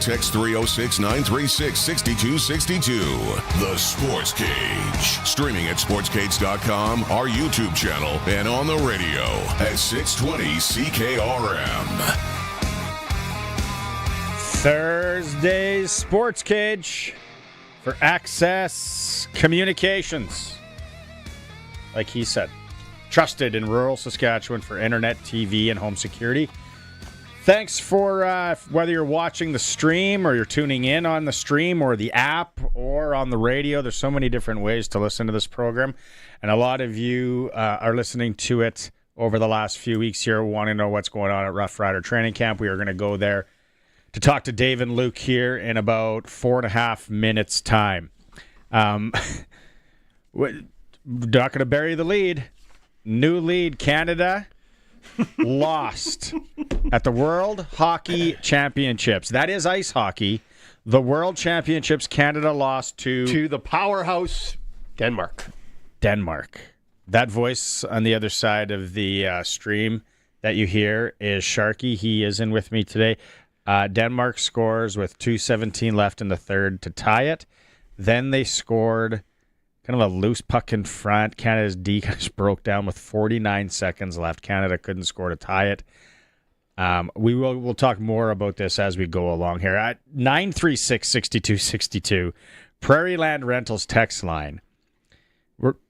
text 306-936-6262. The Sports Cage. Streaming at sportscage.com, our YouTube channel, and on the radio at 620 CKRM. Thursday's Sports Cage for Access Communications. Like he said, trusted in rural Saskatchewan for internet, TV, and home security. Thanks for whether you're watching the stream or you're tuning in on the stream or the app or on the radio. There's so many different ways to listen to this program. And a lot of you are listening to it over the last few weeks here, want to know what's going on at Rough Rider Training Camp. We are going to go there to talk to Dave and Luke here in about 4.5 minutes' time. We're not going to bury the lead. New lead, Canada lost at the World Hockey Championships. That is ice hockey. The World Championships, Canada lost to the powerhouse Denmark. That voice on the other side of the stream that you hear is Sharky. He is in with me today. Denmark scores with 2:17 left in the third to tie it. Then they scored kind of a loose puck in front. Canada's D just broke down with 49 seconds left. Canada couldn't score to tie it. We'll talk more about this as we go along here. At 936-6262, Prairie Land Rentals text line.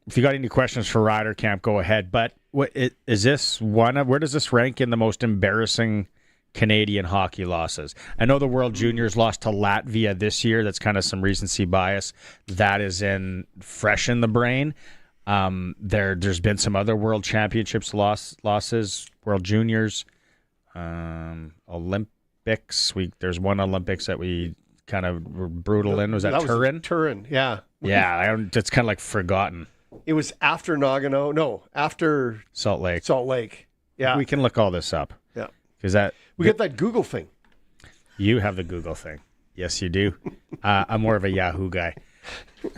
If you got any questions for Rider Camp, go ahead. But where does this rank in the most embarrassing Canadian hockey losses? I know the World Juniors lost to Latvia this year. That's kind of some recency bias. That is fresh in the brain. There's been some other World Championships losses, World Juniors, Olympics. There's one Olympics that we kind of were brutal in. Was that Turin? Turin, yeah. Yeah, it's kind of like forgotten. It was after Nagano. No, after Salt Lake. Yeah. We can look all this up. Yeah. Because we get that Google thing. You have the Google thing. Yes, you do. I'm more of a Yahoo guy.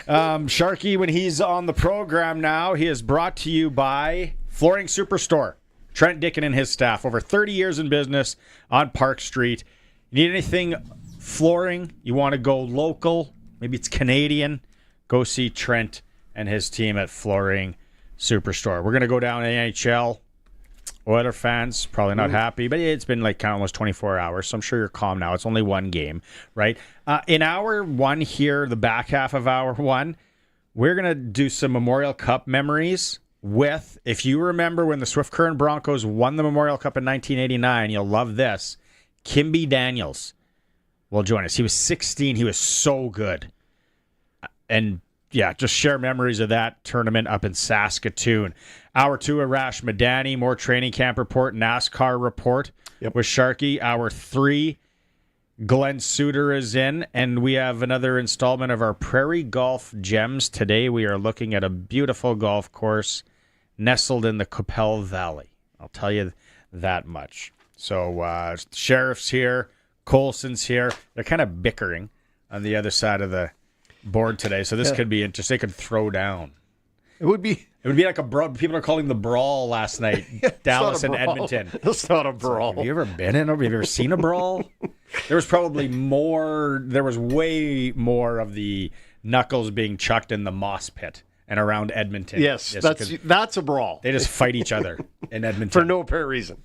Sharky, when he's on the program now, he is brought to you by Flooring Superstore. Trent Dickin and his staff. Over 30 years in business on Park Street. You need anything flooring? You want to go local? Maybe it's Canadian? Go see Trent and his team at Flooring Superstore. We're going to go down to NHL. Oiler fans probably not happy, but it's been like almost 24 hours, so I'm sure you're calm now. It's only one game, right? In hour one here, the back half of hour one, we're going to do some Memorial Cup memories with, if you remember when the Swift Current Broncos won the Memorial Cup in 1989, you'll love this, Kimby Daniels will join us. He was 16. He was so good. And yeah, just share memories of that tournament up in Saskatoon. Hour two, Arash Madani, more training camp report, NASCAR report with Sharky. Hour three, Glenn Suter is in, and we have another installment of our Prairie Golf Gems. Today we are looking at a beautiful golf course nestled in the Qu'Appelle Valley. I'll tell you that much. So Sheriff's here, Colson's here. They're kind of bickering on the other side of the board today, so this could be interesting. They could throw down. It would be like a brawl. People are calling the brawl last night. Dallas and Edmonton. That's not a brawl. Have you ever been in? Have you ever seen a brawl? There was probably more. There was way more of the knuckles being chucked in the moss pit and around Edmonton. Yes, that's a brawl. They just fight each other in Edmonton for no apparent reason.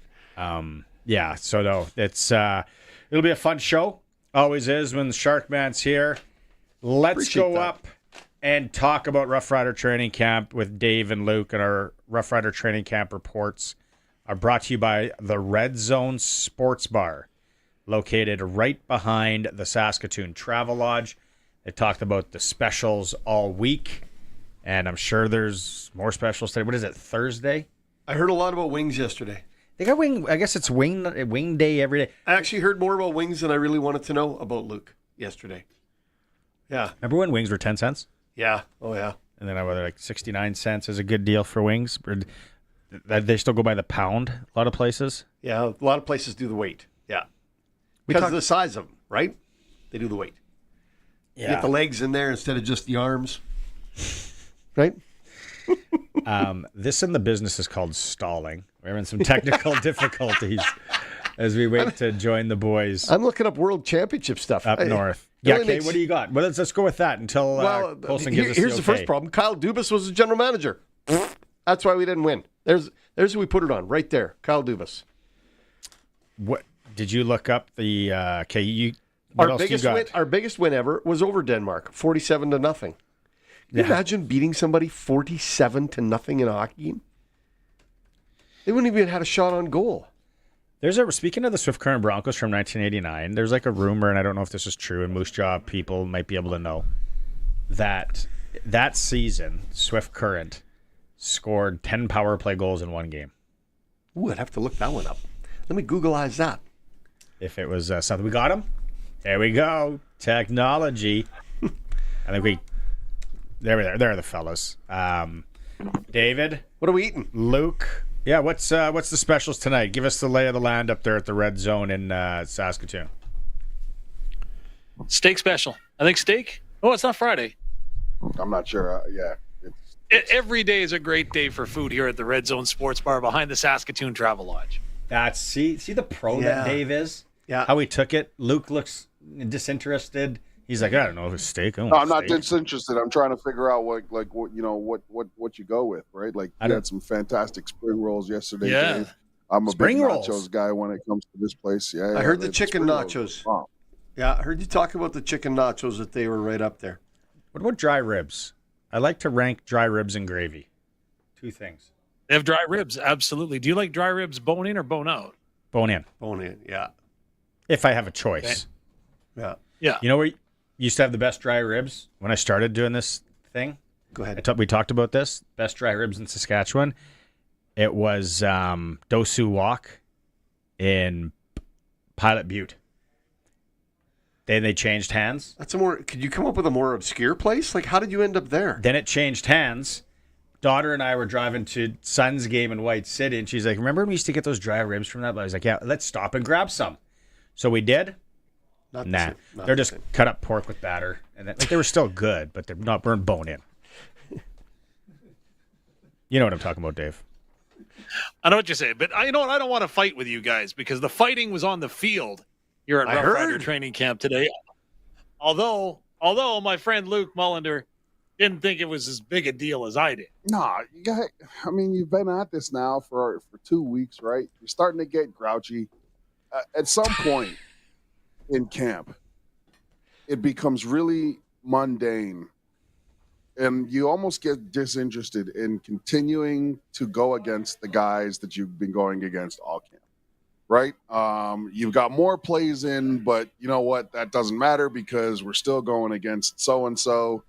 Yeah. So no, it'll be a fun show. Always is when the Sharkman's here. Let's go up and talk about Rough Rider Training Camp with Dave and Luke, and our Rough Rider Training Camp reports are brought to you by the Red Zone Sports Bar, located right behind the Saskatoon Travel Lodge. They talked about the specials all week, and I'm sure there's more specials today. What is it, Thursday? I heard a lot about wings yesterday. They got wing. I guess it's wing day every day. I actually heard more about wings than I really wanted to know about Luke yesterday. Yeah. Remember when wings were 10 cents? Yeah. Oh, yeah. And then whether like 69 cents is a good deal for wings. They still go by the pound, a lot of places. Yeah, a lot of places do the weight. Yeah. Because of the size of them, right? They do the weight. Yeah. You get the legs in there instead of just the arms. Right? This in the business is called stalling. We're having some technical difficulties as we wait to join the boys. I'm looking up World Championship stuff Up north. Yeah, okay, what do you got? Well, let's go with that until Colson gives us here's the first problem. Kyle Dubas was the general manager. That's why we didn't win. There's who we put it on, right there. Kyle Dubas. What did you look up the Our biggest win ever was over Denmark, 47-0. Can you imagine beating somebody 47-0 in a hockey game? They wouldn't even have had a shot on goal. Speaking of the Swift Current Broncos from 1989, there's like a rumor, and I don't know if this is true, and Moose Jaw people might be able to know, that season, Swift Current scored 10 power play goals in one game. Ooh, I'd have to look that one up. Let me Googleize that. If it was something. We got him? There we go. Technology. I think there are the fellas. David. What are we eating? Luke. Yeah, what's the specials tonight? Give us the lay of the land up there at the Red Zone in Saskatoon. Steak special. I think steak. Oh, it's not Friday. I'm not sure. Every day is a great day for food here at the Red Zone Sports Bar behind the Saskatoon Travel Lodge. See the pro that Dave is? Yeah. How he took it. Luke looks disinterested. He's like, I don't know if it's steak. No, I'm not disinterested. I'm trying to figure out what you go with, right? Like, you had some fantastic spring rolls yesterday. Yeah. Dave. I'm a spring big rolls nachos guy when it comes to this place. Yeah. I heard the chicken nachos. Wow. Yeah, I heard you talk about the chicken nachos, that they were right up there. What about dry ribs? I like to rank dry ribs and gravy. Two things. They have dry ribs, absolutely. Do you like dry ribs bone in or bone out? Bone in. Bone in, yeah. If I have a choice. Okay. Yeah. You know where you used to have the best dry ribs when I started doing this thing? Go ahead. We talked about this. Best dry ribs in Saskatchewan. It was Dosu Walk in Pilot Butte. Then they changed hands. Could you come up with a more obscure place? Like, how did you end up there? Then it changed hands. Daughter and I were driving to Sun's game in White City, and she's like, remember when we used to get those dry ribs from that? But I was like, yeah, let's stop and grab some. So we did. They're just cut up pork with batter. And they were still good, but they're not burned bone in. You know what I'm talking about, Dave. I know what you're saying, but I don't want to fight with you guys because the fighting was on the field here at Rough Rider training camp today. Although my friend Luke Mullender didn't think it was as big a deal as I did. Nah, you've been at this now for 2 weeks, right? You're starting to get grouchy. At some point in camp, it becomes really mundane, and you almost get disinterested in continuing to go against the guys that you've been going against all camp, right? You've got more plays in, but you know what? That doesn't matter because we're still going against so-and-so.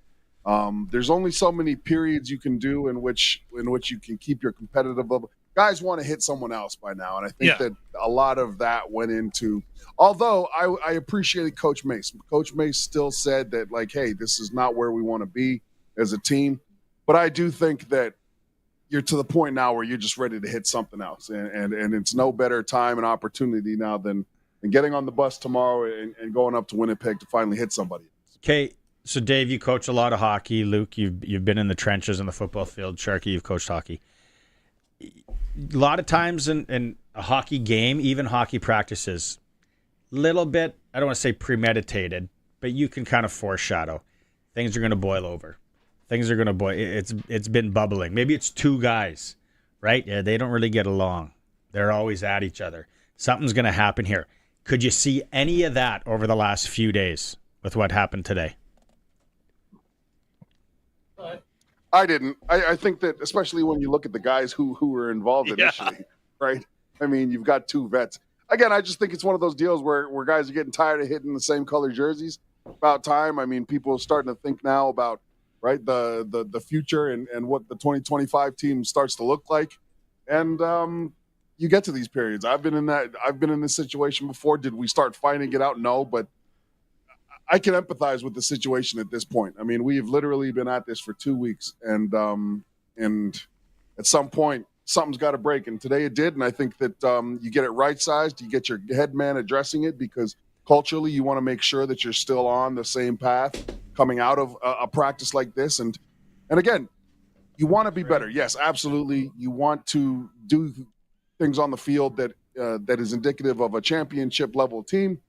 There's only so many periods you can do in which you can keep your competitive level. Guys want to hit someone else by now, and I think that a lot of that went into. Although I appreciated Coach Mace. Coach Mace still said that, like, hey, this is not where we want to be as a team. But I do think that you're to the point now where you're just ready to hit something else, and it's no better time and opportunity now than getting on the bus tomorrow and going up to Winnipeg to finally hit somebody. Okay. So, Dave, you coach a lot of hockey. Luke, you've been in the trenches in the football field. Sharky, you've coached hockey. A lot of times in a hockey game, even hockey practices, little bit, I don't want to say premeditated, but you can kind of foreshadow. Things are going to boil over. Things are going to boil. It's been bubbling. Maybe it's two guys, right? Yeah, they don't really get along. They're always at each other. Something's going to happen here. Could you see any of that over the last few days with what happened today? I didn't. I think that especially when you look at the guys who were involved initially, right? I mean, you've got two vets. Again, I just think it's one of those deals where guys are getting tired of hitting the same color jerseys. About time. I mean, people are starting to think now about, right, the future and what the 2025 team starts to look like. And you get to these periods. I've been in this situation before. Did we start fighting it out? No, but I can empathize with the situation at this point. I mean, we've literally been at this for 2 weeks, and at some point, something's got to break. And today it did, and I think that you get it right-sized. You get your head man addressing it because culturally you want to make sure that you're still on the same path coming out of a practice like this. And again, you want to be better. Yes, absolutely. You want to do things on the field that that is indicative of a championship level team.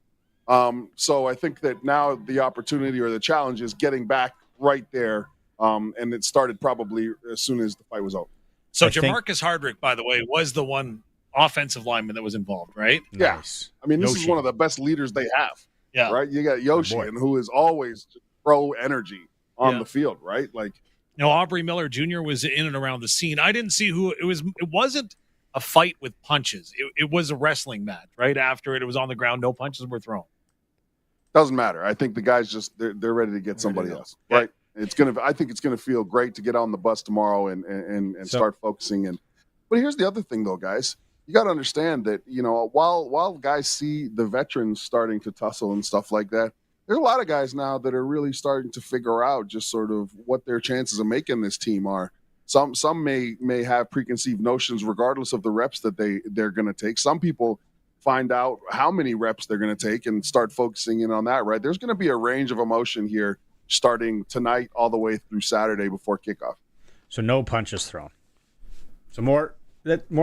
So I think that now the opportunity or the challenge is getting back right there. And it started probably as soon as the fight was over. So Jamarcus Hardrick, by the way, was the one offensive lineman that was involved, right? Nice. Yeah. I mean, this is one of the best leaders they have. Yeah. Right? You got Yoshi, and who is always pro energy on the field, right? Like, Aubrey Miller Jr. was in and around the scene. I didn't see who it was. It wasn't a fight with punches. It was a wrestling match. Right after it was on the ground. No punches were thrown. Doesn't matter. I think the guys they're ready to get somebody else, right? I think it's gonna feel great to get on the bus tomorrow and start focusing. But here's the other thing, though, guys. You got to understand that while guys see the veterans starting to tussle and stuff like that, there's a lot of guys now that are really starting to figure out just sort of what their chances of making this team are. Some may have preconceived notions regardless of the reps that they're going to take. Some people find out how many reps they're going to take and start focusing in on that, right? There's going to be a range of emotion here starting tonight all the way through Saturday before kickoff. So no punches thrown. So more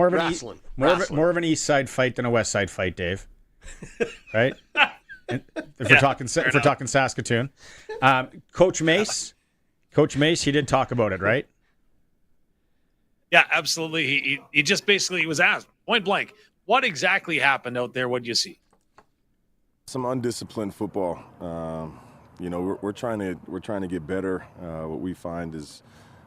of an East Side fight than a West Side fight, Dave. Right? If we're talking Saskatoon, Coach Mace, he did talk about it, right? Yeah, absolutely. He just basically was asked point blank, what exactly happened out there? What did you see? Some undisciplined football. We're trying to get better. What we found is,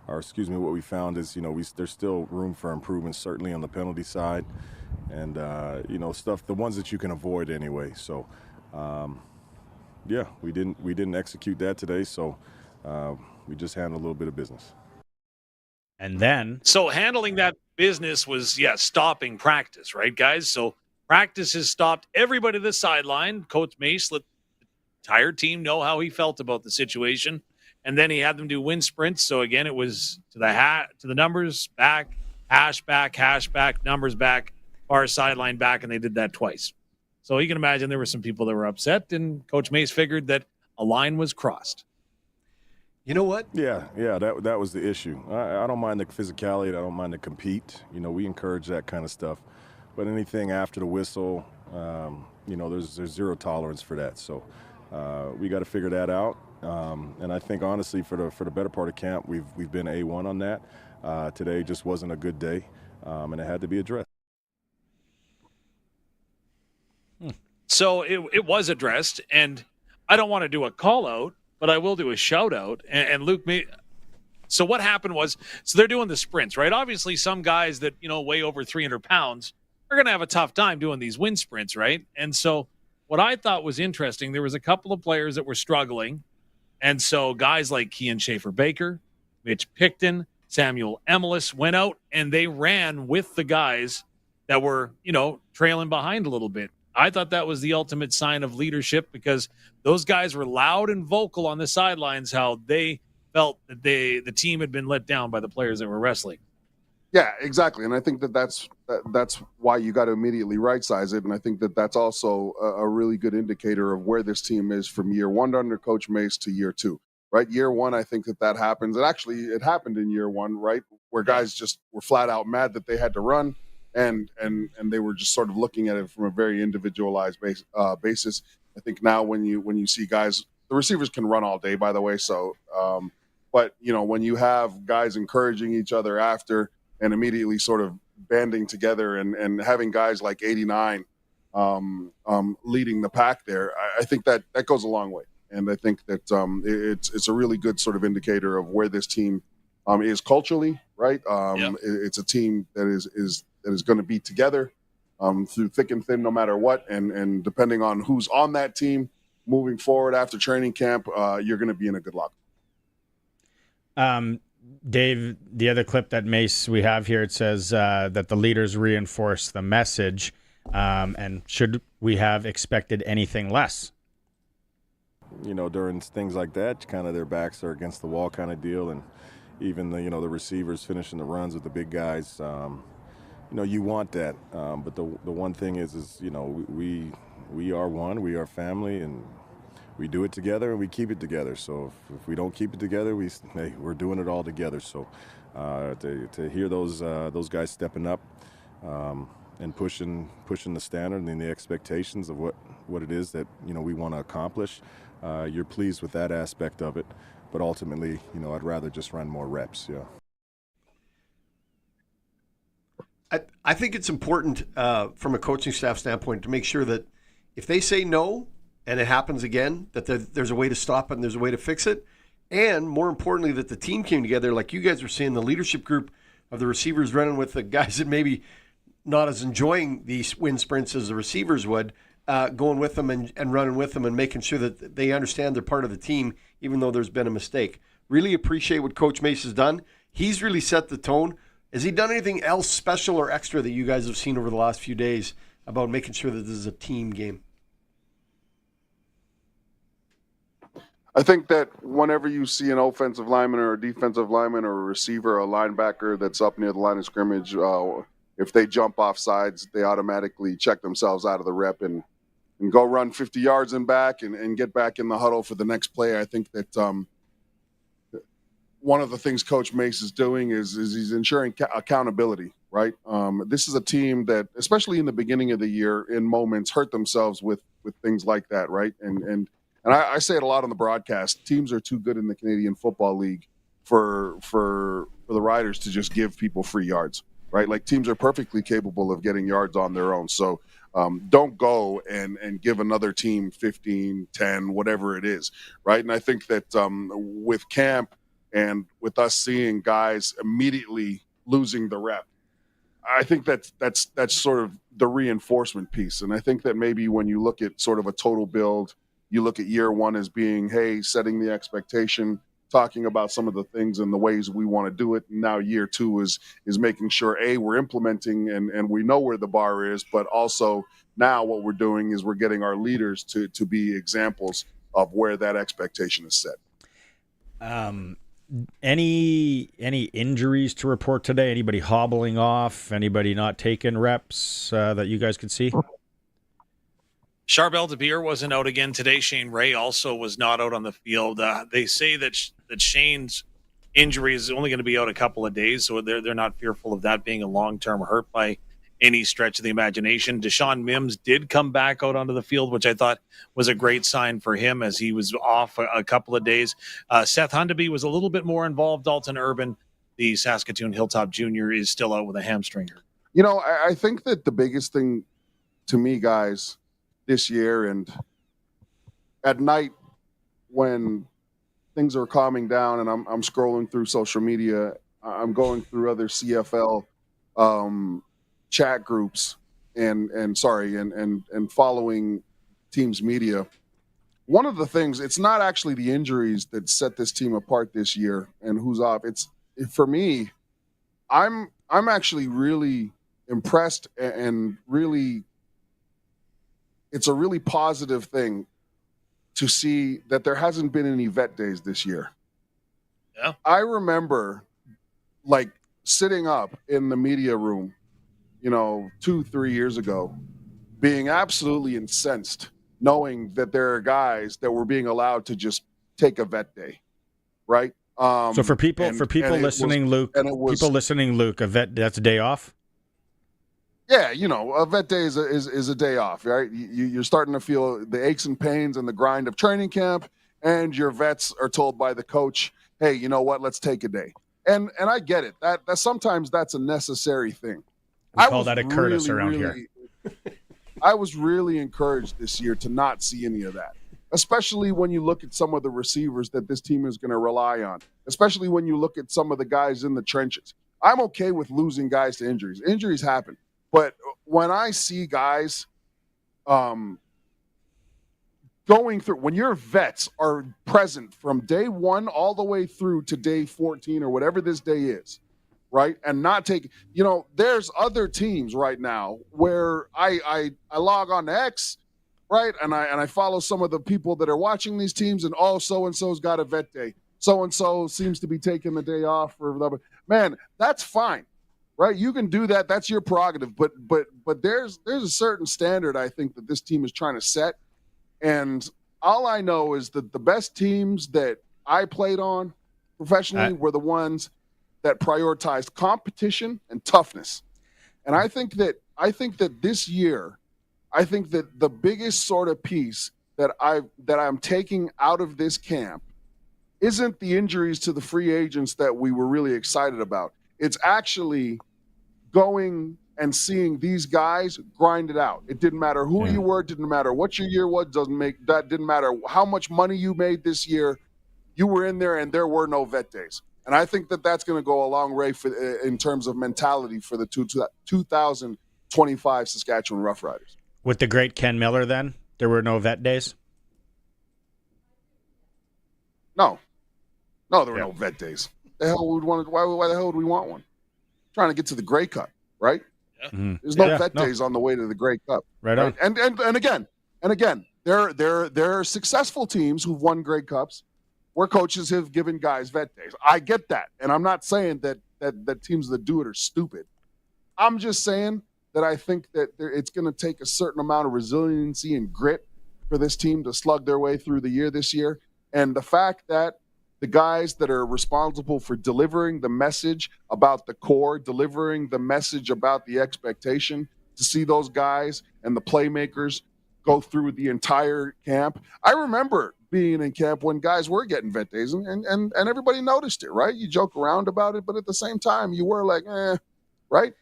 there's still room for improvement, certainly on the penalty side, and the ones that you can avoid anyway. So, we didn't execute that today. So, we just handled a little bit of business. And then, so handling that business was stopping practice, right, guys? So practice has stopped. Everybody to the sideline. Coach Mace let the entire team know how he felt about the situation. And then he had them do wind sprints. So again, it was to the numbers, back, hash back, numbers back, far sideline back, and they did that twice. So you can imagine there were some people that were upset, and Coach Mace figured that a line was crossed. You know what? Yeah, that was the issue. I don't mind the physicality. I don't mind to compete. We encourage that kind of stuff. But anything after the whistle, there's zero tolerance for that. So we got to figure that out. And I think honestly, for the better part of camp, we've been A1 on that. Today just wasn't a good day, and it had to be addressed. So it was addressed, and I don't want to do a call out, but I will do a shout out. And Luke, so what happened was, they're doing the sprints, right? Obviously, some guys that weigh over 300 pounds are going to have a tough time doing these wind sprints, right? And so what I thought was interesting, there was a couple of players that were struggling. And so guys like Kean Schaefer-Baker, Mitch Picton, Samuel Emelis went out and they ran with the guys that were, trailing behind a little bit. I thought that was the ultimate sign of leadership, because those guys were loud and vocal on the sidelines how they felt that the team had been let down by the players that were wrestling. Yeah, exactly. And I think that's why you got to immediately right-size it. And I think that's also a really good indicator of where this team is from year one under Coach Mace to year two, right? Year one, I think that happens. And actually, it happened in year one, right, where guys just were flat out mad that they had to run. And they were just sort of looking at it from a very individualized basis. I think now when you see guys, the receivers can run all day, by the way. So, but when you have guys encouraging each other after and immediately sort of banding together and having guys like 89 leading the pack there, I think that goes a long way. And I think that it's a really good sort of indicator of where this team is culturally, right? It's a team that is going to be together through thick and thin, no matter what. And depending on who's on that team moving forward after training camp, you're going to be in a good locker. Dave, the other clip that Mace we have here, it says that the leaders reinforce the message. And should we have expected anything less? During things like that, kind of their backs are against the wall kind of deal. And even the receivers finishing the runs with the big guys, you want that. But the one thing is we are one, we are family, and we do it together and we keep it together. So if we don't keep it together, we're doing it all together. So to hear those guys stepping up, and pushing the standard and the expectations of what it is that we want to accomplish. You're pleased with that aspect of it, but ultimately, I'd rather just run more reps. Yeah. I think it's important from a coaching staff standpoint to make sure that if they say no and it happens again, that there's a way to stop it and there's a way to fix it. And more importantly, that the team came together, like you guys were saying, the leadership group of the receivers running with the guys that maybe not as enjoying these wind sprints as the receivers would, going with them and running with them and making sure that they understand they're part of the team, even though there's been a mistake. Really appreciate what Coach Mace has done. He's really set the tone. Has he done anything else special or extra that you guys have seen over the last few days about making sure that this is a team game? I think that whenever you see an offensive lineman or a defensive lineman or a receiver or a linebacker that's up near the line of scrimmage, if they jump off sides, they automatically check themselves out of the rep and go run 50 yards and back and get back in the huddle for the next play. I think that one of the things Coach Mace is doing is he's ensuring accountability, right? This is a team that, especially in the beginning of the year, in moments, hurt themselves with things like that, right? And I say it a lot on the broadcast. Teams are too good in the Canadian Football League for the Riders to just give people free yards, right? Like, teams are perfectly capable of getting yards on their own. So don't go and give another team 15, 10, whatever it is, right? And I think that with camp and with us seeing guys immediately losing the rep, I think that's sort of the reinforcement piece. And I think that maybe when you look at sort of a total build, you look at year one as being, hey, setting the expectation, talking about some of the things and the ways we want to do it. And now year two is making sure, A, we're implementing and we know where the bar is, but also now what we're doing is we're getting our leaders to be examples of where that expectation is set. Any injuries to report today? Anybody hobbling off? Anybody not taking reps that you guys could see? Charbel DeBeer wasn't out again today. Shane Ray also was not out on the field. They say that Shane's injury is only going to be out a couple of days, so they're not fearful of that being a long-term hurt by any stretch of the imagination. Deshaun Mims did come back out onto the field, which I thought was a great sign for him as he was off a couple of days. Seth Hundeby was a little bit more involved. Dalton Urban, the Saskatoon Hilltop Junior, is still out with a hamstring. I think that the biggest thing to me, guys, this year and at night when things are calming down and I'm scrolling through social media, I'm going through other CFL chat groups and following teams' media. One of the things, it's not actually the injuries that set this team apart this year and who's off. For me, I'm actually really impressed and really, it's a really positive thing to see that there hasn't been any vet days this year. Yeah. I remember sitting up in the media room, 2-3 years ago, being absolutely incensed knowing that there are guys that were being allowed to just take a vet day. Right. So for people listening, Luke, a vet, that's a day off. Yeah, a vet day is a day off, right? You're starting to feel the aches and pains and the grind of training camp, and your vets are told by the coach, hey, you know what, let's take a day. And I get it. That sometimes that's a necessary thing. We call that a Curtis around here. I was really encouraged this year to not see any of that, especially when you look at some of the receivers that this team is going to rely on, especially when you look at some of the guys in the trenches. I'm okay with losing guys to injuries. Injuries happen. But when I see guys going through, when your vets are present from day one all the way through to day 14 or whatever this day is, right? And not take, there's other teams right now where I log on to X, right? And I follow some of the people that are watching these teams and so-and-so's got a vet day. So-and-so seems to be taking the day off. Man, that's fine. Right, you can do that. That's your prerogative. But there's a certain standard I think that this team is trying to set. And all I know is that the best teams that I played on professionally were the ones that prioritized competition and toughness. And I think that I think that this year, I think that the biggest sort of piece that I'm taking out of this camp isn't the injuries to the free agents that we were really excited about. It's actually going and seeing these guys grind it out. It didn't matter who you were, didn't matter what your year was, didn't matter how much money you made this year. You were in there and there were no vet days. And I think that that's going to go a long way in terms of mentality for the 2025 Saskatchewan Roughriders. With the great Ken Miller, then, there were no vet days? No, there were no vet days. The hell would want? Why the hell would we want one? Trying to get to the Grey Cup, right? Yeah. Mm-hmm. There's no vet days on the way to the Grey Cup. Right on. And again, there are successful teams who've won Grey Cups where coaches have given guys vet days. I get that, and I'm not saying that teams that do it are stupid. I'm just saying that I think that it's going to take a certain amount of resiliency and grit for this team to slug their way through the year this year. And the fact that the guys that are responsible for delivering the message about the core, delivering the message about the expectation, to see those guys and the playmakers go through the entire camp. I remember being in camp when guys were getting vet days and everybody noticed it, right? You joke around about it, but at the same time, you were like, right?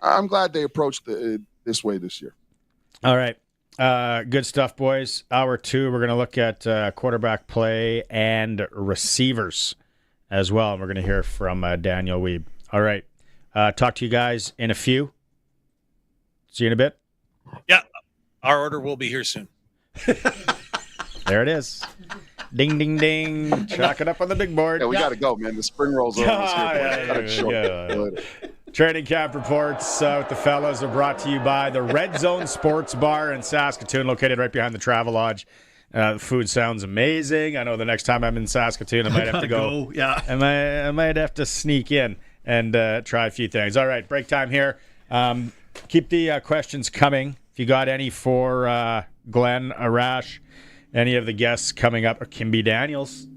I'm glad they approached this way this year. All right. Good stuff, boys. Hour 2, we're going to look at quarterback play and receivers as well. And we're going to hear from Daniel Wiebe. All right. Talk to you guys in a few. See you in a bit. Yeah. Our order will be here soon. There it is. Ding, ding, ding. Chalk it up on the big board. Yeah, we got to go, man. The spring rolls over. Cut it short. Training camp reports with the fellas are brought to you by the Red Zone Sports Bar in Saskatoon, located right behind the Travel Lodge. Food sounds amazing. I know the next time I'm in Saskatoon, I might have to go. Yeah, I might have to sneak in and try a few things. All right, break time here. Keep the questions coming. If you got any for Glenn, Arash, any of the guests coming up, or Kimby Daniels.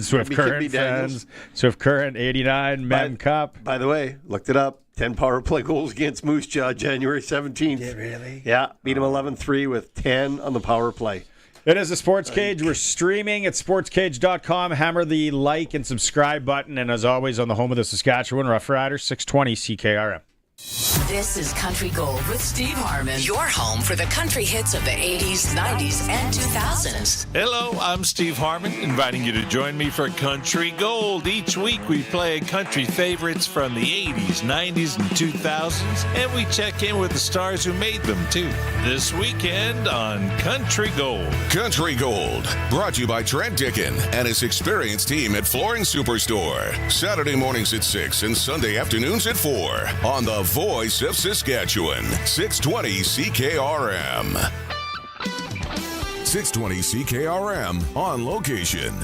Swift Current fans. Swift Current 89 Mem Cup. By the way, looked it up. 10 power play goals against Moose Jaw January 17th. Yeah, really? Yeah, beat him 11-3 with 10 on the power play. It is a Sports Cage. We're streaming at sportscage.com. Hammer the like and subscribe button. And as always, on the home of the Saskatchewan Roughriders, 620 CKRM. This is Country Gold with Steve Harmon, your home for the country hits of the 80s, 90s, and 2000s. Hello, I'm Steve Harmon, inviting you to join me for Country Gold. Each week we play country favorites from the 80s, 90s, and 2000s, and we check in with the stars who made them, too. This weekend on Country Gold. Country Gold, brought to you by Trent Dickin and his experienced team at Flooring Superstore. Saturday mornings at 6 and Sunday afternoons at 4 on the voice of Saskatchewan, 620 CKRM. 620 CKRM on location.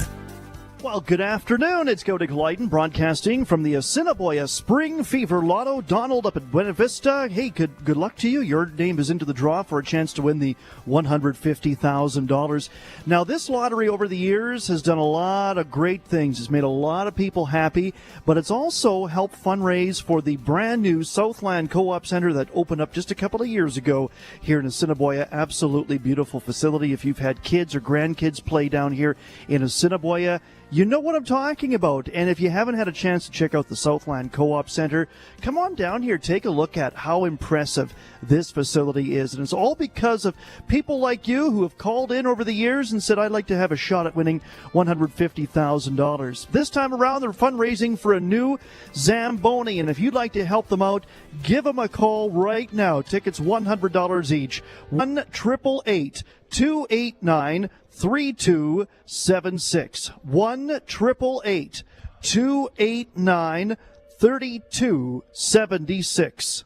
Well, good afternoon. It's Cody Glyden broadcasting from the Assiniboia Spring Fever Lotto. Donald up at Buena Vista. Hey, good luck to you. Your name is into the draw for a chance to win the $150,000. Now, this lottery over the years has done a lot of great things. It's made a lot of people happy, but it's also helped fundraise for the brand new Southland Co-op Center that opened up just a couple of years ago here in Assiniboia. Absolutely beautiful facility. If you've had kids or grandkids play down here in Assiniboia, you know what I'm talking about. And if you haven't had a chance to check out the Southland Co-op Center, come on down here, take a look at how impressive this facility is. And it's all because of people like you who have called in over the years and said, I'd like to have a shot at winning $150,000. This time around, they're fundraising for a new Zamboni. And if you'd like to help them out, give them a call right now. Tickets $100 each. 1-888-289-3276. 1-888-289-3276.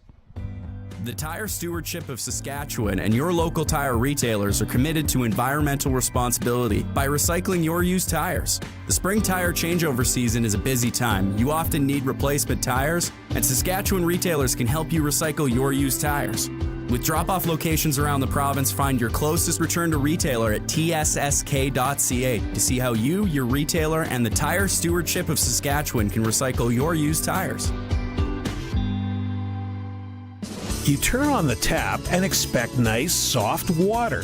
The Tire Stewardship of Saskatchewan and your local tire retailers are committed to environmental responsibility by recycling your used tires. The spring tire changeover season is a busy time. You often need replacement tires, and Saskatchewan retailers can help you recycle your used tires. With drop-off locations around the province, find your closest return to retailer at tssk.ca to see how you, your retailer, and the Tire Stewardship of Saskatchewan can recycle your used tires. You turn on the tap and expect nice, soft water.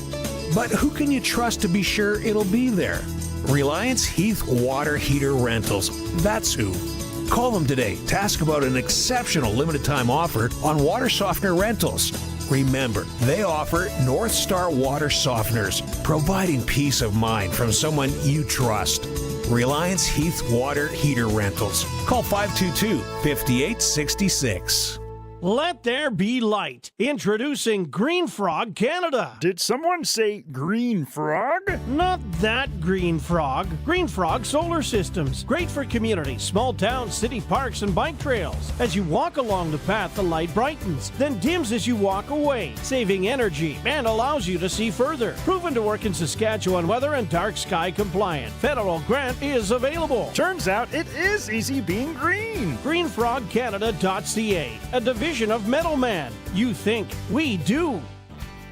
But who can you trust to be sure it'll be there? Reliance Heath Water Heater Rentals. That's who. Call them today to ask about an exceptional limited-time offer on water softener rentals. Remember, they offer North Star water softeners, providing peace of mind from someone you trust. Reliance Heath Water Heater Rentals. Call 522-5866. Let there be light. Introducing Green Frog Canada. Did someone say Green Frog? Not that Green Frog. Green Frog Solar Systems. Great for communities, small towns, city parks, and bike trails. As you walk along the path, the light brightens, then dims as you walk away, saving energy and allows you to see further. Proven to work in Saskatchewan weather and dark sky compliant. Federal grant is available. Turns out it is easy being green. GreenFrogCanada.ca, a division of Metal Man. You think, we do.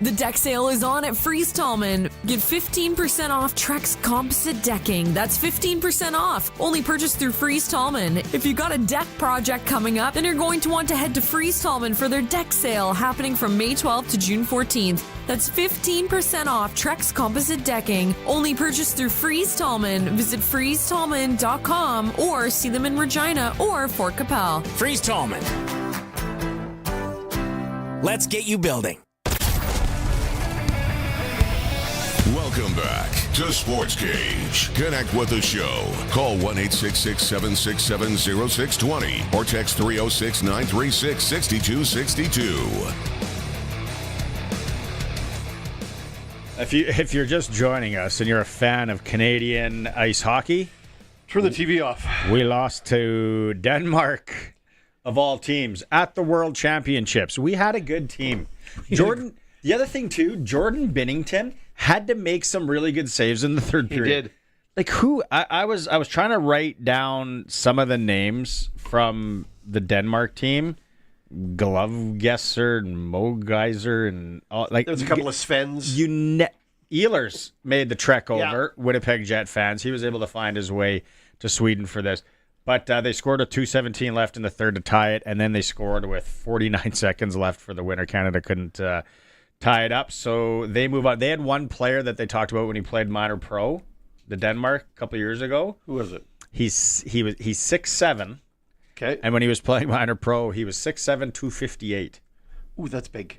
The deck sale is on at Freeze Tallman. Get 15% off Trex composite decking. That's 15% off. Only purchased through Freeze Tallman. If you've got a deck project coming up, then you're going to want to head to Freeze Tallman for their deck sale happening from May 12th to June 14th. That's 15% off Trex composite decking. Only purchased through Freeze Tallman. Visit freezetallman.com or see them in Regina or Fort Capel. Freeze Tallman. Let's get you building. Welcome back to Sportscage. Connect with the show. Call 1-866-767-0620 or text 306-936-6262. If you're just joining us and you're a fan of Canadian ice hockey, turn the TV off. We lost to Denmark, of all teams, at the World Championships. We had a good team. Jordan, the other thing too, Jordan Binnington had to make some really good saves in the third period. He did. Like who? I was trying to write down some of the names from the Denmark team. Glovgesser and Mogeiser and all, like there's a couple of Svens. Ehlers made the trek over. Yeah. Winnipeg Jet fans. He was able to find his way to Sweden for this. But they scored with 2:17 left in the third to tie it, and then they scored with 49 seconds left for the winner. Canada couldn't tie it up, so they move on. They had one player that they talked about when he played minor pro, the Denmark, a couple of years ago. Who was it? He's 6'7". Okay. And when he was playing minor pro, he was 6'7", 258. Ooh, that's big.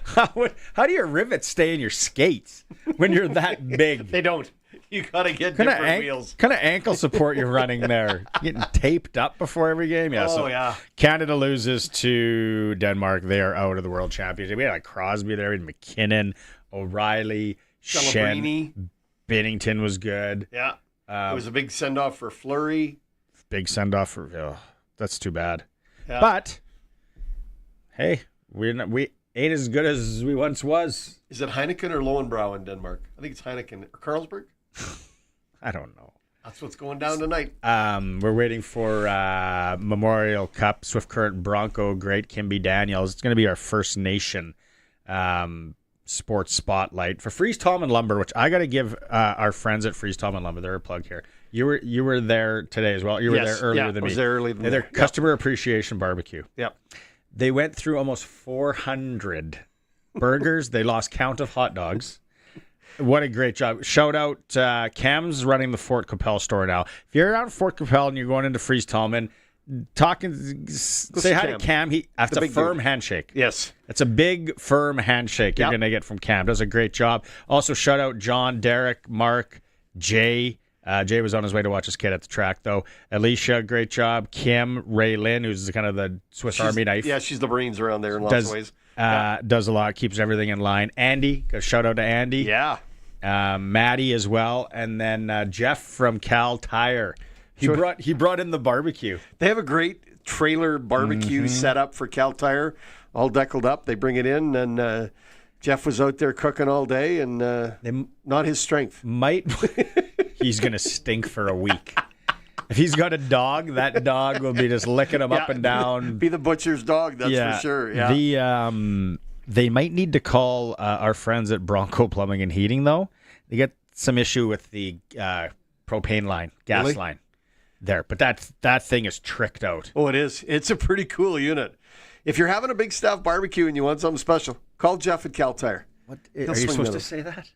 How do your rivets stay in your skates when you're that big? They don't. You got to get different wheels. Kind of ankle support you're running there? Getting taped up before every game? Yeah. Yeah. Canada loses to Denmark. They are out of the World Championship. We had like Crosby there. We had McKinnon, O'Reilly, Shen. Binnington was good. Yeah. It was a big send-off for Fleury. Big send-off for... that's too bad. Yeah. But, hey, we ain't as good as we once was. Is it Heineken or Lowenbrau in Denmark? I think it's Heineken. Or Carlsberg? I don't know. That's what's going down tonight. We're waiting for Memorial Cup, Swift Current Bronco, great Kimby Daniels. It's going to be our First Nation sports spotlight for Freeze Tallman Lumber, which I got to give our friends at Freeze Tallman Lumber. They're a plug here. You were there today as well. You were there earlier than me. I was there earlier than me. Their customer appreciation barbecue. Yep. They went through almost 400 burgers. They lost count of hot dogs. What a great job. Shout out, Cam's running the Fort Capel store now. If you're around Fort Capel and you're going into Freeze Tallman, say hi to Cam. That's a firm handshake. Yes. It's a big, firm handshake you're going to get from Cam. Does a great job. Also, shout out John, Derek, Mark, Jay. Jay was on his way to watch his kid at the track, though. Alicia, great job. Kim, Ray Lynn, who's kind of the Swiss Army knife. Yeah, she's the Marines around there in lots of ways. Does a lot, keeps everything in line. Andy, shout out to Andy. Yeah. Maddie as well. And then Jeff from Cal Tire. He brought in the barbecue. They have a great trailer barbecue set up for Cal Tire, all deckled up. They bring it in, and Jeff was out there cooking all day, and not his strength. He's going to stink for a week. If he's got a dog, that dog will be just licking him up and down. Be the butcher's dog, that's for sure. Yeah. They might need to call our friends at Bronco Plumbing and Heating, though. They get some issue with the propane line, gas line there. But that thing is tricked out. Oh, it is. It's a pretty cool unit. If you're having a big staff barbecue and you want something special, call Jeff at Cal Tire. What are you supposed to say that?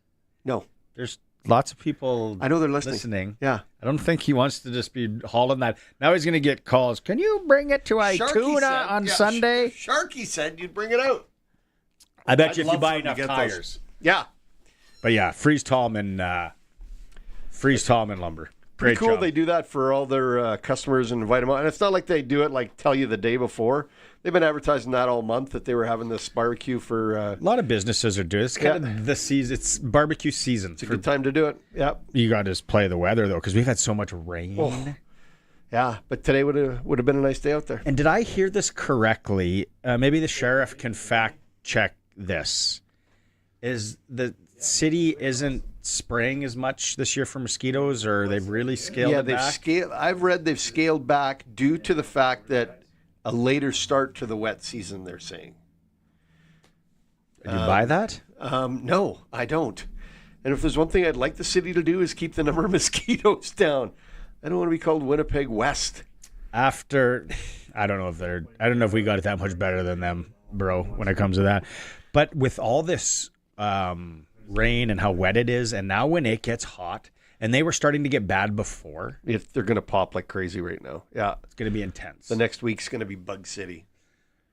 No. There's lots of people I know they're listening. Yeah. I don't think he wants to just be hauling that. Now he's going to get calls. Can you bring it to Ituna on Sunday? Sharky said you'd bring it out. I bet you if you buy enough tires. Yeah. But yeah, Freeze Tallman lumber. Pretty Great cool. job. They do that for all their customers and invite them out. And it's not like they do it like tell you the day before. They've been advertising that all month that they were having this barbecue for. A lot of businesses are doing it. It's kind of the season. It's barbecue season. It's a good time to do it. Yeah. You got to just play the weather though, because we've had so much rain. Oh. Yeah, but today would have been a nice day out there. And did I hear this correctly? Maybe the sheriff can fact check this. Is the city isn't spraying as much this year for mosquitoes, or they've really scaled it back? I've read they've scaled back due to the fact that a later start to the wet season, they're saying. Did you buy that? No, I don't. And if there's one thing I'd like the city to do is keep the number of mosquitoes down. I don't want to be called Winnipeg West. I don't know if we got it that much better than them, bro, when it comes to that. But with all this rain and how wet it is, and now when it gets hot, and they were starting to get bad before. If they're going to pop like crazy right now. Yeah. It's going to be intense. The next week's going to be Bug City.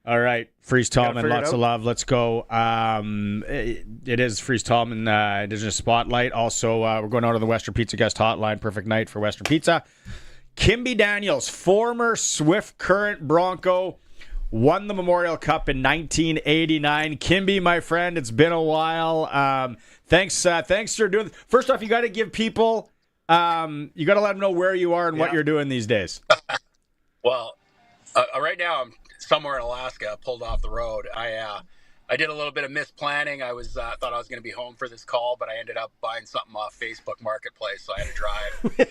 All right. Freeze Tallman, lots of love. Let's go. It is Freeze Tallman Indigenous Spotlight. Also, we're going out on the Western Pizza Guest Hotline. Perfect night for Western Pizza. Kimby Daniels, former Swift Current Bronco, won the Memorial Cup in 1989. Kimby, my friend, it's been a while. Thanks for doing this. First off, you got to give people, you got to let them know where you are and what you're doing these days. Well, right now I'm somewhere in Alaska, pulled off the road. I did a little bit of misplanning. I was thought I was going to be home for this call, but I ended up buying something off Facebook Marketplace, so I had to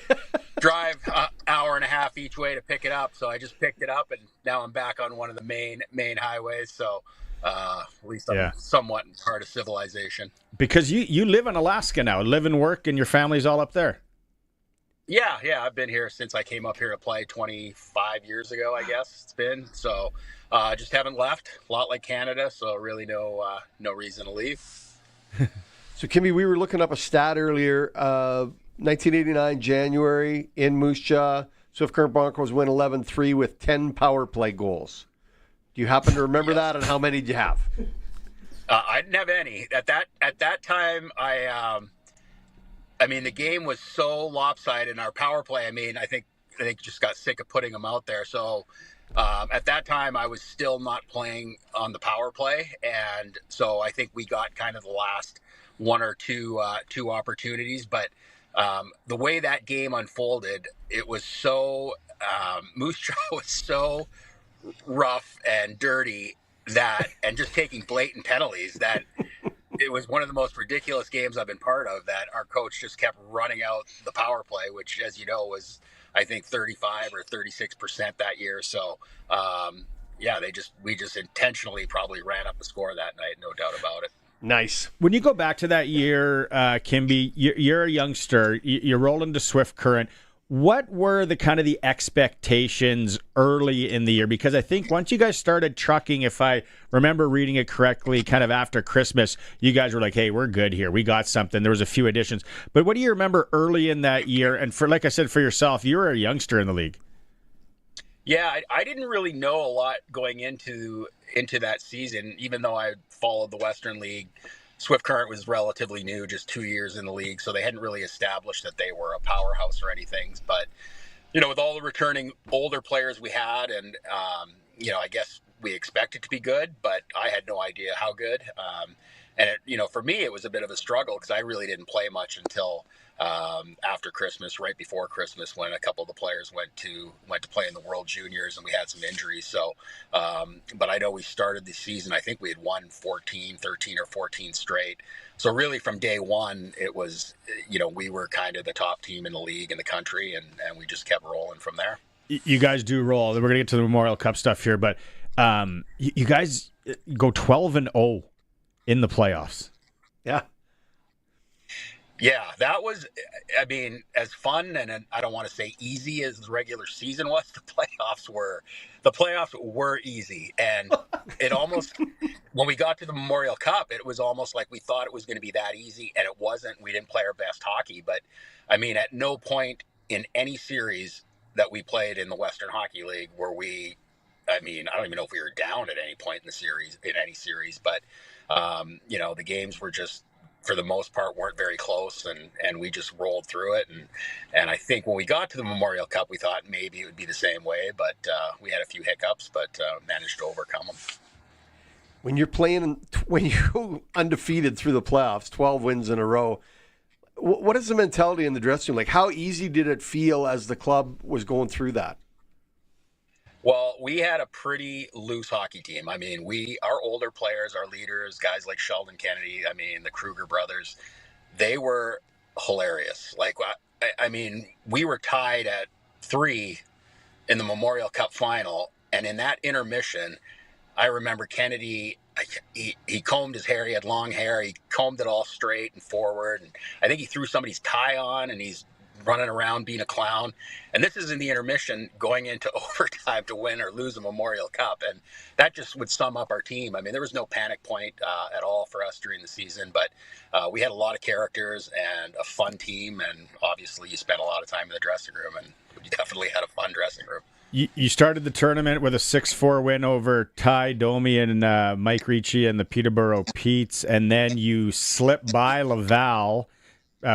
drive an hour and a half each way to pick it up. So I just picked it up, and now I'm back on one of the main highways. So at least I'm somewhat in part of civilization. Because you live in Alaska now, live and work, and your family's all up there. Yeah, I've been here since I came up here to play 25 years ago, I guess it's been. So just haven't left. A lot like Canada, so really no reason to leave. So, Kimmy, we were looking up a stat earlier. 1989, January, in Moose Jaw, Swift Current Broncos win 11-3 with 10 power play goals. Do you happen to remember that, and how many did you have? I didn't have any. At that time, I mean, the game was so lopsided in our power play. I mean, I think just got sick of putting them out there. So at that time, I was still not playing on the power play, and so I think we got kind of the last one or two opportunities. But the way that game unfolded, it was so Moose Jaw was so rough and dirty and just taking blatant penalties that. It was one of the most ridiculous games I've been part of, that our coach just kept running out the power play, which, as you know, was, I think, 35 or 36% that year. So, we just intentionally probably ran up the score that night, no doubt about it. Nice. When you go back to that year, Kimby, you're a youngster. You roll into Swift Current. What were the kind of the expectations early in the year? Because I think once you guys started trucking, if I remember reading it correctly, kind of after Christmas, you guys were like, hey, we're good here. We got something. There was a few additions. But what do you remember early in that year? And for, like I said, for yourself, you were a youngster in the league. Yeah, I didn't really know a lot going into that season, even though I followed the Western League. Swift Current was relatively new, just 2 years in the league, so they hadn't really established that they were a powerhouse or anything. But, with all the returning older players we had, and, I guess we expected to be good, but I had no idea how good. For me, it was a bit of a struggle because I really didn't play much until after Christmas, right before Christmas, when a couple of the players went to play in the World Juniors, and we had some injuries. So, but I know we started the season, I think we had won 13 or 14 straight. So really from day one, it was, we were kind of the top team in the league, in the country, and we just kept rolling from there. You guys do roll. We're going to get to the Memorial Cup stuff here, but you guys go 12-0 in the playoffs. Yeah. Yeah, that was, I mean, as fun and I don't want to say easy as the regular season was, the playoffs were easy. And it almost, when we got to the Memorial Cup, it was almost like we thought it was going to be that easy, and it wasn't. We didn't play our best hockey, but I mean, at no point in any series that we played in the Western Hockey League were we, I mean, I don't even know if we were down at any point in any series, but the games were just, for the most part, weren't very close, and we just rolled through it. And I think when we got to the Memorial Cup, we thought maybe it would be the same way, but we had a few hiccups, but managed to overcome them. When you go undefeated through the playoffs, 12 wins in a row, what is the mentality in the dressing room? Like, how easy did it feel as the club was going through that? Well, we had a pretty loose hockey team. I mean, our older players, our leaders, guys like Sheldon Kennedy, I mean, the Kruger brothers, they were hilarious. Like, I mean, we were tied at 3 in the Memorial Cup final, and in that intermission, I remember Kennedy, he combed his hair. He had long hair. He combed it all straight and forward, and I think he threw somebody's tie on, and he's running around being a clown. And this is in the intermission going into overtime to win or lose a Memorial Cup. And that just would sum up our team. I mean, there was no panic point at all for us during the season, but we had a lot of characters and a fun team. And obviously you spent a lot of time in the dressing room, and you definitely had a fun dressing room. You started the tournament with a 6-4 win over Ty Domi and Mike Ricci and the Peterborough Petes, and then you slipped by Laval.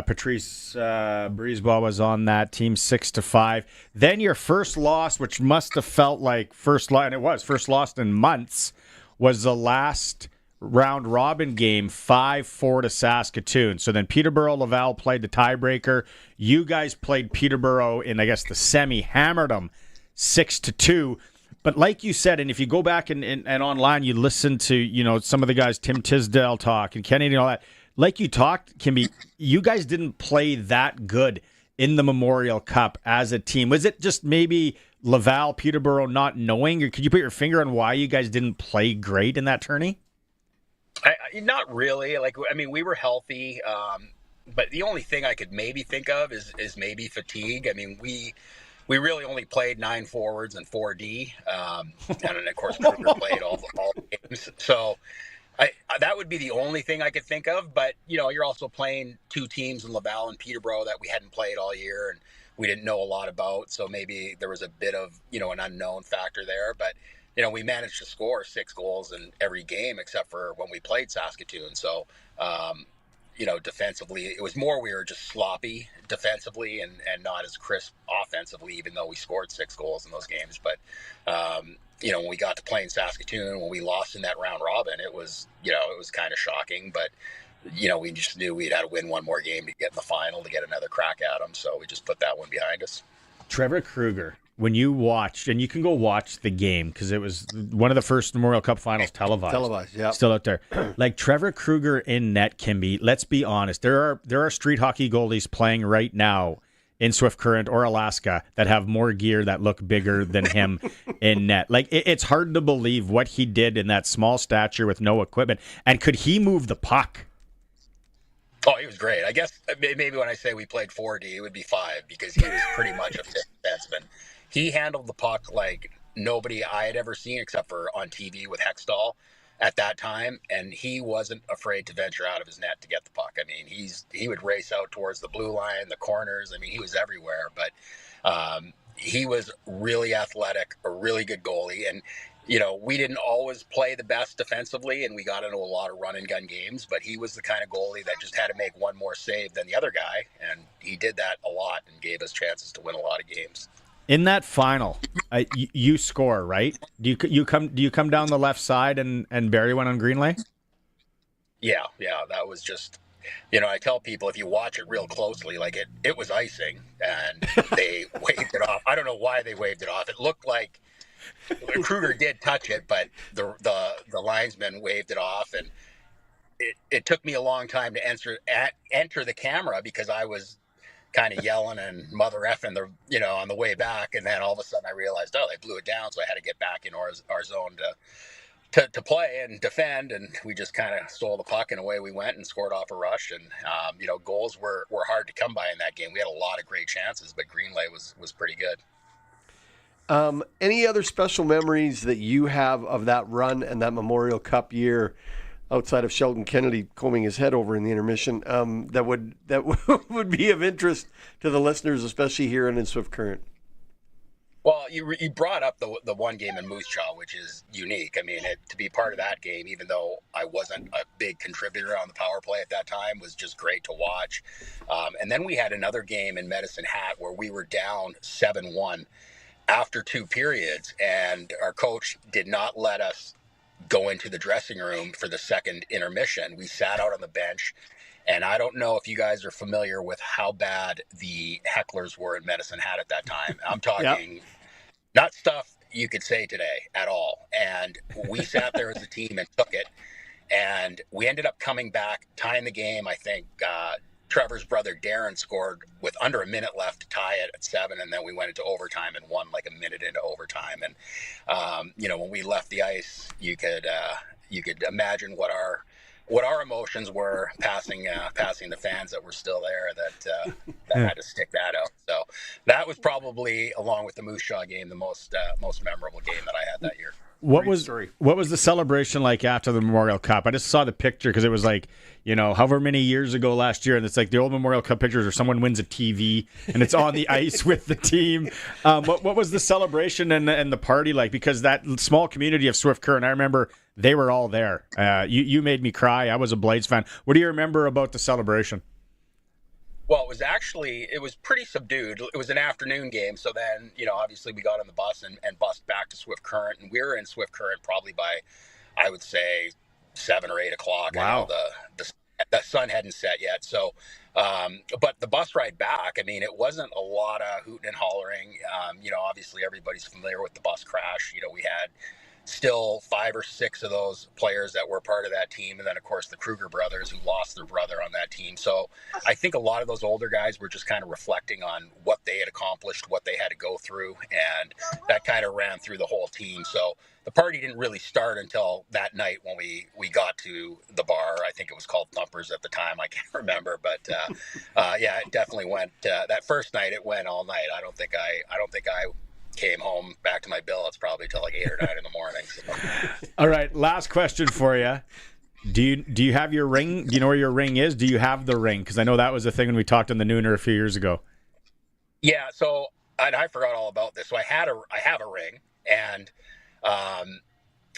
Patrice Brisebois was on that team, 6-5. Then your first loss, which must have felt like first loss in months, was the last round robin game, 5-4 to Saskatoon. So then Peterborough Laval played the tiebreaker. You guys played Peterborough in, I guess, the semi, hammered them 6-2. But like you said, and if you go back and online, you listen to some of the guys, Tim Tisdale talk and Kennedy and all that. Like you talked, Kimby, you guys didn't play that good in the Memorial Cup as a team. Was it just maybe Laval, Peterborough not knowing, or could you put your finger on why you guys didn't play great in that tourney? Not really. We were healthy, but the only thing I could maybe think of is maybe fatigue. I mean, we really only played 9 forwards and 4D, and then of course Kruger played all the games. So that would be the only thing I could think of. But, you're also playing 2 teams in Laval and Peterborough that we hadn't played all year and we didn't know a lot about. So maybe there was a bit of, an unknown factor there. But, we managed to score 6 goals in every game except for when we played Saskatoon. So, defensively, it was more we were just sloppy defensively and not as crisp offensively, even though we scored 6 goals in those games. But, when we got to playing Saskatoon, when we lost in that round robin, it was kind of shocking. But, we just knew we'd had to win one more game to get in the final to get another crack at them. So we just put that one behind us. Trevor Kruger, when you watched, and you can go watch the game because it was one of the first Memorial Cup finals televised. Televised, yeah. Still out there. Like Trevor Kruger in net, Kimby, let's be honest. There are street hockey goalies playing right now in Swift Current or Alaska that have more gear that look bigger than him in net. Like, it's hard to believe what he did in that small stature with no equipment. And could he move the puck? Oh, he was great. I guess maybe when I say we played 4D, it would be 5 because he was pretty much a fifth defenseman. He handled the puck like nobody I had ever seen except for on TV with Hextall at that time, and he wasn't afraid to venture out of his net to get the puck. I mean, he would race out towards the blue line, the corners. I mean, he was everywhere, but he was really athletic, a really good goalie. And, we didn't always play the best defensively, and we got into a lot of run-and-gun games, but he was the kind of goalie that just had to make one more save than the other guy, and he did that a lot and gave us chances to win a lot of games. In that final, you score, right? Do you come down the left side and bury one on Greenlay? Yeah, that was just, I tell people if you watch it real closely, like it was icing, and they waved it off. I don't know why they waved it off. It looked like Kruger did touch it, but the linesman waved it off, and it took me a long time to enter the camera because I was kind of yelling and mother effing on the way back, and then all of a sudden I realized, they blew it down, so I had to get back in our zone to play and defend, and we just kind of stole the puck and away we went and scored off a rush. And goals were hard to come by in that game. We had a lot of great chances, but Greenway was pretty good. Any other special memories that you have of that run and that Memorial Cup year, outside of Sheldon Kennedy combing his head over in the intermission, that would be of interest to the listeners, especially here in Swift Current? Well, you brought up the one game in Moose Jaw, which is unique. I mean, to be part of that game, even though I wasn't a big contributor on the power play at that time, was just great to watch. And then we had another game in Medicine Hat where we were down 7-1 after 2 periods, and our coach did not let us go into the dressing room for the second intermission. We sat out on the bench. And I don't know if you guys are familiar with how bad the hecklers were in Medicine Hat at that time. I'm talking not stuff you could say today at all. And we sat there as a team and took it. And we ended up coming back, tying the game. I think Trevor's brother Darren scored with under a minute left to tie it at 7. And then we went into overtime and won like a minute into overtime. And, when we left the ice, you could imagine what our emotions were passing the fans that were still there that had to stick that out. So that was probably, along with the Moose Jaw game, the most memorable game that I had that year. What was the celebration like after the Memorial Cup? I just saw the picture because it was like, however many years ago last year, and it's like the old Memorial Cup pictures where someone wins a TV and it's on the ice with the team. What was the celebration and the party like? Because that small community of Swift Current, I remember they were all there. You made me cry. I was a Blades fan. What do you remember about the celebration? Well, it was pretty subdued. It was an afternoon game. So then, obviously we got on the bus and bussed back to Swift Current. And we were in Swift Current probably by, I would say, 7 or 8 o'clock. Wow. I know the sun hadn't set yet. So, but the bus ride back, I mean, it wasn't a lot of hooting and hollering. Obviously everybody's familiar with the bus crash. We had still 5 or 6 of those players that were part of that team. And then, of course, the Kruger brothers who lost their brother on that team. So I think a lot of those older guys were just kind of reflecting on what they had accomplished, what they had to go through. And that kind of ran through the whole team. So the party didn't really start until that night when we got to the bar. I think it was called Thumpers at the time. I can't remember. But, it definitely went that first night. It went all night. I don't think I came home back to my billets probably till like 8 or 9 in the morning. So. All right, last question for you. Do you have your ring? Do you know where your ring is? Do you have the ring? Because I know that was a thing when we talked on the Nooner a few years ago. Yeah, so I forgot all about this. So I have a ring, and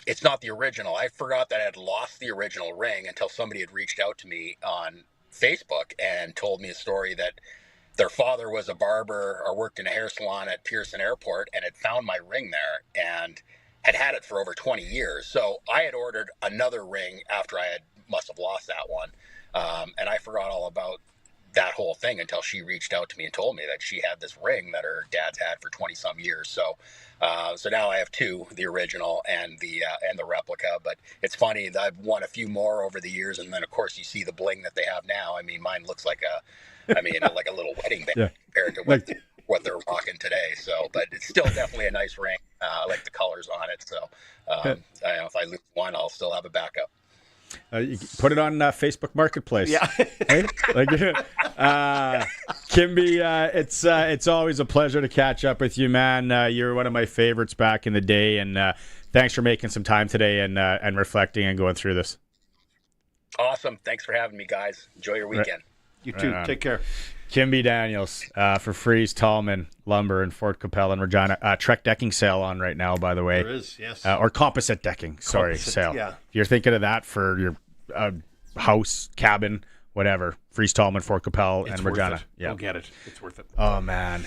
it's not the original. I forgot that I had lost the original ring until somebody had reached out to me on Facebook and told me a story that their father was a barber or worked in a hair salon at Pearson Airport and had found my ring there and had it for over 20 years. So I had ordered another ring after I must have lost that one. And I forgot all about that whole thing until she reached out to me and told me that she had this ring that her dad's had for 20 some years. So now I have 2, the original and the replica. But it's funny that I've won a few more over the years. And then of course you see the bling that they have now. I mean, mine looks like like a little wedding band compared to what they're rocking today. So, but it's still definitely a nice ring. I like the colors on it. So, if I lose one, I'll still have a backup. You can put it on Facebook Marketplace. Yeah. Right? Kimby, it's always a pleasure to catch up with you, man. You're one of my favorites back in the day, and thanks for making some time today and reflecting and going through this. Awesome. Thanks for having me, guys. Enjoy your weekend. You too. Take care. Kimby Daniels for Fries Tallman Lumber in Fort Capel and Regina. Trek decking sale on right now, by the way. There is, yes. Or composite decking, sale. Yeah. If you're thinking of that for your house, cabin, whatever, Fries Tallman, Fort Capel, and Regina. Yeah. Go get it. It's worth it. Oh, man.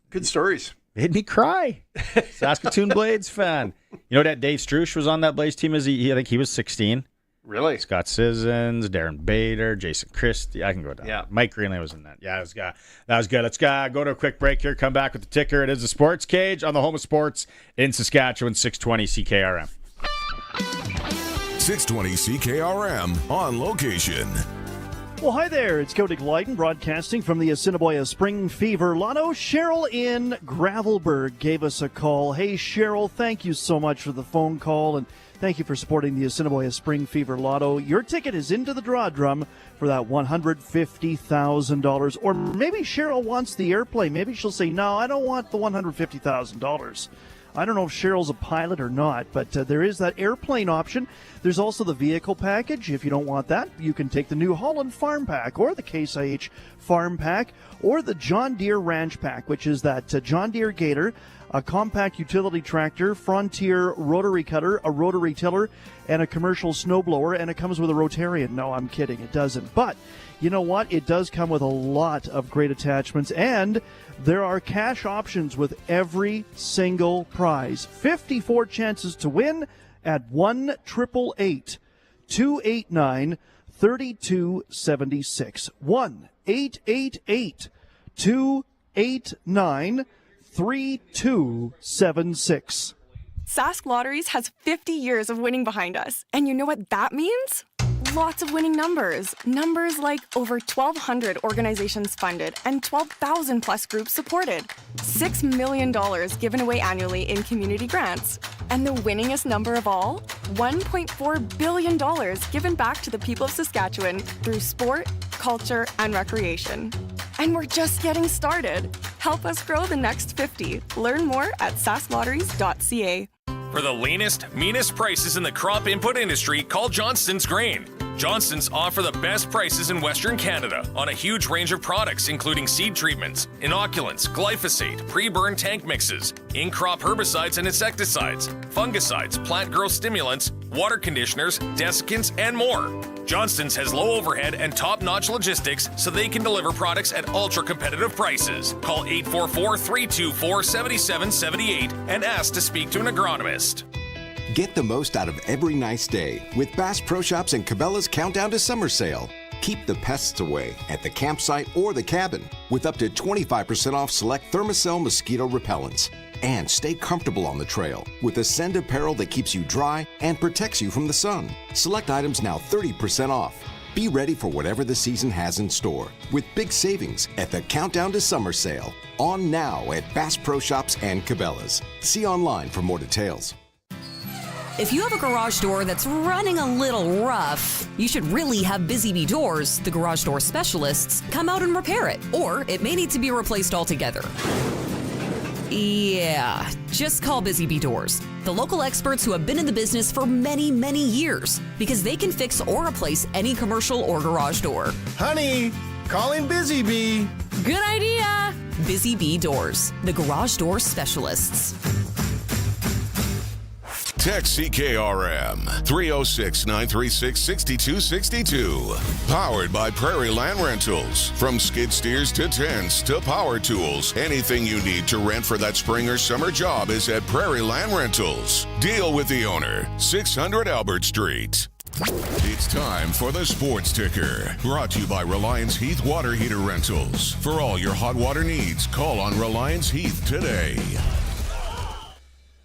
Good stories. Made me cry. Saskatoon Blades fan. You know that Dave Strush was on that Blades team? I think he was 16. Really? Scott Sissons, Darren Bader, Jason Christie. I can go down. Yeah. Mike Greenley was in that. Yeah, that was good. Let's go to a quick break here. Come back with the ticker. It is the Sports Cage on the home of sports in Saskatchewan, 620 CKRM. 620 CKRM on location. Well, hi there. It's Cody Glyden broadcasting from the Assiniboia Spring Fever Lotto. Cheryl in Gravelburg gave us a call. Hey, Cheryl, thank you so much for the phone call, and thank you for supporting the Assiniboia Spring Fever Lotto. Your ticket is into the draw drum for that $150,000. Or maybe Cheryl wants the airplane. Maybe she'll say, no, I don't want the $150,000. I don't know if Cheryl's a pilot or not, but there is that airplane option. There's also the vehicle package. If you don't want that, you can take the New Holland Farm Pack or the Case IH Farm Pack or the John Deere Ranch Pack, which is that John Deere Gator, a compact utility tractor, Frontier rotary cutter, a rotary tiller, and a commercial snowblower, and it comes with a Rotarian. No, I'm kidding, it doesn't. But you know what? It does come with a lot of great attachments, and there are cash options with every single prize. 54 chances to win at 1-888-289-3276. 1-888-289-3276. Sask Lotteries has 50 years of winning behind us. And you know what that means? Lots of winning numbers. Numbers like over 1,200 organizations funded and 12,000 plus groups supported. $6 million given away annually in community grants. And the winningest number of all? $1.4 billion given back to the people of Saskatchewan through sport, culture, and recreation. And we're just getting started. Help us grow the next 50. Learn more at sasklotteries.ca. For the leanest, meanest prices in the crop input industry, call Johnston's Grain. Johnston's offer the best prices in Western Canada on a huge range of products, including seed treatments, inoculants, glyphosate, pre-burn tank mixes, in-crop herbicides and insecticides, fungicides, plant growth stimulants, water conditioners, desiccants, and more. Johnston's has low overhead and top-notch logistics so they can deliver products at ultra-competitive prices. Call 844-324-7778 and ask to speak to an agronomist. Get the most out of every nice day with Bass Pro Shops and Cabela's Countdown to Summer Sale. Keep the pests away at the campsite or the cabin with up to 25% off select Thermacell mosquito repellents. And stay comfortable on the trail with Ascend apparel that keeps you dry and protects you from the sun. Select items now 30% off. Be ready for whatever the season has in store with big savings at the Countdown to Summer Sale. On now at Bass Pro Shops and Cabela's. See online for more details. If you have a garage door that's running a little rough, you should really have Busy Bee Doors, the garage door specialists, come out and repair it. Or it may need to be replaced altogether. Yeah, just call Busy Bee Doors, the local experts who have been in the business for many, many years, because they can fix or replace any commercial or garage door. Honey, calling Busy Bee. Good idea. Busy Bee Doors, the garage door specialists. Text CKRM 306-936-6262. Powered by Prairie Land Rentals. From skid steers to tents to power tools, anything you need to rent for that spring or summer job is at Prairie Land Rentals. Deal with the owner. 600 Albert Street. It's time for the Sports Ticker. Brought to you by Reliance Heath Water Heater Rentals. For all your hot water needs, call on Reliance Heath today.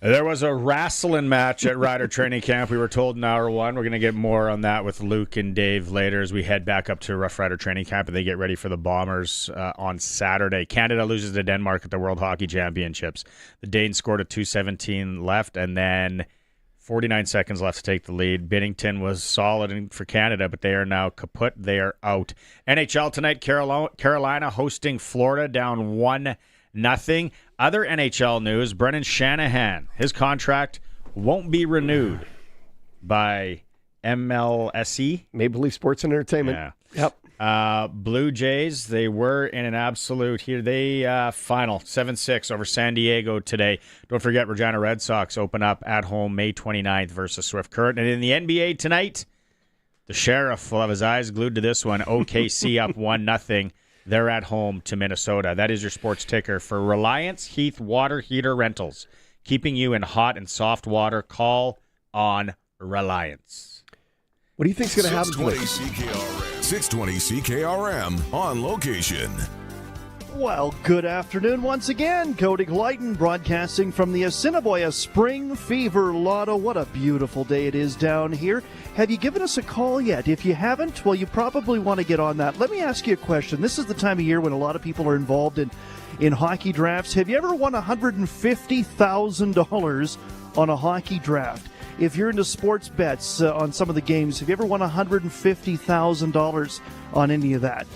There was a wrestling match at Rider Training Camp. We were told in hour one. We're going to get more on that with Luke and Dave later as we head back up to Rough Rider Training Camp and they get ready for the Bombers on Saturday. Canada loses to Denmark at the World Hockey Championships. The Danes scored at 2:17 left and then 49 seconds left to take the lead. Binnington was solid for Canada, but they are now kaput. They are out. NHL tonight, Carolina hosting Florida down 1-0. Other NHL news, Brendan Shanahan, his contract won't be renewed by MLSE. Maple Leaf Sports and Entertainment. Yeah. Yep. Blue Jays, they were in an absolute here. They final 7-6 over San Diego today. Don't forget, Regina Red Sox open up at home May 29th versus Swift Current. And in the NBA tonight, the Sheriff will have his eyes glued to this one. OKC up 1-0. They're at home to Minnesota. That is your sports ticker for Reliance Heath Water Heater Rentals. Keeping you in hot and soft water. Call on Reliance. What do you think is going to happen? 620 CKRM on location. Well, good afternoon once again. Cody Glyton broadcasting from the Assiniboia Spring Fever Lotto. What a beautiful day it is down here. Have you given us a call yet? If you haven't, well, you probably want to get on that. Let me ask you a question. This is the time of year when a lot of people are involved in hockey drafts. Have you ever won $150,000 on a hockey draft? If you're into sports bets on some of the games, have you ever won $150,000 on any of that?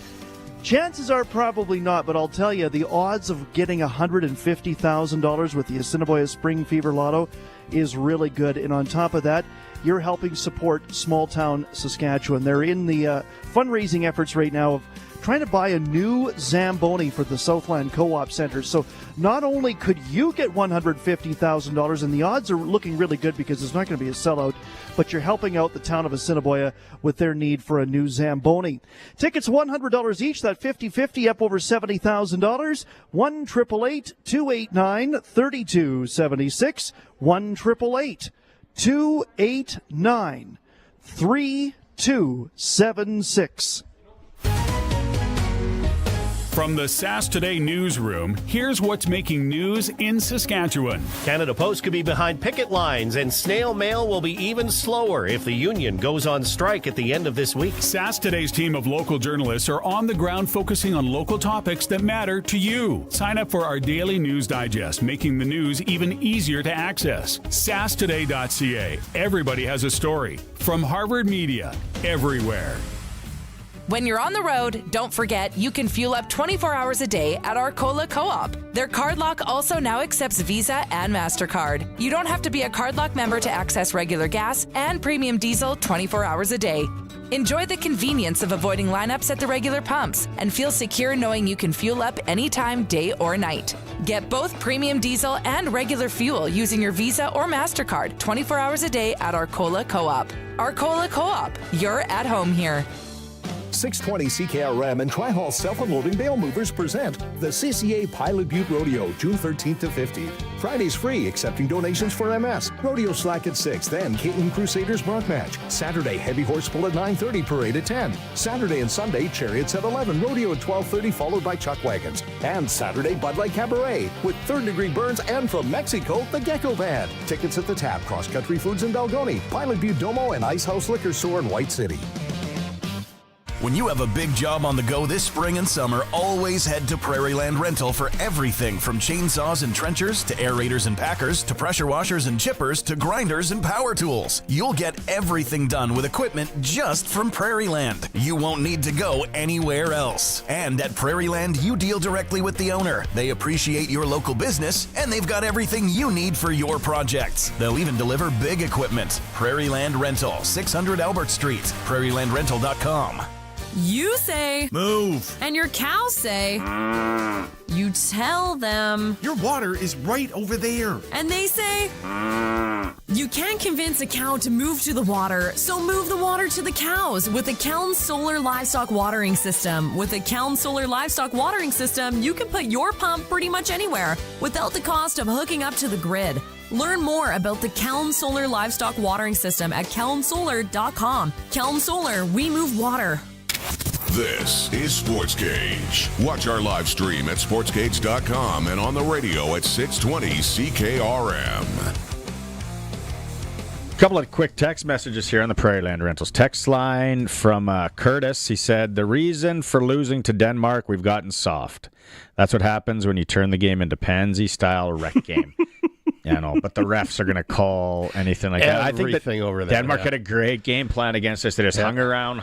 Chances are probably not, but I'll tell you, the odds of getting $150,000 with the Assiniboia Spring Fever Lotto is really good. And on top of that, you're helping support small town Saskatchewan. They're in the fundraising efforts right now of trying to buy a new Zamboni for the Southland Co-op Center. So not only could you get $150,000, and the odds are looking really good because it's not going to be a sellout, but you're helping out the town of Assiniboia with their need for a new Zamboni. Tickets $100 each, that 50-50 up over $70,000. 1-888-289-3276. 1-888-289-3276. From the SAS Today newsroom, here's what's making news in Saskatchewan. Canada Post could be behind picket lines, and snail mail will be even slower if the union goes on strike at the end of this week. SAS Today's team of local journalists are on the ground focusing on local topics that matter to you. Sign up for our daily news digest, making the news even easier to access. SAStoday.ca. Everybody has a story. From Harvard Media, everywhere. When you're on the road, don't forget you can fuel up 24 hours a day at Arcola Co-op. Their card lock also now accepts Visa and MasterCard. You don't have to be a card lock member to access regular gas and premium diesel 24 hours a day. Enjoy the convenience of avoiding lineups at the regular pumps and feel secure knowing you can fuel up anytime, day or night. Get both premium diesel and regular fuel using your Visa or MasterCard 24 hours a day at Arcola Co-op. Arcola Co-op, you're at home here. 620 CKRM and Tri-Hall Self-Unloading Bale Movers present the CCA Pilot Butte Rodeo, June 13th to 15th. Fridays free, accepting donations for MS. Rodeo slack at 6, then Caitlin Crusaders bronc match. Saturday, heavy horse pull at 9:30, parade at 10. Saturday and Sunday, chariots at 11, rodeo at 12:30, followed by chuck wagons. And Saturday, Bud Light Cabaret, with Third Degree Burns and from Mexico, the Gecko Band. Tickets at the Tap, Cross Country Foods in Balgoni, Pilot Butte Domo, and Ice House Liquor Store in White City. When you have a big job on the go this spring and summer, always head to Prairieland Rental for everything from chainsaws and trenchers to aerators and packers to pressure washers and chippers to grinders and power tools. You'll get everything done with equipment just from Prairieland. You won't need to go anywhere else. And at Prairieland, you deal directly with the owner. They appreciate your local business, and they've got everything you need for your projects. They'll even deliver big equipment. Prairieland Rental, 600 Albert Street, prairielandrental.com. You say move, and your cows say you tell them your water is right over there, and they say you can't convince a cow to move to the water, so move the water to the cows with the Keln Solar Livestock Watering System. With the Keln Solar Livestock Watering System, you can put your pump pretty much anywhere without the cost of hooking up to the grid. Learn more about the Keln Solar Livestock Watering System at kelnsolar.com. Keln Solar, we move water. This is Sportscage. Watch our live stream at sportscage.com and on the radio at 620 CKRM. A couple of quick text messages here on the Prairieland Rentals text line from Curtis. He said, the reason for losing to Denmark, we've gotten soft. That's what happens when you turn the game into pansy-style rec game. Yeah, no, but the refs are going to call anything like that. I think that over there, Denmark had a great game plan against us. They just hung around.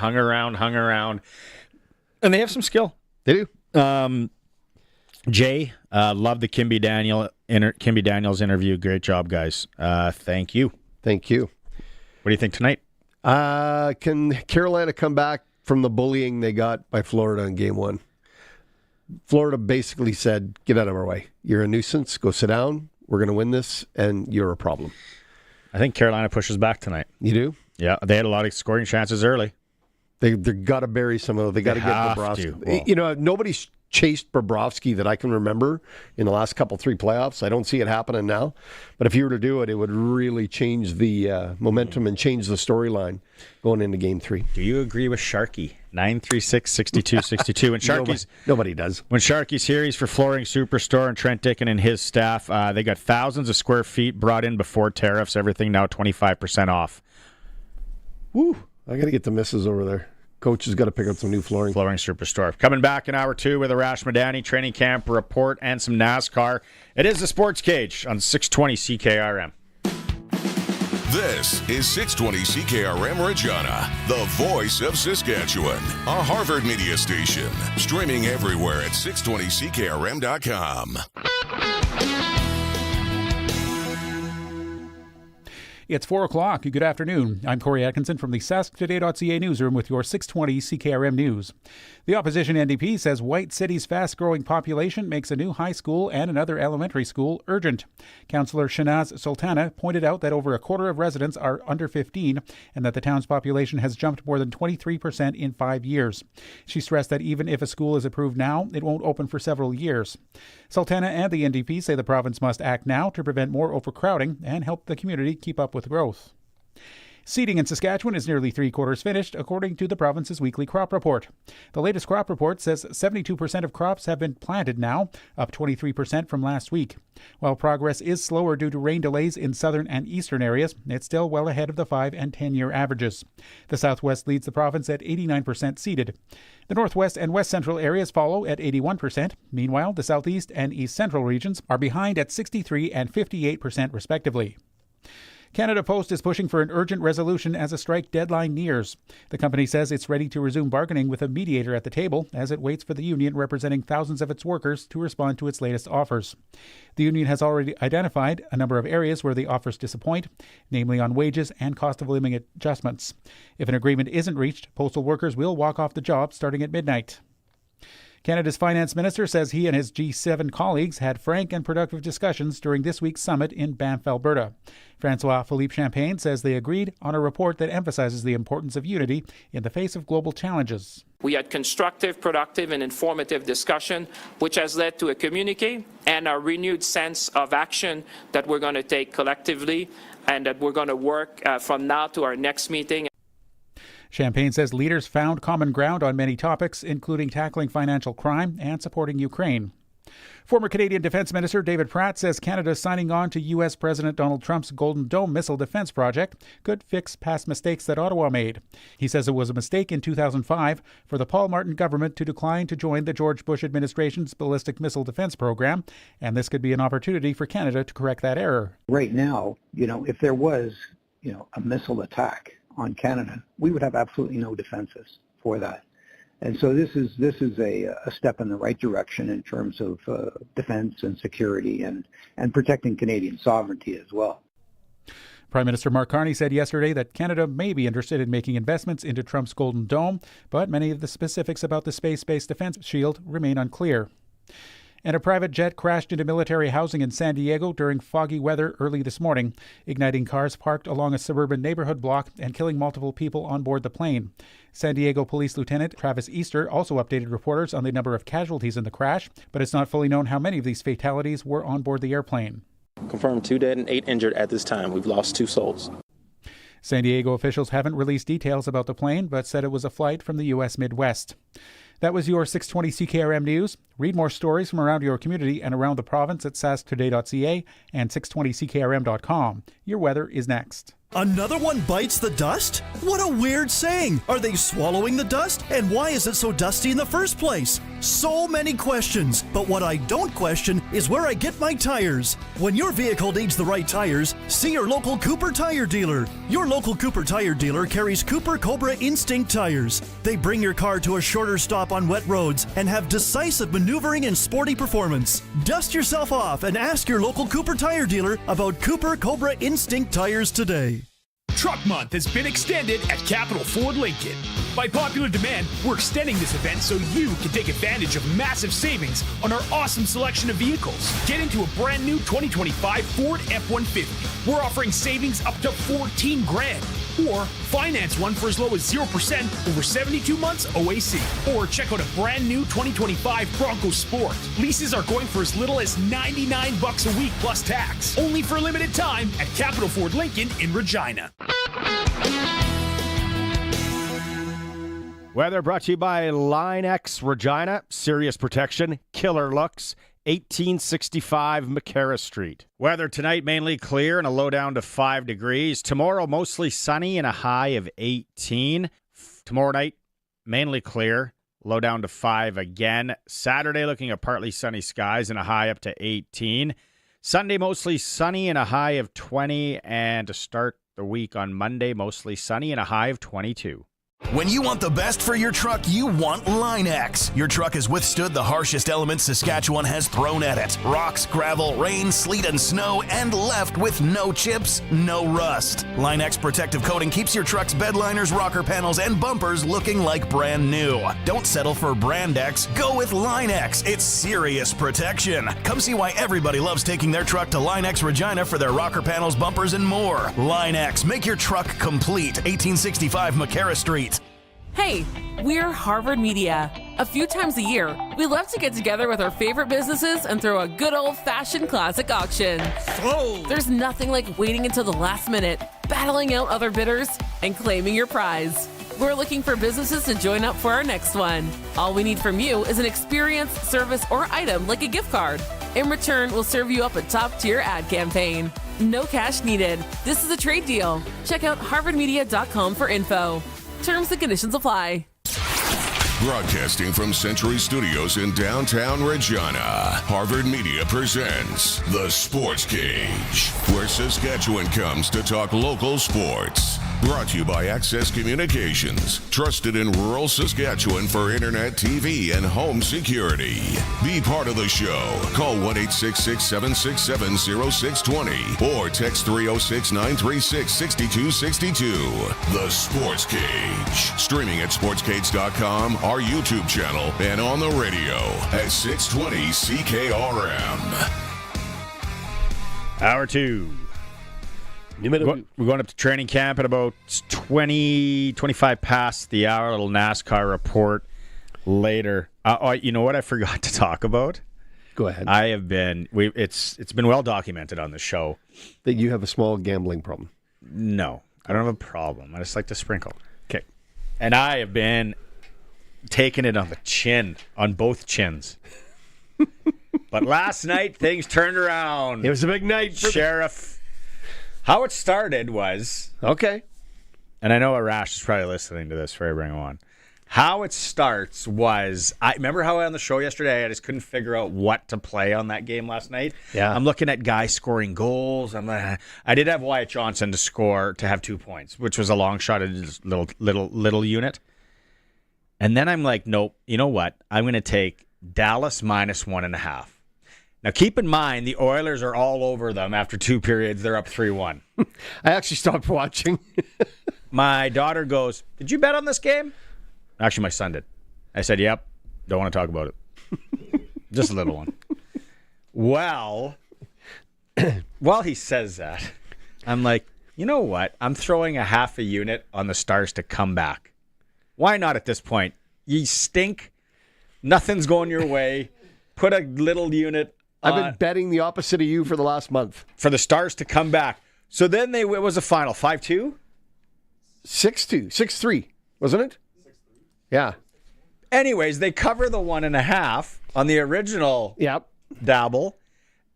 And they have some skill. They do. Jay, love the Kimby Daniels interview. Great job, guys. Thank you. Thank you. What do you think tonight? Can Carolina come back from the bullying they got by Florida in game one? Florida basically said, get out of our way. You're a nuisance. Go sit down. We're going to win this, and you're a problem. I think Carolina pushes back tonight. You do? Yeah, they had a lot of scoring chances early. They got to bury some of them. They got to get Nebraska. Well, you know, nobody's chased Bobrovsky that I can remember in the last three playoffs. I don't see it happening now. But if you were to do it, it would really change the momentum and change the storyline going into Game 3. Do you agree with Sharky? 936-6262. When Sharky's nobody does. When Sharky's here, he's for Flooring Superstore and Trent Dickin and his staff. They got thousands of square feet brought in before tariffs. Everything now 25% off. Woo! I got to get the missus over there. Coach has got to pick up some new flooring. Flooring Superstore. Coming back in hour 2 with Arash Madani, training camp report, and some NASCAR. It is the Sports Cage on 620 CKRM. This is 620 CKRM Regina, the voice of Saskatchewan, a Harvard media station. Streaming everywhere at 620CKRM.com. It's 4 o'clock. Good afternoon. I'm Corey Atkinson from the SaskToday.ca newsroom with your 620 CKRM News. The opposition NDP says White City's fast-growing population makes a new high school and another elementary school urgent. Councillor Shanaz Sultana pointed out that over a quarter of residents are under 15 and that the town's population has jumped more than 23% in 5 years. She stressed that even if a school is approved now, it won't open for several years. Sultana and the NDP say the province must act now to prevent more overcrowding and help the community keep up with growth. Seeding in Saskatchewan is nearly 3/4 finished, according to the province's weekly crop report. The latest crop report says 72% of crops have been planted now, up 23% from last week. While progress is slower due to rain delays in southern and eastern areas, it's still well ahead of the 5- and 10-year averages. The southwest leads the province at 89% seeded. The northwest and west central areas follow at 81%. Meanwhile, the southeast and east central regions are behind at 63% and 58% respectively. Canada Post is pushing for an urgent resolution as a strike deadline nears. The company says it's ready to resume bargaining with a mediator at the table as it waits for the union representing thousands of its workers to respond to its latest offers. The union has already identified a number of areas where the offers disappoint, namely on wages and cost of living adjustments. If an agreement isn't reached, postal workers will walk off the job starting at midnight. Canada's finance minister says he and his G7 colleagues had frank and productive discussions during this week's summit in Banff, Alberta. Francois-Philippe Champagne says they agreed on a report that emphasizes the importance of unity in the face of global challenges. We had constructive, productive, and informative discussion, which has led to a communiqué and a renewed sense of action that we're going to take collectively and that we're going to work from now to our next meeting. Champagne says leaders found common ground on many topics, including tackling financial crime and supporting Ukraine. Former Canadian Defence Minister David Pratt says Canada signing on to U.S. President Donald Trump's Golden Dome missile defense project could fix past mistakes that Ottawa made. He says it was a mistake in 2005 for the Paul Martin government to decline to join the George Bush administration's ballistic missile defense program, and this could be an opportunity for Canada to correct that error. Right now, if there was, a missile attack on Canada, we would have absolutely no defenses for that. And so this is a step in the right direction in terms of defense and security and protecting Canadian sovereignty as well. Prime Minister Mark Carney said yesterday that Canada may be interested in making investments into Trump's Golden Dome, but many of the specifics about the space-based defense shield remain unclear. And a private jet crashed into military housing in San Diego during foggy weather early this morning, igniting cars parked along a suburban neighborhood block and killing multiple people on board the plane. San Diego Police Lieutenant Travis Easter also updated reporters on the number of casualties in the crash, but it's not fully known how many of these fatalities were on board the airplane. Confirmed 2 dead and 8 injured at this time. We've lost 2 souls. San Diego officials haven't released details about the plane, but said it was a flight from the U.S. Midwest. That was your 620 CKRM News. Read more stories from around your community and around the province at sasktoday.ca and 620CKRM.com. Your weather is next. Another one bites the dust? What a weird saying. Are they swallowing the dust? And why is it so dusty in the first place? So many questions, but what I don't question is where I get my tires. When your vehicle needs the right tires, see your local Cooper tire dealer. Your local Cooper tire dealer carries Cooper Cobra Instinct tires. They bring your car to a shorter stop on wet roads and have decisive maneuvering and sporty performance. Dust yourself off and ask your local Cooper tire dealer about Cooper Cobra Instinct tires today. Truck Month has been extended at Capital Ford Lincoln. By popular demand, we're extending this event so you can take advantage of massive savings on our awesome selection of vehicles. Get into a brand new 2025 Ford F-150. We're offering savings up to $14,000. Or finance one for as low as 0% over 72 months OAC. Or check out a brand new 2025 Bronco Sport. Leases are going for as little as $99 a week plus tax. Only for a limited time at Capital Ford Lincoln in Regina. Weather brought to you by Line X Regina. Serious protection, killer looks. 1865 McCarra Street. Weather tonight mainly clear and a low down to 5 degrees. Tomorrow mostly sunny and a high of 18. Tomorrow night mainly clear, low down to 5 again. Saturday looking at partly sunny skies and a high up to 18. Sunday mostly sunny and a high of 20. And to start the week on Monday mostly sunny and a high of 22. When you want the best for your truck, you want Line X. Your truck has withstood the harshest elements Saskatchewan has thrown at it. Rocks, gravel, rain, sleet, and snow, and left with no chips, no rust. Line X protective coating keeps your truck's bed liners, rocker panels, and bumpers looking like brand new. Don't settle for Brand X. Go with Line X. It's serious protection. Come see why everybody loves taking their truck to Line X Regina for their rocker panels, bumpers, and more. Line X. Make your truck complete. 1865 McCarra Street. Hey, we're Harvard Media. A few times a year, we love to get together with our favorite businesses and throw a good old-fashioned classic auction. There's nothing like waiting until the last minute, battling out other bidders, and claiming your prize. We're looking for businesses to join up for our next one. All we need from you is an experience, service, or item like a gift card. In return, we'll serve you up a top-tier ad campaign. No cash needed. This is a trade deal. Check out harvardmedia.com for info. Terms and conditions apply. Broadcasting from Century Studios in downtown Regina, Harvard Media presents The Sportscage, where Saskatchewan comes to talk local sports. Brought to you by Access Communications, trusted in rural Saskatchewan for internet, TV, and home security. Be part of the show. Call 1-866-767-0620 or text 306-936-6262. The Sportscage. Streaming at sportscage.com, our YouTube channel, and on the radio at 620 CKRM. Hour 2. We're going up to training camp at about 25 past the hour. A little NASCAR report later. You know what I forgot to talk about? Go ahead. It's been well documented on the show that you have a small gambling problem. No, I don't have a problem. I just like to sprinkle. Okay. And I have been taking it on the chin, on both chins. But last night, things turned around. It was a big night for Sheriff. How it started was... Okay. And I know Arash is probably listening to this before I bring him on. How it starts was... I remember how on the show yesterday, I just couldn't figure out what to play on that game last night. Yeah. I'm looking at guys scoring goals. I did have Wyatt Johnson to have 2 points, which was a long shot at his little unit. And then I'm like, nope, you know what? I'm going to take Dallas minus 1.5. Now, keep in mind, the Oilers are all over them after 2 periods. They're up 3-1. I actually stopped watching. My daughter goes, did you bet on this game? Actually, my son did. I said, yep. Don't want to talk about it. Just a little one. Well, while he says that, I'm like, you know what? I'm throwing a half a unit on the Stars to come back. Why not at this point? You stink. Nothing's going your way. Put a little unit. I've been betting the opposite of you for the last month. For the Stars to come back. So then it was a final 5-2? 6-2. 6-3, wasn't it? 6-3. Yeah. Anyways, they cover the 1.5 on the original dabble,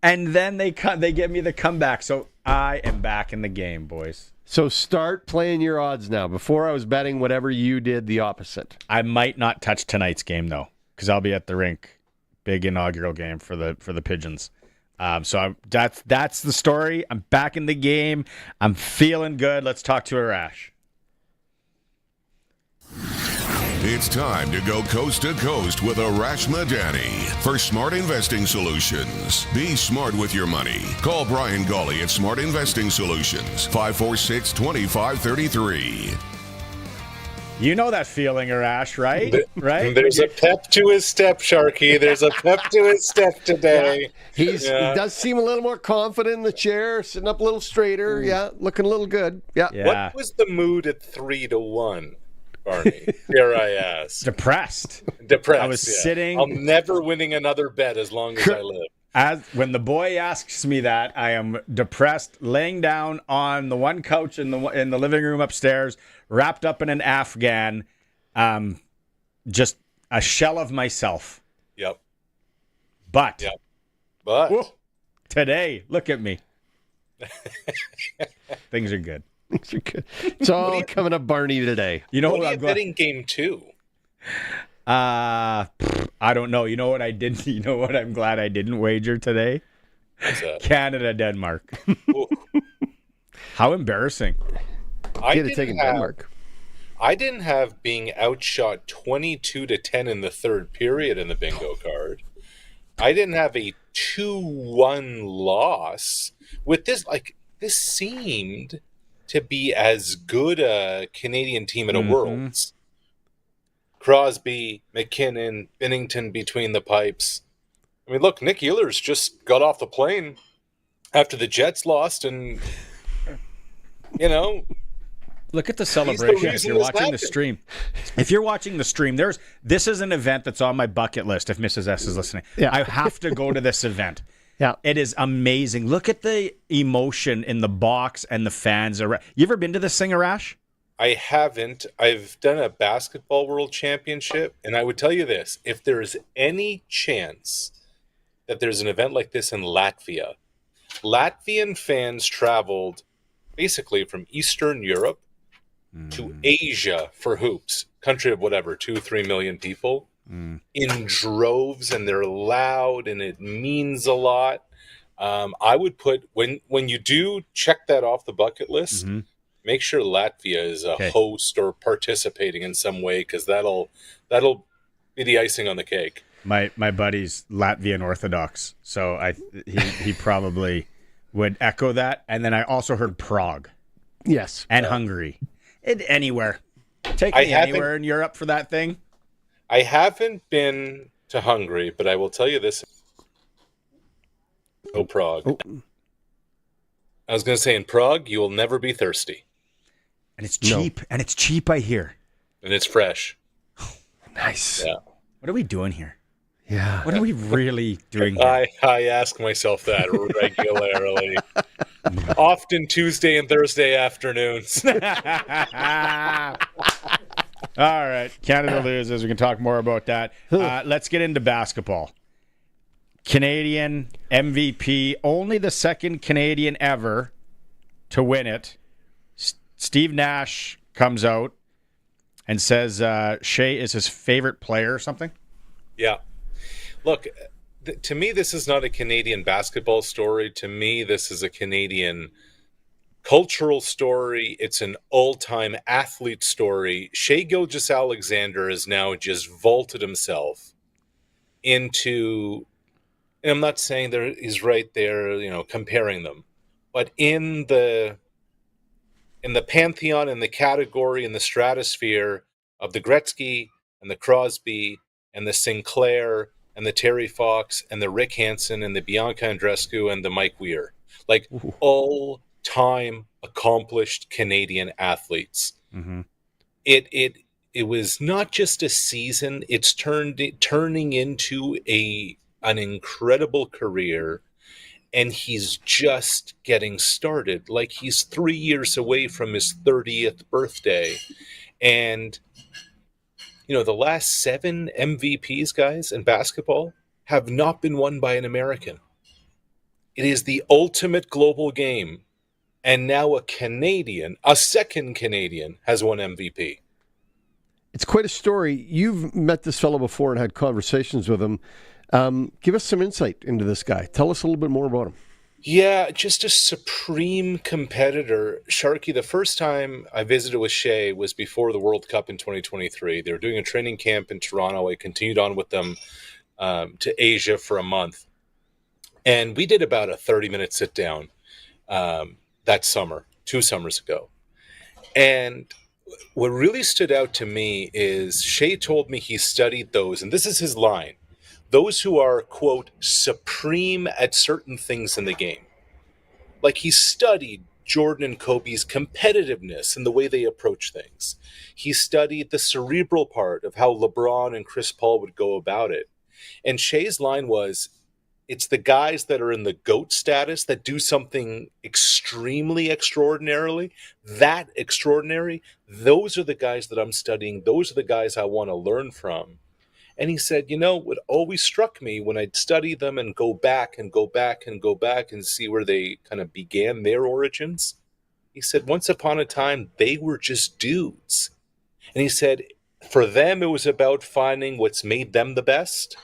and then they give me the comeback. So I am back in the game, boys. So start playing your odds now. Before I was betting whatever you did the opposite. I might not touch tonight's game, though, because I'll be at the rink. Big inaugural game for the Pigeons. So that's the story. I'm back in the game. I'm feeling good. Let's talk to Arash. It's time to go coast to coast with Arash Madani for Smart Investing Solutions. Be smart with your money. Call Brian Gawley at Smart Investing Solutions, 546-2533. You know that feeling, Arash, right? Right? There's a pep to his step, Sharky. There's a pep to his step today. He does seem a little more confident in the chair, sitting up a little straighter. Yeah, looking a little good. Yeah. What was the mood at 3-1, Barney? Dare I ask? Depressed. Depressed. I was sitting. I'm never winning another bet as long as I live. When the boy asks me that, I am depressed, laying down on the one couch in the living room upstairs, wrapped up in an Afghan, just a shell of myself. Yep. But today, look at me. Things are good. Things are good. It's all coming up, Barney, today. You know what what are I'm you betting game 2? I don't know. You know what I didn't? You know what I'm glad I didn't wager today? What's that? Canada, Denmark. How embarrassing! I didn't have being outshot 22-10 in the third period in the bingo card. I didn't have a 2-1 loss with this. This seemed to be as good a Canadian team at a Worlds. Crosby, McKinnon, Binnington between the pipes. I mean, look, Nick Ehlers just got off the plane after the Jets lost, and look at the celebration. If you're watching the stream, this is an event that's on my bucket list. If Mrs. S is listening, I have to go to this event. Yeah, it is amazing. Look at the emotion in the box and the fans. You ever been to this thing, Arash? I haven't. I've done a basketball world championship, and I would tell you this: if there is any chance that there's an event like this in Latvia, Latvian fans traveled basically from Eastern Europe to Asia for hoops, country of whatever, 2-3 million people, in droves, and they're loud, and it means a lot. I would put, when you do check that off the bucket list, make sure Latvia is a host or participating in some way, because that'll be the icing on the cake. My buddy's Latvian Orthodox, so he probably would echo that. And then I also heard Prague. Yes. And Hungary. Anywhere. Take me anywhere in Europe for that thing. I haven't been to Hungary, but I will tell you this. Prague. I was going to say, in Prague, you will never be thirsty. And it's cheap. No. And it's cheap, I hear. And it's fresh. Nice. Yeah. What are we doing here? Yeah. What are we really doing here? I ask myself that regularly. Often Tuesday and Thursday afternoons. All right. Canada loses. We can talk more about that. Let's get into basketball. Canadian MVP, only the second Canadian ever to win it. Steve Nash comes out and says Shea is his favorite player or something. Yeah. Look, to me, this is not a Canadian basketball story. To me, this is a Canadian cultural story. It's an all-time athlete story. Shea Gilgeous-Alexander has now just vaulted himself into, and I'm not saying that he's right there, comparing them, but in the pantheon, in the category, in the stratosphere of the Gretzky and the Crosby and the Sinclair and the Terry Fox and the Rick Hansen and the Bianca Andreescu and the Mike Weir, all-time accomplished Canadian athletes. Mm-hmm. It was not just a season; it's turning into an incredible career, and he's just getting started. Like, he's 3 years away from his 30th birthday, and the last 7 MVPs, guys, in basketball have not been won by an American. It is the ultimate global game. And now a second Canadian, has won MVP. It's quite a story. You've met this fellow before and had conversations with him. Give us some insight into this guy. Tell us a little bit more about him. Yeah, just a supreme competitor. Sharky, the first time I visited with Shea was before the World Cup in 2023. They were doing a training camp in Toronto. I continued on with them to Asia for a month. And we did about a 30-minute sit-down that summer, 2 summers ago. And what really stood out to me is Shea told me he studied those, and this is his line, those who are, quote, supreme at certain things in the game. Like, he studied Jordan and Kobe's competitiveness and the way they approach things. He studied the cerebral part of how LeBron and Chris Paul would go about it. And Shea's line was, it's the guys that are in the GOAT status that do something extremely extraordinary, those are the guys that I'm studying. Those are the guys I want to learn from. And he said, what always struck me when I'd study them and go back and see where they kind of began their origins, he said, once upon a time, they were just dudes. And he said, for them, it was about finding what's made them the best.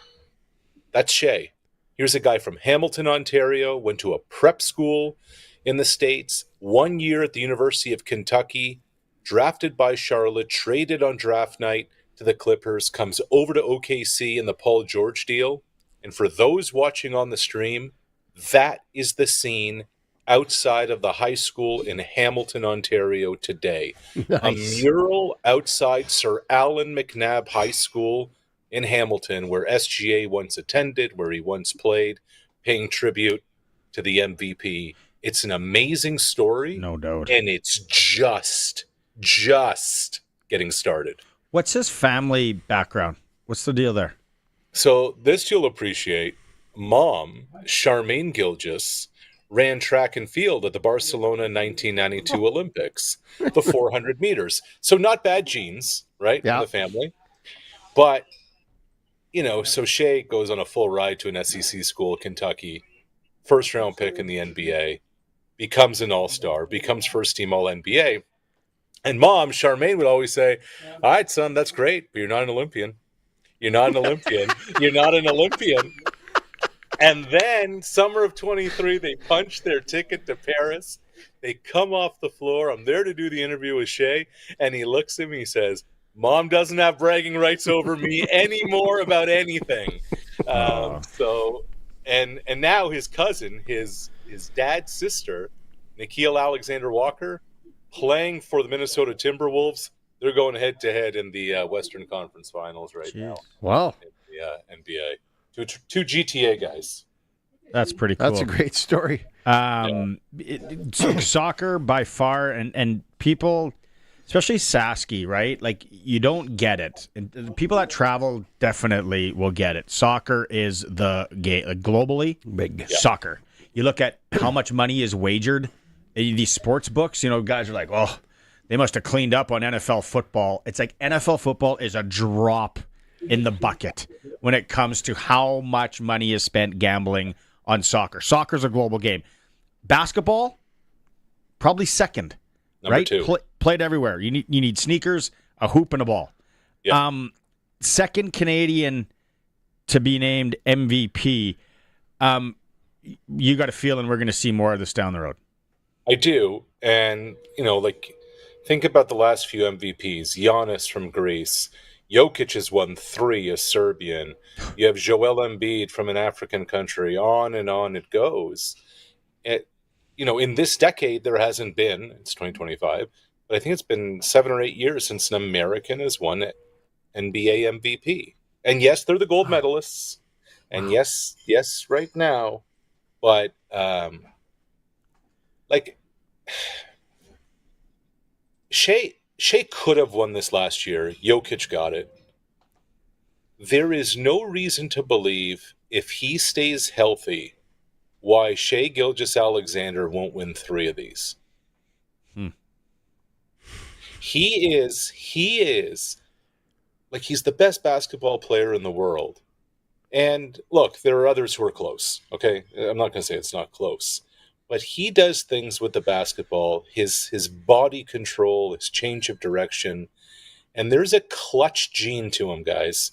That's Shea. Here's a guy from Hamilton, Ontario, went to a prep school in the States, 1 year at the University of Kentucky, drafted by Charlotte, traded on draft night to the Clippers, comes over to OKC in the Paul George deal. And for those watching on the stream, that is the scene outside of the high school in Hamilton, Ontario today. Nice. A mural outside Sir Allan McNabb High School in Hamilton, where SGA once attended, where he once played, paying tribute to the MVP. It's an amazing story. No doubt. And it's just getting started. What's his family background? What's the deal there? So this you'll appreciate. Mom, Charmaine Gilgis, ran track and field at the Barcelona 1992 Olympics, the 400 meters. So not bad genes, right, in the family. But, so Shea goes on a full ride to an SEC school, Kentucky, first-round pick in the NBA, becomes an all-star, becomes first-team All-NBA. And Mom, Charmaine, would always say, all right, son, that's great, but you're not an Olympian. You're not an Olympian. You're not an Olympian. And then, summer of 23, they punch their ticket to Paris. They come off the floor. I'm there to do the interview with Shea. And he looks at me and says, Mom doesn't have bragging rights over me anymore about anything. And now his cousin, his dad's sister, Nickeil Alexander-Walker, playing for the Minnesota Timberwolves. They're going head-to-head in the Western Conference Finals now. Wow. In the NBA. Two GTA guys. That's pretty cool. That's a great story. Soccer by far, and people, especially Sasky, right? Like, you don't get it. And the people that travel definitely will get it. Soccer is the game. Globally, big soccer. You look at how much money is wagered. These sports books, guys are like, oh, they must have cleaned up on NFL football. It's like NFL football is a drop in the bucket when it comes to how much money is spent gambling on soccer. Soccer's a global game. Basketball, probably second. Number right? two. Played everywhere. You need sneakers, a hoop, and a ball. Yep. Second Canadian to be named MVP. You got a feeling we're going to see more of this down the road. I do. And, think about the last few MVPs. Giannis from Greece. Jokic has won 3 as Serbian. You have Joel Embiid from an African country. On and on it goes. In this decade, there hasn't been, it's 2025, but I think it's been 7 or 8 years since an American has won NBA MVP. And yes, they're the gold medalists. And yes, right now. But, Shea could have won this last year. Jokic got it. There is no reason to believe, if he stays healthy, why Shea Gilgeous-Alexander won't win 3 of these. He is he's the best basketball player in the world. And look, there are others who are close. Okay, I'm not going to say it's not close. But he does things with the basketball, his body control, his change of direction, and there's a clutch gene to him, guys.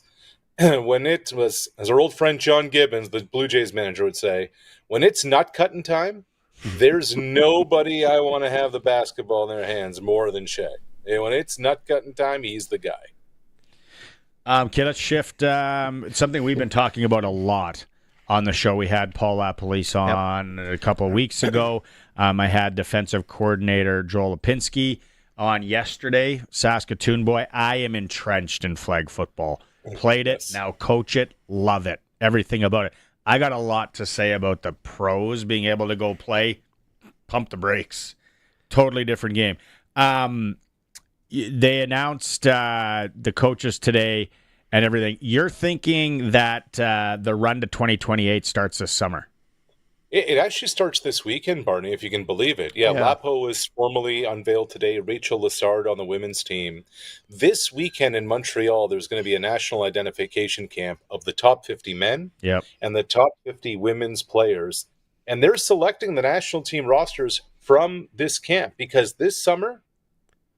When it was, as our old friend John Gibbons, the Blue Jays manager, would say, when it's nut cutting time, there's nobody I want to have the basketball in their hands more than Shea. And when it's nut cutting time, he's the guy. Okay, let's shift. Something we've been talking about a lot on the show. We had Paul LaPolice on a couple of weeks ago. I had defensive coordinator Joel Lipinski on yesterday. Saskatoon boy, I am entrenched in flag football. Played it, now coach it, love it. Everything about it. I got a lot to say about the pros being able to go play. Pump the brakes. Totally different game. They announced the coaches today and everything. You're thinking that the run to 2028 starts this summer? It actually starts this weekend, Barney, if you can believe it. Yeah. Lapo was formally unveiled today. Rachel Lessard on the women's team. This weekend in Montreal, there's going to be a national identification camp of the top 50 men and the top 50 women's players. And they're selecting the national team rosters from this camp because this summer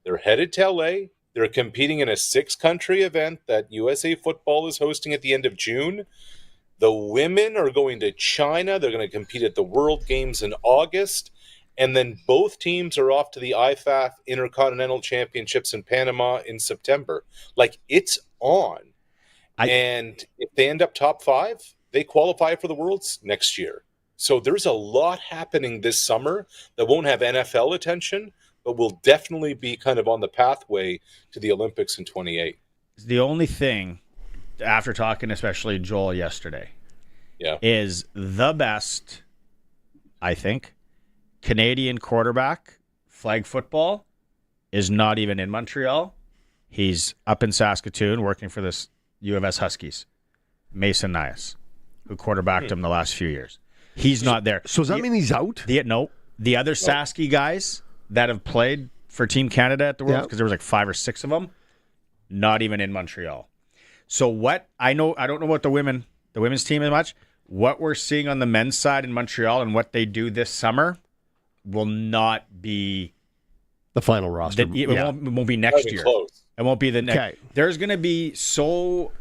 they're headed to LA. They're competing in a 6-country event that USA Football is hosting at the end of June. The women are going to China. They're going to compete at the World Games in August. And then both teams are off to the IFAF Intercontinental Championships in Panama in September. Like, it's on. And if they end up top 5, they qualify for the Worlds next year. So there's a lot happening this summer that won't have NFL attention, but will definitely be kind of on the pathway to the Olympics in 28. The only thing, after talking especially Joel yesterday, is the best, I think, Canadian quarterback, flag football, is not even in Montreal. He's up in Saskatoon working for this U of S Huskies, Mason Nias, who quarterbacked him the last few years. He's not there. So does that mean he's out? The other Sasky guys that have played for Team Canada at the Worlds, because there was like 5 or 6 of them, not even in Montreal. So what I don't know about the women's team as much. What we're seeing on the men's side in Montreal and what they do this summer will not be the final roster. It won't be next year. It won't be the next. Okay. There's going to be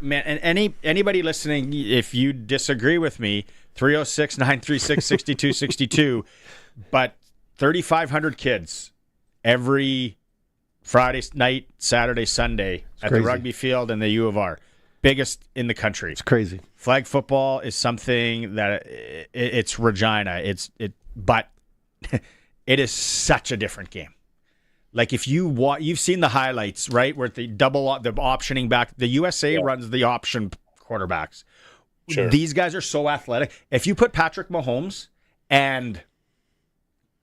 and anybody listening, if you disagree with me, 306-936-6262, but 3,500 kids every Friday night, Saturday, Sunday at the rugby field and the U of R. Biggest in the country. It's crazy. Flag football is something that it's Regina. But it is such a different game. Like if you've seen the highlights, right? Where the optioning back, the USA runs the option quarterbacks. Sure. These guys are so athletic. If you put Patrick Mahomes and,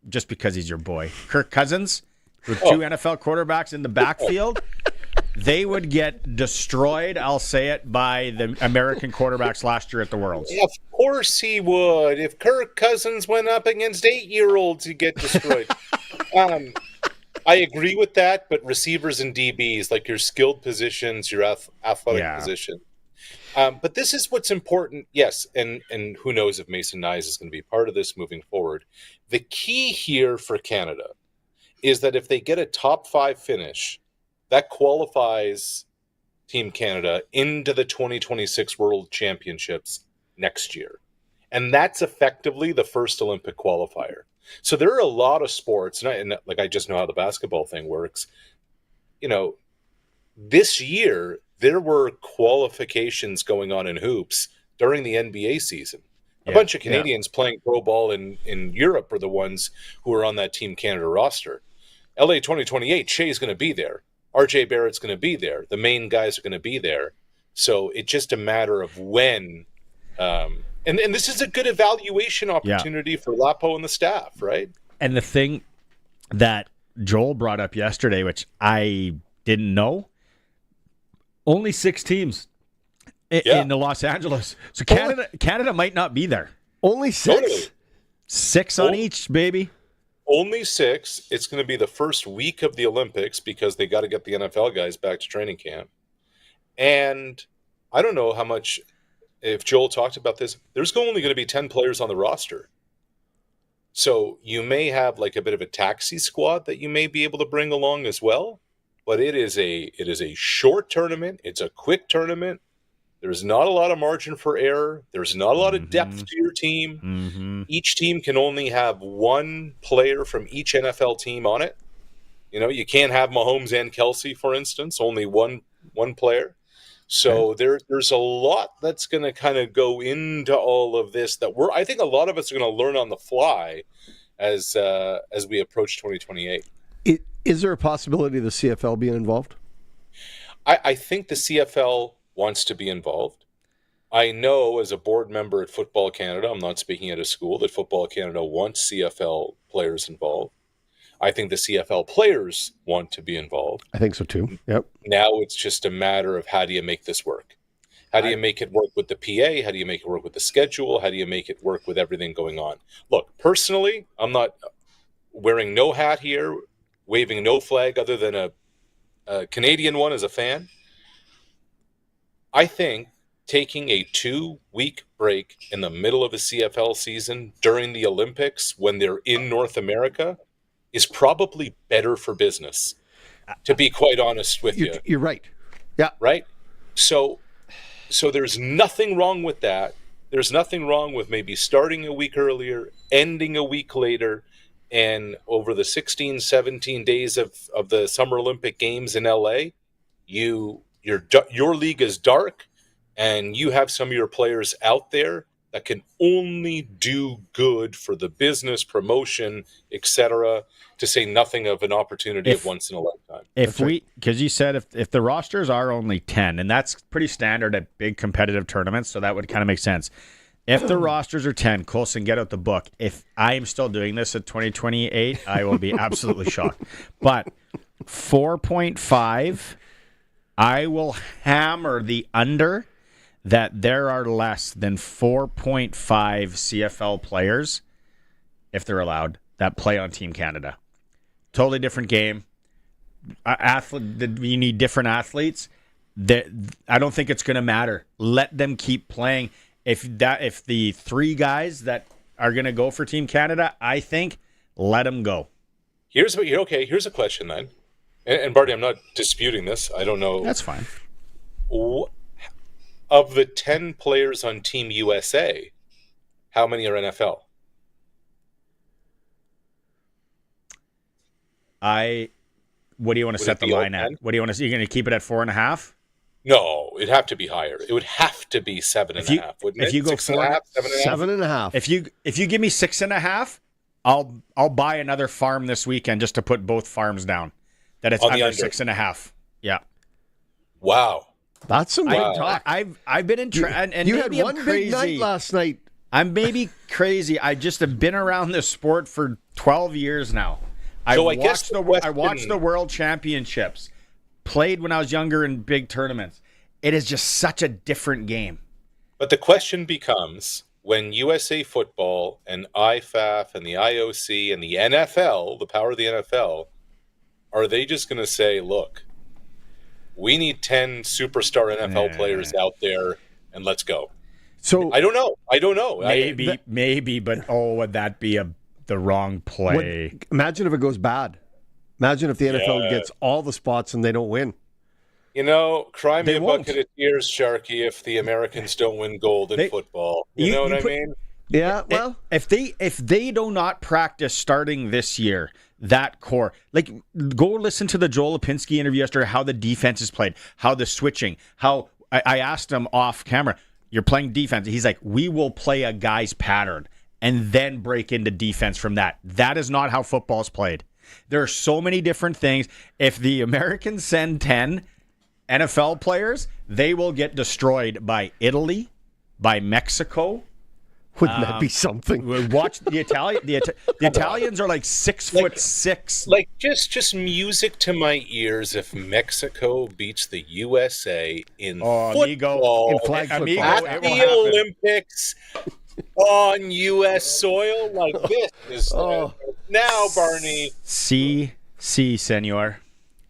just because he's your boy, Kirk Cousins with 2 NFL quarterbacks in the backfield, they would get destroyed, I'll say it, by the American quarterbacks last year at the Worlds. Of course he would. If Kirk Cousins went up against 8-year-olds, he'd get destroyed. I agree with that, but receivers and DBs, like your skilled positions, your athletic position. But this is what's important, yes, and who knows if Mason Nias is going to be part of this moving forward. The key here for Canada is that if they get a top 5 finish, that qualifies Team Canada into the 2026 World Championships next year. And that's effectively the first Olympic qualifier. So there are a lot of sports, and I just know how the basketball thing works. You know, this year, there were qualifications going on in hoops during the NBA season. A bunch of Canadians playing pro ball in Europe are the ones who are on that Team Canada roster. LA 2028, Shea's going to be there. RJ Barrett's going to be there. The main guys are going to be there. So it's just a matter of when. And this is a good evaluation opportunity for Lapo and the staff, right? And the thing that Joel brought up yesterday, which I didn't know, only 6 teams in the Los Angeles. So Canada might not be there. Only 6? Totally. 6 on each, baby. Only 6. It's going to be the first week of the Olympics because they got to get the NFL guys back to training camp. And I don't know how much, if Joel talked about this, there's only going to be 10 players on the roster. So you may have like a bit of a taxi squad that you may be able to bring along as well. But it is a short tournament. It's a quick tournament. There's not a lot of margin for error. There's not a lot of depth to your team. Each team can only have 1 player from each NFL team on it. You know, you can't have Mahomes and Kelsey, for instance, only one player. So there's a lot that's going to kind of go into all of this that I think a lot of us are going to learn on the fly as we approach 2028. Is there a possibility of the CFL being involved? I think the CFL wants to be involved. I know as a board member at Football Canada, I'm not speaking at a school, that Football Canada wants CFL players involved. I think the CFL players want to be involved. I think so too. Yep. Now it's just a matter of how do you make this work? How do you make it work with the PA? How do you make it work with the schedule? How do you make it work with everything going on? Look, personally, I'm not wearing no hat here, waving no flag other than a Canadian one as a fan. I think taking a 2-week break in the middle of a CFL season during the Olympics when they're in North America is probably better for business, to be quite honest with you. You're right. Yeah. Right? So there's nothing wrong with that. There's nothing wrong with maybe starting a week earlier, ending a week later, and over the 16, 17 days of the Summer Olympic Games in LA, your league is dark, and you have some of your players out there that can only do good for the business, promotion, etc., to say nothing of an opportunity of once in a lifetime. Because you said if the rosters are only 10, and that's pretty standard at big competitive tournaments, so that would kind of make sense. If the rosters are 10, Colson, get out the book. If I am still doing this at 2028, I will be absolutely shocked. But 4.5, I will hammer the under that there are less than 4.5 CFL players, if they're allowed, that play on Team Canada. Totally different game. You need different athletes. I don't think it's going to matter. Let them keep playing. If the 3 guys that are going to go for Team Canada, I think, let them go. Here's a question then. And Barty, I'm not disputing this. I don't know. That's fine. Of the 10 players on Team USA, how many are NFL? What do you want to set the line at? What do you want to? You're going to keep it at 4.5? No, it'd have to be higher. It would have to be 7.5. Wouldn't it? If you go 6.5, 7.5. If you give me 6.5, I'll buy another farm this weekend just to put both farms down. That it's under 6.5. Yeah. Wow. That's some good talk. I've been in and you had one crazy. big night last night. I'm maybe crazy. I just have been around this sport for 12 years now. I watched the World Championships. Played when I was younger in big tournaments. It is just such a different game. But the question becomes, when USA Football and IFAF and the IOC and the NFL, the power of the NFL, are they just going to say, look, we need 10 superstar NFL players out there, and let's go? So I don't know. Maybe, but would that be the wrong play? Imagine if it goes bad. Imagine if the NFL gets all the spots and they don't win. Cry me a bucket of tears, Sharky, if the Americans don't win gold in football. You know what I mean? Yeah, well, if they do not practice starting this year, that core, go listen to the Joel Lipinski interview yesterday, how the defense is played, how the switching, how I asked him off camera, you're playing defense. He's like, we will play a guy's pattern and then break into defense from that. That is not how football is played. There are so many different things. If the Americans send 10 NFL players, they will get destroyed by Italy, by Mexico. Wouldn't that be something? Watch the Italian. The Italians are like 6'6". Like just music to my ears if Mexico beats the USA in football, in flag football at the Olympics on U.S. soil. Like this is now, Barney. Si, senor.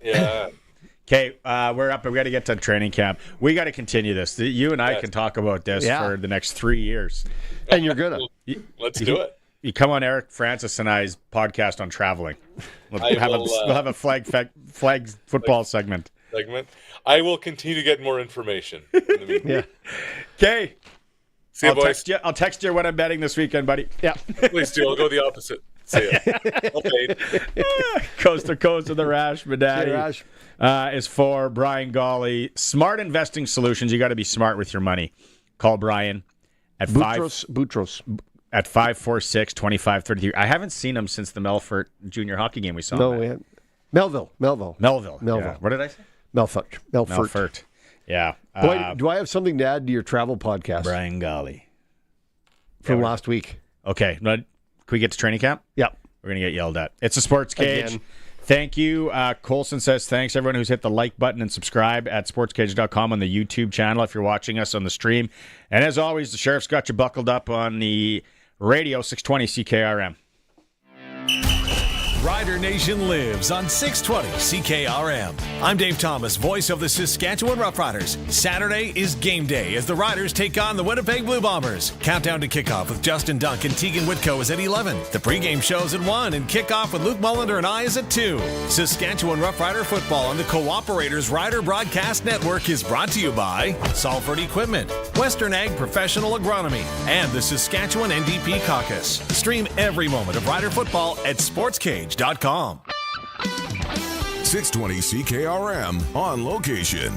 Yeah. Okay, we're up. We got to get to training camp. We got to continue this. You and I can talk about this for the next 3 years. And you're gonna. Let's do it. You come on Eric Francis and I's podcast on traveling. We'll have a flag football segment. I will continue to get more information. Yeah. Okay. See you, boys. I'll text you when I'm betting this weekend, buddy. Yeah. Please do. I'll go the opposite. See ya. Okay. Coast to coast with the Rash Madaddy is for Brian Golly. Smart investing solutions. You got to be smart with your money. Call Brian at Boutros. At 546-2533. I haven't seen him since the Melfort junior hockey game we saw. No, we haven't. Melville. Yeah. What did I say? Melfort. Yeah. Boy, do I have something to add to your travel podcast Brian Golly. from last week. Okay. Can we get to training camp? Yep. We're going to get yelled at. It's a Sportscage. Again. Thank you. Colson says thanks, everyone who's hit the like button and subscribe at sportscage.com on the YouTube channel if you're watching us on the stream. And as always, the Sheriff's got you buckled up on the radio, 620 CKRM. Rider Nation lives on 620 CKRM. I'm Dave Thomas, voice of the Saskatchewan Roughriders. Saturday is game day as the Riders take on the Winnipeg Blue Bombers. Countdown to kickoff with Justin Dunk and Tegan Whitco is at 11. The pregame show's at 1 and kickoff with Luke Mullender and I is at 2. Saskatchewan Roughrider football on the Cooperators Rider Broadcast Network is brought to you by Salford Equipment, Western Ag Professional Agronomy, and the Saskatchewan NDP Caucus. Stream every moment of Rider football at Sportscage.com. 620 CKRM on location.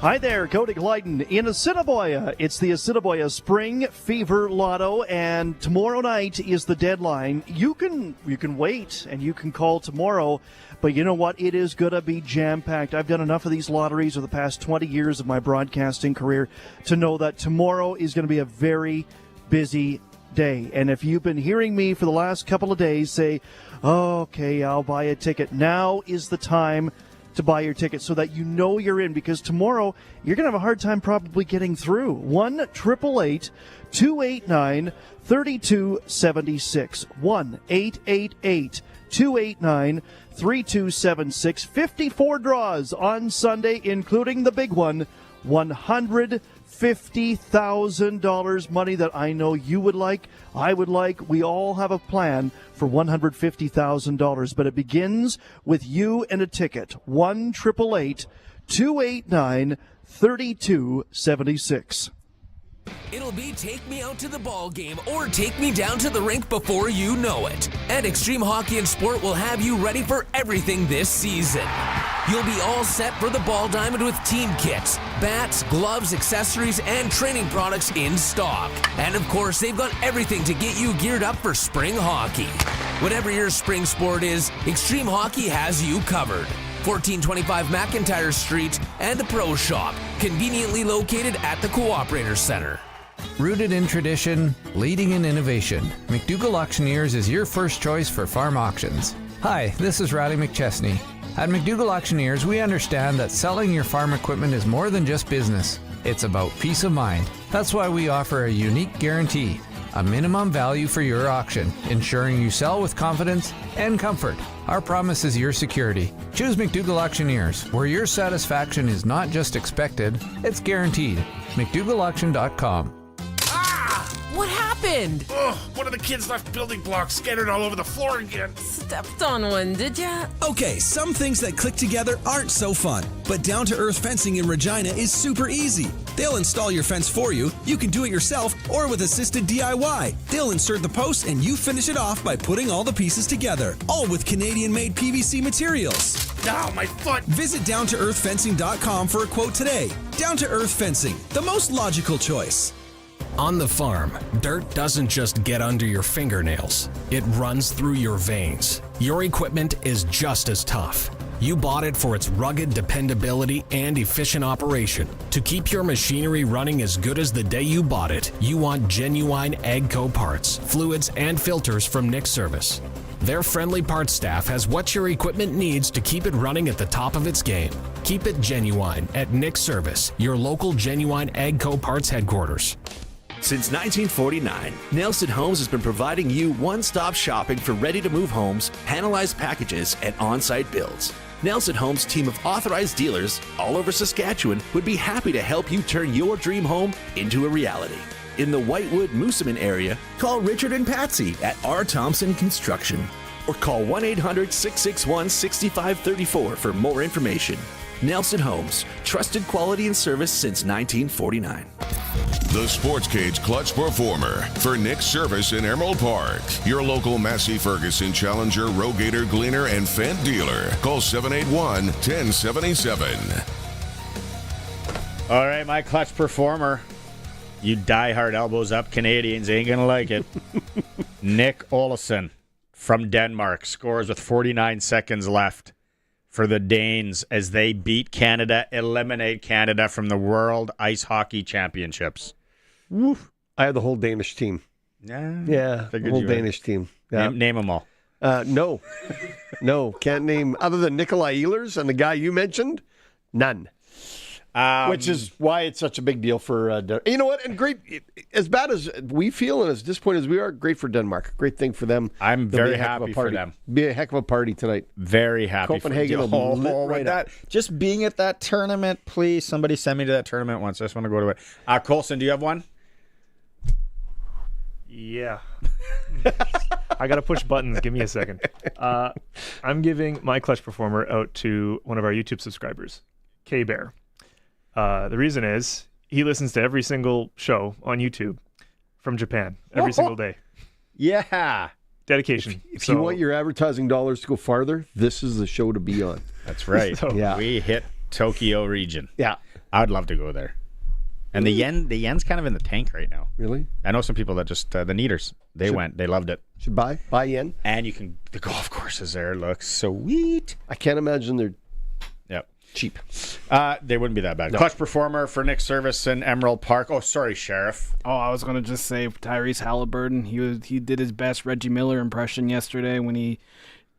Hi there, Cody Glyden in Assiniboia. It's the Assiniboia Spring Fever Lotto, and tomorrow night is the deadline. You can wait and you can call tomorrow, but you know what? It is going to be jam-packed. I've done enough of these lotteries over the past 20 years of my broadcasting career to know that tomorrow is going to be a very busy day. And if you've been hearing me for the last couple of days say, oh, okay, I'll buy a ticket, now is the time to buy your ticket so that you know you're in, because tomorrow you're going to have a hard time probably getting through. 1-888-289-3276. 1-888-289-3276. 54 draws on Sunday, including the big one, $150,000 money that I know you would like, I would like. We all have a plan for $150,000, but it begins with you and a ticket. 1-888-289-3276. It'll be take me out to the ball game or take me down to the rink before you know it. And Extreme Hockey and Sport will have you ready for everything this season. You'll be all set for the ball diamond with team kits, bats, gloves, accessories, and training products in stock. And of course, they've got everything to get you geared up for spring hockey. Whatever your spring sport is, Extreme Hockey has you covered. 1425 McIntyre Street and the Pro Shop, conveniently located at the Cooperator Center. Rooted in tradition, leading in innovation, McDougall Auctioneers is your first choice for farm auctions. Hi, this is Riley McChesney. At McDougall Auctioneers, we understand that selling your farm equipment is more than just business. It's about peace of mind. That's why we offer a unique guarantee, a minimum value for your auction, ensuring you sell with confidence and comfort. Our promise is your security. Choose McDougall Auctioneers, where your satisfaction is not just expected, it's guaranteed. McDougallAuction.com. What happened? Ugh, one of the kids left building blocks scattered all over the floor again. Stepped on one, did ya? Okay, some things that click together aren't so fun, but Down to Earth Fencing in Regina is super easy. They'll install your fence for you. You can do it yourself or with assisted DIY. They'll insert the posts and you finish it off by putting all the pieces together, all with Canadian-made PVC materials. Ow, my foot! Visit downtoearthfencing.com for a quote today. Down to Earth Fencing, the most logical choice. On the farm, dirt doesn't just get under your fingernails. It runs through your veins. Your equipment is just as tough. You bought it for its rugged dependability and efficient operation. To keep your machinery running as good as the day you bought it, you want genuine AGCO parts, fluids, and filters from Nick Service. Their friendly parts staff has what your equipment needs to keep it running at the top of its game. Keep it genuine at Nick Service, your local genuine AGCO parts headquarters. Since 1949, Nelson Homes has been providing you one-stop shopping for ready-to-move homes, panelized packages, and on-site builds. Nelson Homes' team of authorized dealers all over Saskatchewan would be happy to help you turn your dream home into a reality. In the Whitewood-Moosomin area, call Richard and Patsy at R. Thompson Construction or call 1-800-661-6534 for more information. Nelson Homes, trusted quality and service since 1949. The Sports Cage Clutch Performer for Nick Service in Emerald Park. Your local Massey Ferguson Challenger, Rogator, Gleaner, and Fendt dealer. Call 781-1077. All right, my Clutch Performer. You die-hard elbows up Canadians ain't going to like it. Nick Olesen. from Denmark scores with 49 seconds left for the Danes as they beat Canada, eliminate Canada from the World Ice Hockey Championships. Woof. I had the whole Danish team. Yeah, the whole Danish team. Yeah. Name them all. No. No, can't name, other than Nikolai Ehlers and the guy you mentioned, none. Which is why it's such a big deal for you know what? And great, as bad as we feel and as disappointed as we are, great for Denmark. Great thing for them. I'm very happy for them. Be a heck of a party tonight. Very happy. Copenhagen for will lit right up. Just being at that tournament, please. Somebody send me to that tournament once. I just want to go to it. Colson, do you have one? Yeah. I got to push buttons. Give me a second. I'm giving my clutch performer out to one of our YouTube subscribers, K-Bear. The reason is he listens to every single show on YouTube from Japan every single day. Yeah. Dedication. If you want your advertising dollars to go farther, this is the show to be on. That's right. Yeah. We hit Tokyo region. Yeah. I would love to go there. And the yen's kind of in the tank right now. Really? I know some people that just, the Neaters, they went. They loved it. Should buy yen. And the golf courses there look sweet. I can't imagine they're cheap. They wouldn't be that bad. No. Clutch performer for Nick Service in Emerald Park. Oh, sorry, Sheriff. Oh, I was going to just say Tyrese Halliburton. He did his best Reggie Miller impression yesterday when he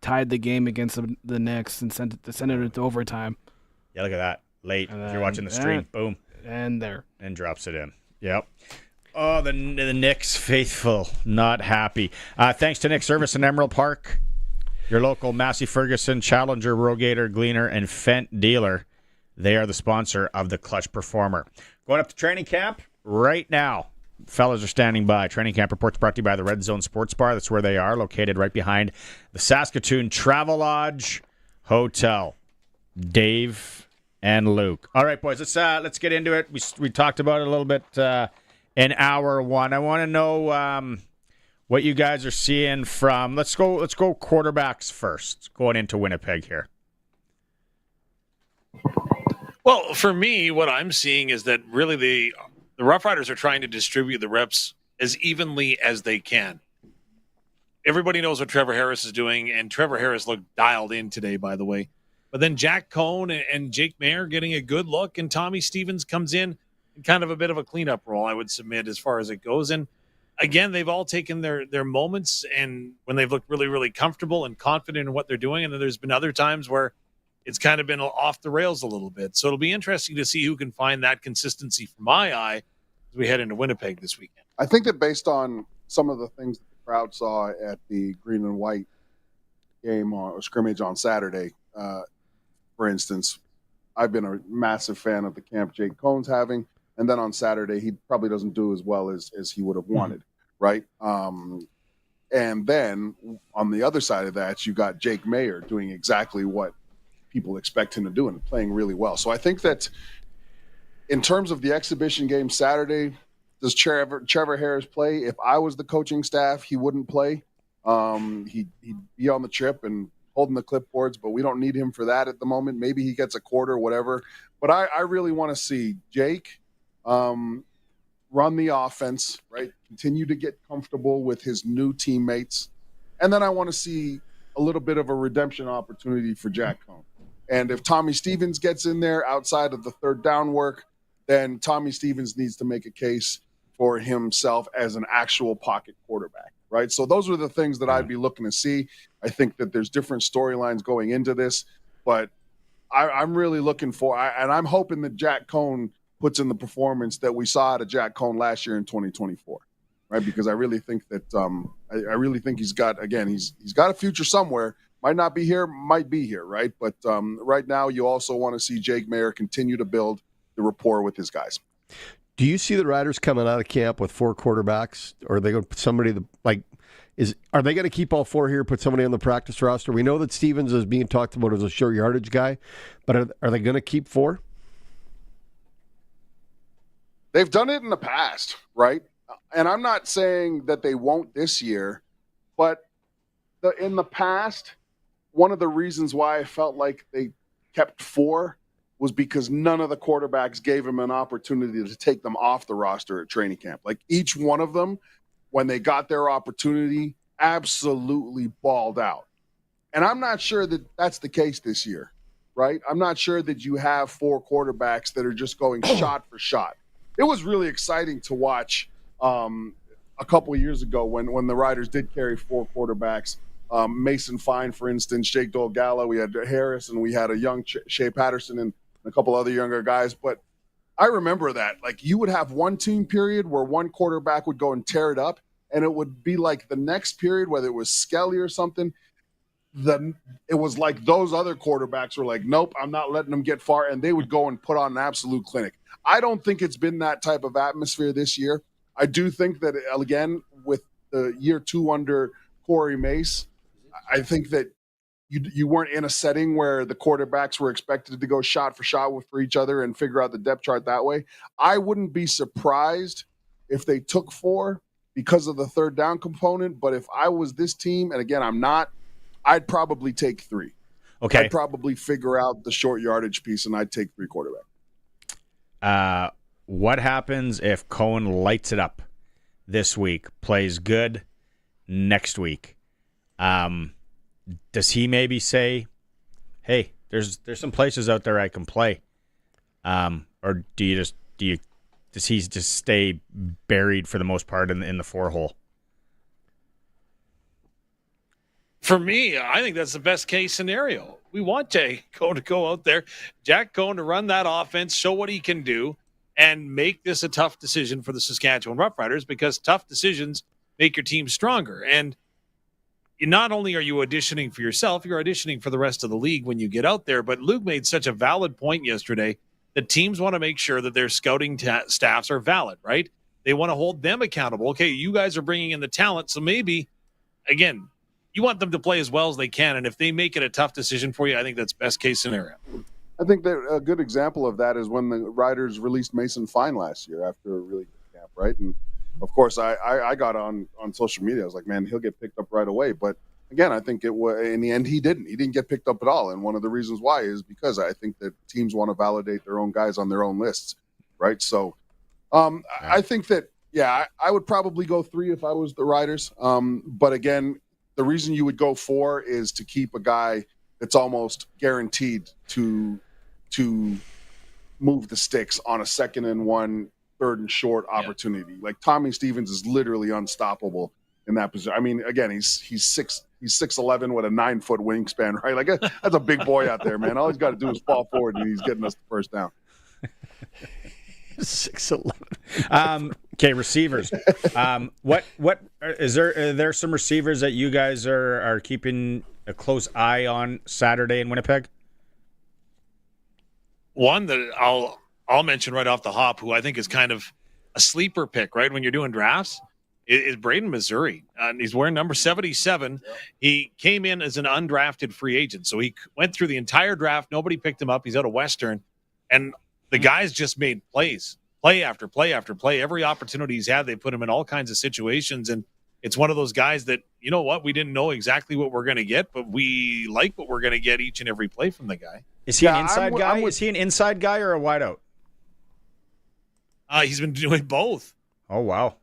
tied the game against the Knicks and sent it to overtime. Yeah, look at that. Late. If you're watching the stream, boom. And there. And drops it in. Yep. Oh, the Knicks faithful, not happy. Thanks to Nick Service in Emerald Park, your local Massey Ferguson, Challenger, Rogator, Gleaner, and Fent dealer. They are the sponsor of the Clutch Performer. Going up to training camp right now. Fellas are standing by. Training camp reports brought to you by the Red Zone Sports Bar. That's where they are, located right behind the Saskatoon Travelodge Hotel. Dave and Luke. All right, boys, let's get into it. We talked about it a little bit in hour one. I want to know what you guys are seeing from. Let's go quarterbacks first. Going into Winnipeg here. Well, for me, what I'm seeing is that really the Roughriders are trying to distribute the reps as evenly as they can. Everybody knows what Trevor Harris is doing, and Trevor Harris looked dialed in today, by the way. But then Jack Cohn and Jake Mayer getting a good look, and Tommy Stevens comes in kind of a bit of a cleanup role, I would submit, as far as it goes. And again, they've all taken their moments, and when they've looked really, really comfortable and confident in what they're doing. And then there's been other times where it's kind of been off the rails a little bit. So it'll be interesting to see who can find that consistency from my eye as we head into Winnipeg this weekend. I think that based on some of the things that the crowd saw at the green and white game or scrimmage on Saturday, for instance, I've been a massive fan of the camp Jake Cohn's having. And then on Saturday, he probably doesn't do as well as he would have wanted, right? And then on the other side of that, you got Jake Mayer doing exactly what people expect him to do and playing really well. So I think that in terms of the exhibition game Saturday, does Trevor Harris play? If I was the coaching staff, he wouldn't play. He'd be on the trip and holding the clipboards, but we don't need him for that at the moment. Maybe he gets a quarter, whatever. But I really want to see Jake run the offense, right? Continue to get comfortable with his new teammates. And then I want to see a little bit of a redemption opportunity for Jack Cohn. And if Tommy Stevens gets in there outside of the third down work, then Tommy Stevens needs to make a case for himself as an actual pocket quarterback, right? So those are the things that I'd be looking to see. I think that there's different storylines going into this, but I'm really looking for, and I'm hoping that Jack Cohn puts in the performance that we saw out of Jack Cohn last year in 2024, right? Because I really think that I really think he's got a future somewhere. Might not be here, might be here, right? But right now, you also want to see Jake Mayer continue to build the rapport with his guys. Do you see the Riders coming out of camp with 4 quarterbacks, or are they going to put somebody are they going to keep all 4 here, put somebody on the practice roster? We know that Stevens is being talked about as a short yardage guy, but are they going to keep 4? They've done it in the past, right? And I'm not saying that they won't this year, but in the past, one of the reasons why I felt like they kept 4 was because none of the quarterbacks gave him an opportunity to take them off the roster at training camp. Like each one of them, when they got their opportunity, absolutely balled out. And I'm not sure that that's the case this year, right? I'm not sure that you have 4 quarterbacks that are just going shot for shot. It was really exciting to watch a couple of years ago when the Riders did carry 4 quarterbacks. Mason Fine, for instance, Jake Dolgala, we had Harris, and we had a young Shea Patterson and a couple other younger guys. But I remember that. Like, you would have one team period where one quarterback would go and tear it up, and it would be like the next period, whether it was Skelly or something, it was like those other quarterbacks were like, nope, I'm not letting them get far, and they would go and put on an absolute clinic. I don't think it's been that type of atmosphere this year. I do think that, again, with the year 2 under Corey Mace, I think that you weren't in a setting where the quarterbacks were expected to go shot for shot for each other and figure out the depth chart that way. I wouldn't be surprised if they took 4 because of the third down component. But if I was this team, and again, I'm not, I'd probably take 3. Okay. I'd probably figure out the short yardage piece, and I'd take 3 quarterback. What happens if Cohen lights it up this week, plays good next week? Does he maybe say, hey, there's some places out there I can play? Or does he just stay buried for the most part in the 4-hole? For me, I think that's the best case scenario. We want Jay Cohen to go out there, Jack Cohen to run that offense, show what he can do, and make this a tough decision for the Saskatchewan Roughriders, because tough decisions make your team stronger. And not only are you auditioning for yourself, you're auditioning for the rest of the league when you get out there. But Luke made such a valid point yesterday that teams want to make sure that their scouting staffs are valid, right? They want to hold them accountable. Okay, you guys are bringing in the talent, so maybe, again, you want them to play as well as they can. And if they make it a tough decision for you, I think that's best case scenario. I think that a good example of that is when the Riders released Mason Fine last year after a really good camp, right? And of course, I got on social media. I was like, man, he'll get picked up right away. But again, I think in the end, he didn't. He didn't get picked up at all. And one of the reasons why is because I think that teams want to validate their own guys on their own lists, right? So I think that, yeah, I would probably go 3 if I was the Riders. But again, the reason you would go 4 is to keep a guy that's almost guaranteed to move the sticks on a 2nd and 1, 3rd and short opportunity. Like Tommy Stevens is literally unstoppable in that position. I mean, again, he's 6'11" with a 9-foot wingspan, right? Like that's a big boy out there, man. All he's got to do is fall forward, and he's getting us the first down. 6'11". Okay, receivers. What is there? Are there some receivers that you guys are keeping a close eye on Saturday in Winnipeg? One that I'll mention right off the hop, who I think is kind of a sleeper pick, right? When you're doing drafts, is Braden Missouri. He's wearing number 77. He came in as an undrafted free agent. So he went through the entire draft. Nobody picked him up. He's out of Western. And the guy's just made plays, play after play after play. Every opportunity he's had, they put him in all kinds of situations. And it's one of those guys that, you know what, we didn't know exactly what we're going to get, but we like what we're going to get each and every play from the guy. Is he an inside guy? Is he an inside guy or a wideout? He's been doing both. Oh, wow.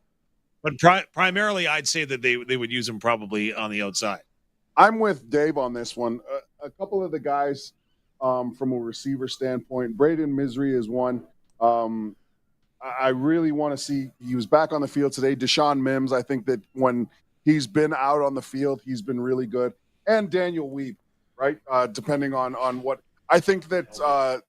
But primarily, I'd say that they would use him probably on the outside. I'm with Dave on this one. A couple of the guys from a receiver standpoint, Braden Missouri is one. I really want to see. He was back on the field today. Deshaun Mims, I think that when he's been out on the field, he's been really good. And Daniel Weeb, right? Depending on what. I think that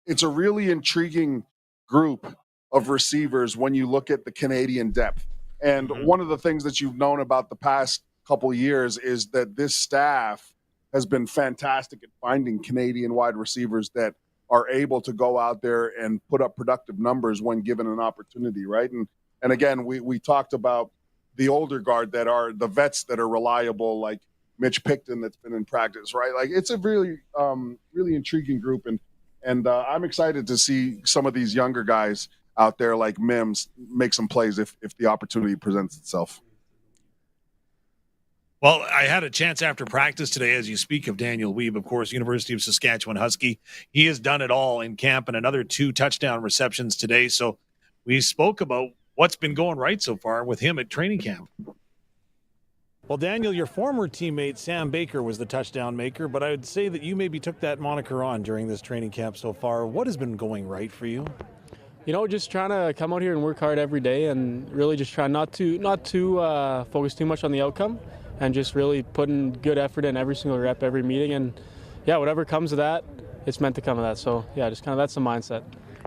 it's a really intriguing group of receivers when you look at the Canadian depth. And one of the things that you've known about the past couple of years is that this staff has been fantastic at finding Canadian wide receivers that are able to go out there and put up productive numbers when given an opportunity, right? And again, we talked about the older guard that are the vets that are reliable, like Mitch Picton that's been in practice, right? Like it's a really, really intriguing group. And I'm excited to see some of these younger guys out there like Mims make some plays if the opportunity presents itself. Well, I had a chance after practice today, as you speak of Daniel Weeb, of course, University of Saskatchewan Husky. He has done it all in camp and another 2 touchdown receptions today. So we spoke about what's been going right so far with him at training camp. Well, Daniel, your former teammate Sam Baker was the touchdown maker, but I would say that you maybe took that moniker on during this training camp so far. What has been going right for you? Just trying to come out here and work hard every day, and really just try not to focus too much on the outcome, and just really putting good effort in every single rep, every meeting, and whatever comes of that, it's meant to come of that. So just kind of that's the mindset.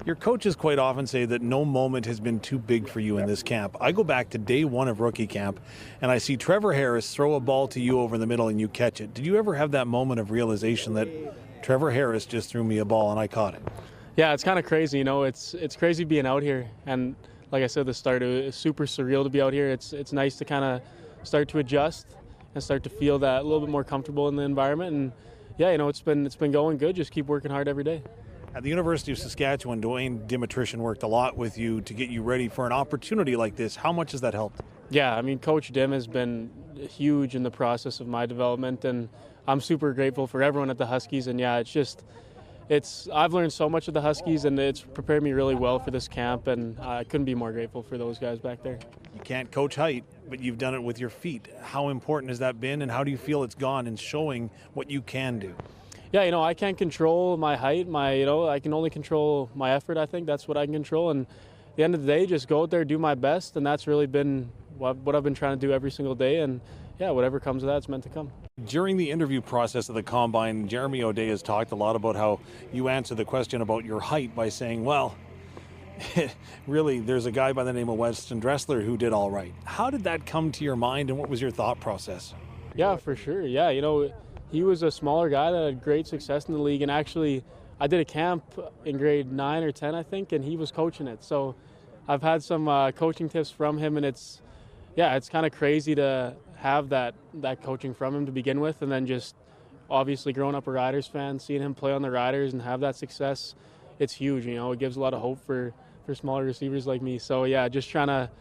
Your coaches quite often say that no moment has been too big for you in this camp. I go back to day one of rookie camp, and I see Trevor Harris throw a ball to you over the middle and you catch it. Did you ever have that moment of realization that Trevor Harris just threw me a ball and I caught it? Yeah, it's kind of crazy. It's crazy being out here. And like I said at the start, it was super surreal to be out here. It's nice to kind of start to adjust and start to feel that a little bit more comfortable in the environment. And it's been going good. Just keep working hard every day. At the University of Saskatchewan, Dwayne Dimitrition worked a lot with you to get you ready for an opportunity like this. How much has that helped? Yeah, Coach Dim has been huge in the process of my development, and I'm super grateful for everyone at the Huskies. And I've learned so much of the Huskies, and it's prepared me really well for this camp, and I couldn't be more grateful for those guys back there. You can't coach height, but you've done it with your feet. How important has that been, and how do you feel it's gone in showing what you can do? Yeah, I can't control my height. I can only control my effort. I think that's what I can control. And at the end of the day, just go out there, do my best. And that's really been what I've been trying to do every single day. And whatever comes of that, it's meant to come. During the interview process of the Combine, Jeremy O'Day has talked a lot about how you answer the question about your height by saying, well, really, there's a guy by the name of Weston Dressler who did all right. How did that come to your mind, and what was your thought process? Yeah, for sure. Yeah, he was a smaller guy that had great success in the league, and actually I did a camp in grade 9 or 10, I think, and he was coaching it. So I've had some coaching tips from him, and it's kind of crazy to have that coaching from him to begin with, and then just obviously growing up a Riders fan, seeing him play on the Riders and have that success, it's huge. It gives a lot of hope for smaller receivers like me. So just trying to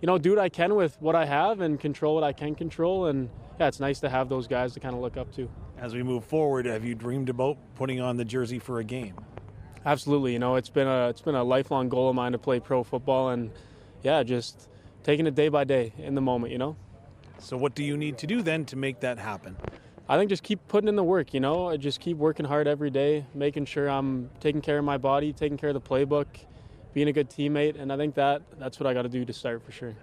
do what I can with what I have and control what I can control, and it's nice to have those guys to kind of look up to. As we move forward, have you dreamed about putting on the jersey for a game? Absolutely. It's been a lifelong goal of mine to play pro football, and just taking it day by day in the moment. So what do you need to do then to make that happen? I think just keep putting in the work. Just keep working hard every day, making sure I'm taking care of my body, taking care of the playbook, being a good teammate, and I think that's what I got to do to start for sure.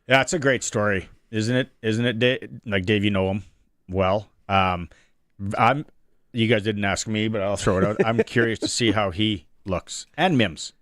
Yeah, it's a great story, isn't it? Isn't it, Dave? Like, Dave, you know him well. You guys didn't ask me, but I'll throw it out. I'm curious to see how he looks. And Mims.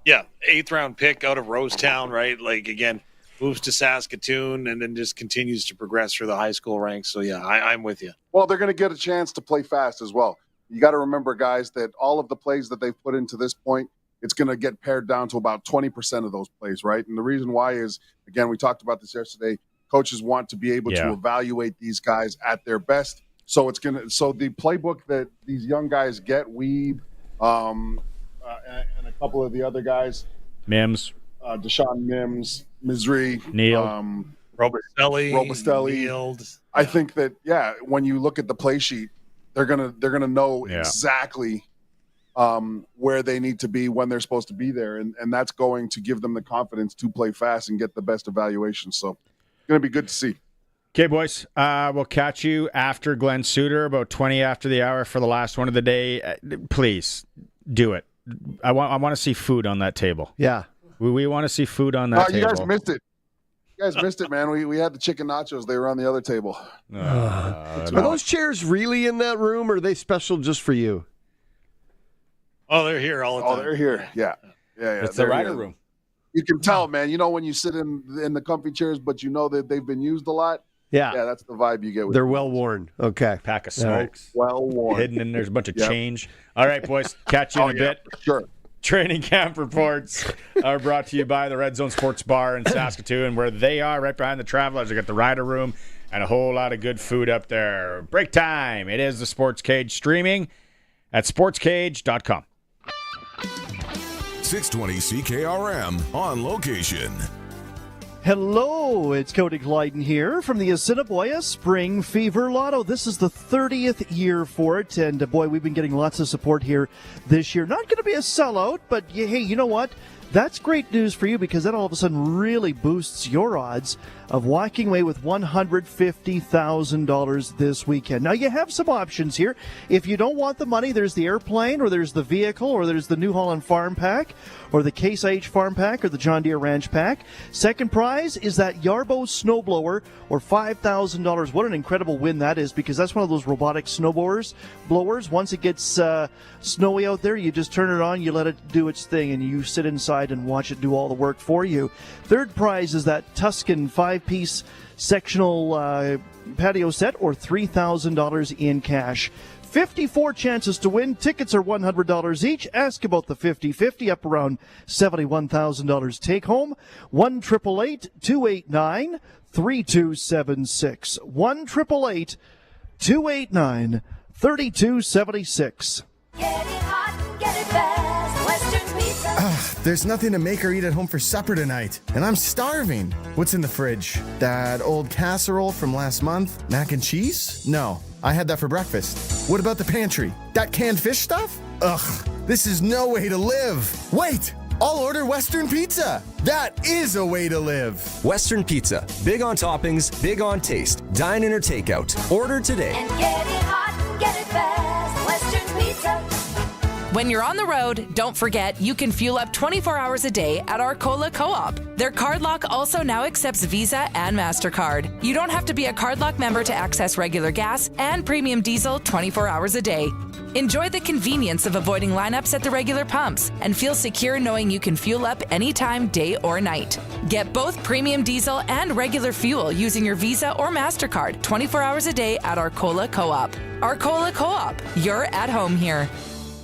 Yeah, 8th round pick out of Rosetown, right? Like, again, moves to Saskatoon and then just continues to progress through the high school ranks. So, yeah, I'm with you. Well, they're going to get a chance to play fast as well. You got to remember, guys, that all of the plays that they've put into this point, it's going to get pared down to about 20% of those plays, right? And the reason why is, again, we talked about this yesterday, coaches want to be able to evaluate these guys at their best. So so the playbook that these young guys get, Weeb, and a couple of the other guys, Mims, Deshaun Mims, Misri, Neal, Robustelli, Nealed. I think that when you look at the play sheet, they're gonna know exactly where they need to be when they're supposed to be there, and that's going to give them the confidence to play fast and get the best evaluation. So it's going to be good to see. Okay, boys, we'll catch you after Glenn Suter, about 20 after the hour for the last one of the day. Please do it. I want to see food on that table. Yeah. We want to see food on that table. You guys missed it. You guys missed it, man. We had the chicken nachos. They were on the other table. Are those chairs really in that room, or are they special just for you? Oh, they're here all the time. Oh, they're here. Yeah. It's the Rider room. You can tell, man. When you sit in the comfy chairs, but you know that they've been used a lot. Yeah, that's the vibe you get. They're well worn. Okay. Pack of smokes. Well worn. Hidden in there's a bunch of change. All right, boys. Catch you in a bit. Sure. Training camp reports are brought to you by the Red Zone Sports Bar in Saskatoon, where they are right behind the Travelers. They got the Rider Room and a whole lot of good food up there. Break time. It is the Sports Cage, streaming at sportscage.com. 620 CKRM on location. Hello, it's Cody Glyden here from the Assiniboia Spring Fever Lotto. This is the 30th year for it, and boy, we've been getting lots of support here this year. Not going to be a sellout, but hey, you know what? That's great news for you because that all of a sudden really boosts your odds of walking away with $150,000 this weekend. Now, you have some options here. If you don't want the money, there's the airplane, or there's the vehicle, or there's the New Holland Farm Pack, or the Case IH Farm Pack, or the John Deere Ranch Pack. Second prize is that Yarbo snowblower, or $5,000. What an incredible win that is, because that's one of those robotic snowblowers. Once it gets snowy out there, you just turn it on, you let it do its thing, and you sit inside and watch it do all the work for you. Third prize is that Tuscan 5-piece sectional patio set, or $3,000 in cash. 54 chances to win. Tickets are $100 each. Ask about the 50-50, up around $71,000 take home. 1-888-289-3276. 1-888-289-3276. There's nothing to make or eat at home for supper tonight, and I'm starving. What's in the fridge? That old casserole from last month? Mac and cheese? No, I had that for breakfast. What about the pantry? That canned fish stuff? Ugh, this is no way to live. Wait, I'll order Western Pizza. That is a way to live. Western Pizza. Big on toppings, big on taste. Dine in or takeout. Order today. And get it hot and get it fast. Western Pizza. When you're on the road, don't forget you can fuel up 24 hours a day at Arcola Co-op. Their card lock also now accepts Visa and MasterCard. You don't have to be a card lock member to access regular gas and premium diesel 24 hours a day. Enjoy the convenience of avoiding lineups at the regular pumps and feel secure knowing you can fuel up anytime, day or night. Get both premium diesel and regular fuel using your Visa or MasterCard 24 hours a day at Arcola Co-op. Arcola Co-op, you're at home here.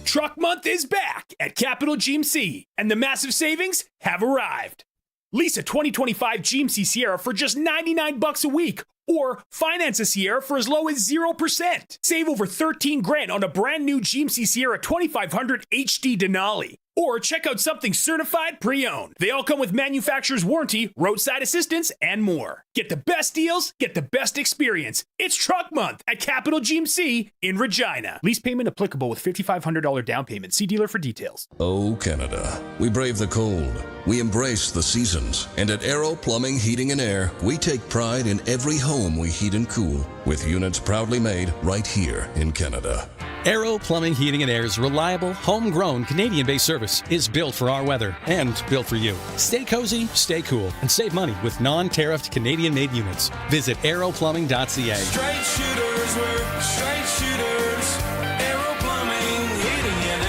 Truck Month is back at Capital GMC, and the massive savings have arrived. Lease a 2025 GMC Sierra for just $99 a week, or finance a Sierra for as low as 0%. Save over $13,000 on a brand new GMC Sierra 2500 HD Denali. Or check out something certified pre-owned. They all come with manufacturer's warranty, roadside assistance, and more. Get the best deals, get the best experience. It's Truck Month at Capital GMC in Regina. Lease payment applicable with $5,500 down payment. See dealer for details. Oh, Canada. We brave the cold. We embrace the seasons. And at Aero Plumbing, Heating and Air, we take pride in every home we heat and cool, with units proudly made right here in Canada. Aero Plumbing, Heating and Air's reliable, homegrown, Canadian-based service is built for our weather and built for you. Stay cozy, stay cool, and save money with non-tariffed Canadian-made units. Visit aeroplumbing.ca. Straight shooters, we're straight shooters. Aero Plumbing, Heating and Air.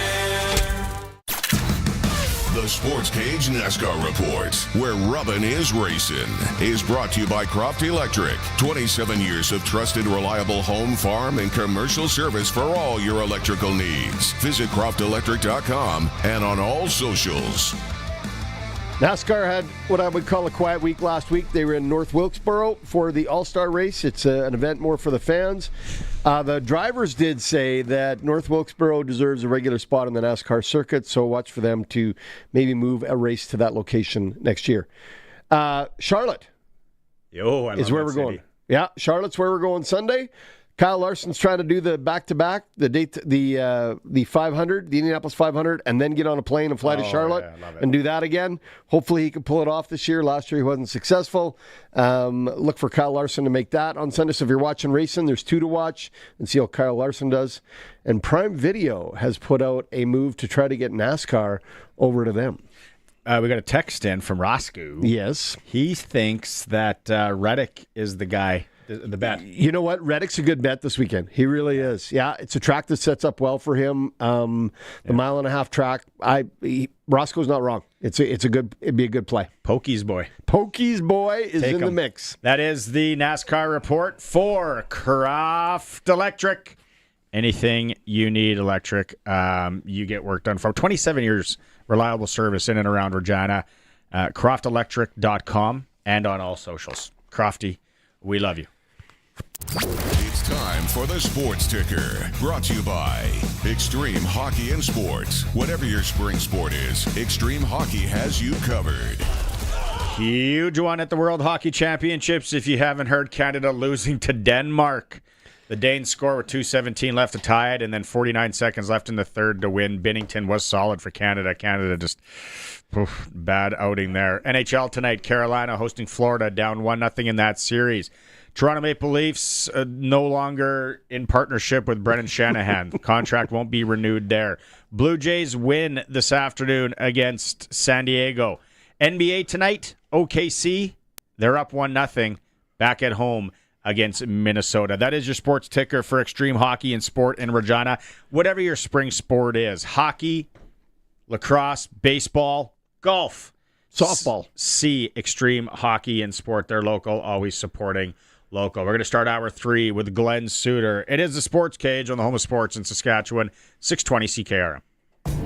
The Sportscage NASCAR Report, where rubbin' is racing, is brought to you by Croft Electric. 27 years of trusted, reliable home, farm, and commercial service for all your electrical needs. Visit croftelectric.com and on all socials. NASCAR had what I would call a quiet week last week. They were in North Wilkesboro for the All-Star race. It's an event more for the fans. The drivers did say that North Wilkesboro deserves a regular spot on the NASCAR circuit, so watch for them to maybe move a race to that location next year. Charlotte is where we're going. Yeah, Charlotte's where we're going Sunday. Kyle Larson's trying to do the back-to-back, the 500, the Indianapolis 500, and then get on a plane and fly to Charlotte and do that again. Hopefully he can pull it off this year. Last year he wasn't successful. Look for Kyle Larson to make that on Sunday. So if you're watching racing, there's 2 to watch and see how Kyle Larson does. And Prime Video has put out a move to try to get NASCAR over to them. We got a text in from Roscoe. Yes. He thinks that Reddick is the guy. The bet. You know what? Reddick's a good bet this weekend. He really is. Yeah, it's a track that sets up well for him. The 1.5-mile track. Roscoe's not wrong. It'd be a good play. Pokey's boy. Pokey's boy is in the mix. That is the NASCAR report for Croft Electric. Anything you need electric, you get work done for 27 years. Reliable service in and around Regina. CroftElectric.com and on all socials. Crofty, we love you. It's time for the Sports Ticker, brought to you by Extreme Hockey and Sports. Whatever your spring sport is, Extreme Hockey has you covered. Huge one at the World Hockey Championships. If you haven't heard, Canada losing to Denmark The Danes score with 2:17 left to tie it, and then 49 seconds left in the third to win. Binnington was solid for Canada. Canada just bad outing there. NHL tonight, Carolina hosting Florida, down 1-0 in that series. Toronto Maple Leafs no longer in partnership with Brendan Shanahan. The contract won't be renewed there. Blue Jays win this afternoon against San Diego. NBA tonight, OKC, they're up 1-0 back at home against Minnesota. That is your sports ticker for Extreme Hockey and Sport in Regina. Whatever your spring sport is, hockey, lacrosse, baseball, golf, softball. See Extreme Hockey and Sport. They're local, always supporting local. We're going to start hour 3 with Glenn Suter. It is the Sports Cage on the home of sports in Saskatchewan, 620 CKRM.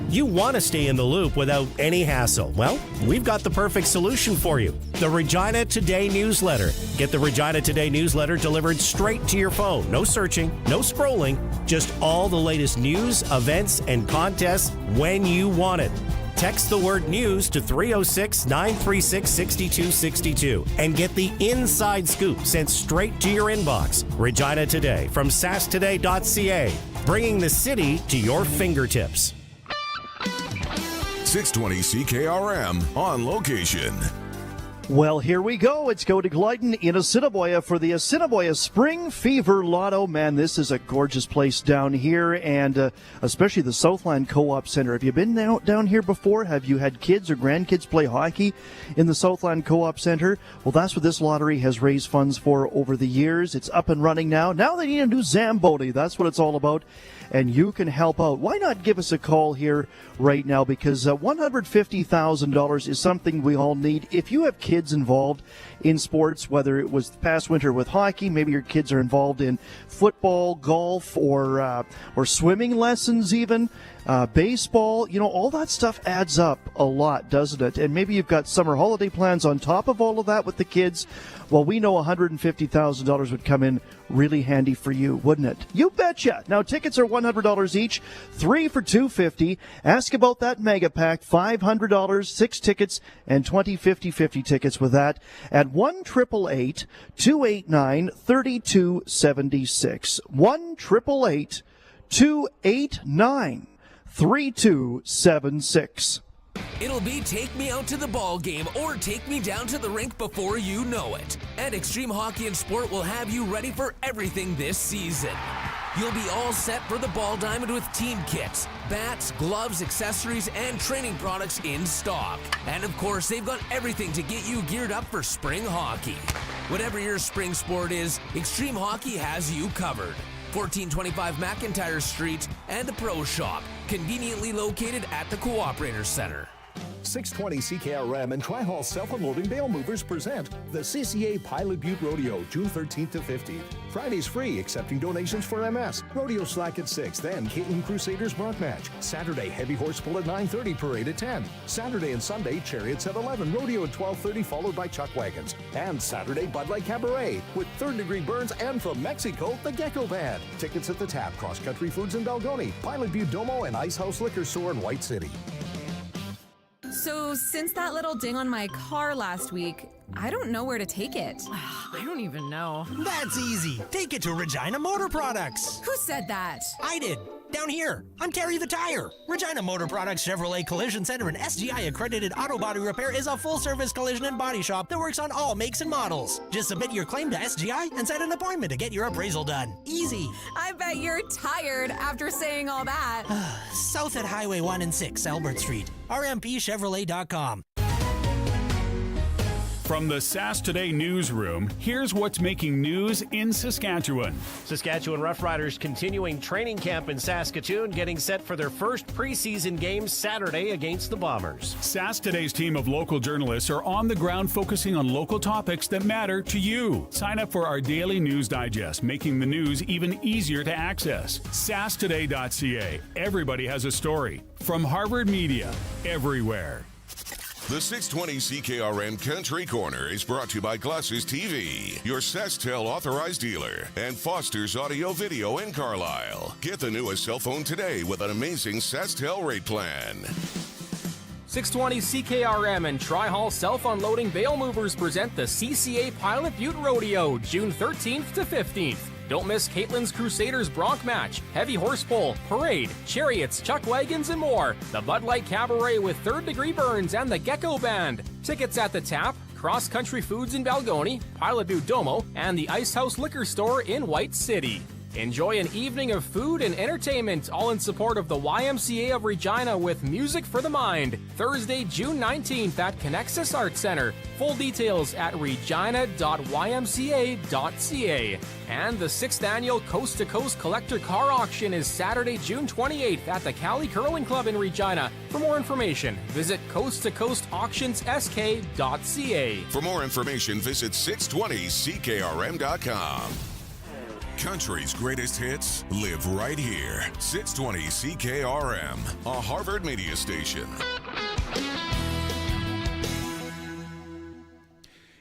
You want to stay in the loop without any hassle. Well, we've got the perfect solution for you. The Regina Today newsletter. Get the Regina Today newsletter delivered straight to your phone. No searching, no scrolling, just all the latest news, events, and contests when you want it. Text the word news to 306-936-6262 and get the inside scoop sent straight to your inbox. Regina Today from sastoday.ca, bringing the city to your fingertips. 620 CKRM on location. Well, here we go. It's go to Glyden in Assiniboia for the Assiniboia Spring Fever Lotto. Man, this is a gorgeous place down here, and especially the Southland Co-op Center. Have you been down here before? Have you had kids or grandkids play hockey in the Southland Co-op Center? Well, that's what this lottery has raised funds for over the years. It's up and running now. Now they need a new Zamboni. That's what it's all about. And you can help out. Why not give us a call here right now? Because $150,000 is something we all need. If you have kids involved in sports, whether it was past winter with hockey, maybe your kids are involved in football, golf, or swimming lessons even, baseball, all that stuff adds up a lot, doesn't it? And maybe you've got summer holiday plans on top of all of that with the kids. Well, we know $150,000 would come in really handy for you, wouldn't it? You betcha. Now, tickets are $100 each, 3 for $250. Ask about that mega pack, $500, 6 tickets, and 20 50-50 tickets with that at 1-888-289-3276. 1-888-289-3276. It'll be take me out to the ball game or take me down to the rink before you know it. And Extreme Hockey and Sport will have you ready for everything this season. You'll be all set for the ball diamond with team kits, bats, gloves, accessories, and training products in stock. And of course, they've got everything to get you geared up for spring hockey. Whatever your spring sport is, Extreme Hockey has you covered. 1425 McIntyre Street and the Pro Shop, conveniently located at the Cooperator Center. 620 CKRM and Tri-Hall Self-Unloading Bale Movers present the CCA Pilot Butte Rodeo, June 13th to 15th. Fridays free, accepting donations for MS. Rodeo slack at 6, then Caitlin Crusaders Bronc match. Saturday, heavy horse pull at 9:30, parade at 10. Saturday and Sunday, chariots at 11, rodeo at 12:30, followed by chuck wagons. And Saturday, Bud Light Cabaret, with Third Degree Burns and from Mexico, the Gecko Band. Tickets at the Tap, Cross Country Foods in Belgoni, Pilot Butte Domo, and Ice House Liquor Store in White City. So, since that little ding on my car last week, I don't know where to take it. I don't even know. That's easy. Take it to Regina Motor Products. Who said that? I did. Down here. I'm Terry the Tire. Regina Motor Products Chevrolet Collision Center and SGI accredited auto body repair is a full-service collision and body shop that works on all makes and models. Just submit your claim to SGI and set an appointment to get your appraisal done. Easy. I bet you're tired after saying all that. South at Highway 1 and 6, Albert Street. RMPChevrolet.com. From the SAS Today newsroom, here's what's making news in Saskatchewan. Saskatchewan Roughriders continuing training camp in Saskatoon, getting set for their first preseason game Saturday against the Bombers. SAS Today's team of local journalists are on the ground focusing on local topics that matter to you. Sign up for our daily news digest, making the news even easier to access. sastoday.ca. Everybody has a story. From Harvard Media, everywhere. The 620 CKRM Country Corner is brought to you by Glasses TV, your SaskTel authorized dealer, and Foster's Audio Video in Carlisle. Get the newest cell phone today with an amazing SaskTel rate plan. 620 CKRM and Tri-Hall Self-Unloading Bale Movers present the CCA Pilot Butte Rodeo, June 13th to 15th. Don't miss Caitlin's Crusaders Bronc match, heavy horse pull, parade, chariots, chuck wagons, and more. The Bud Light Cabaret with Third Degree Burns and the Gecko Band. Tickets at the Tap, Cross Country Foods in Balgony, Pilot Butte Domo, and the Ice House Liquor Store in White City. Enjoy an evening of food and entertainment, all in support of the YMCA of Regina with Music for the Mind, Thursday, June 19th at Connexus Arts Center. Full details at regina.ymca.ca. And the 6th annual Coast to Coast Collector Car Auction is Saturday, June 28th at the Cali Curling Club in Regina. For more information, visit coasttocoastauctionssk.ca. For more information, visit 620ckrm.com. Country's greatest hits live right here. 620 CKRM, a Harvard media station.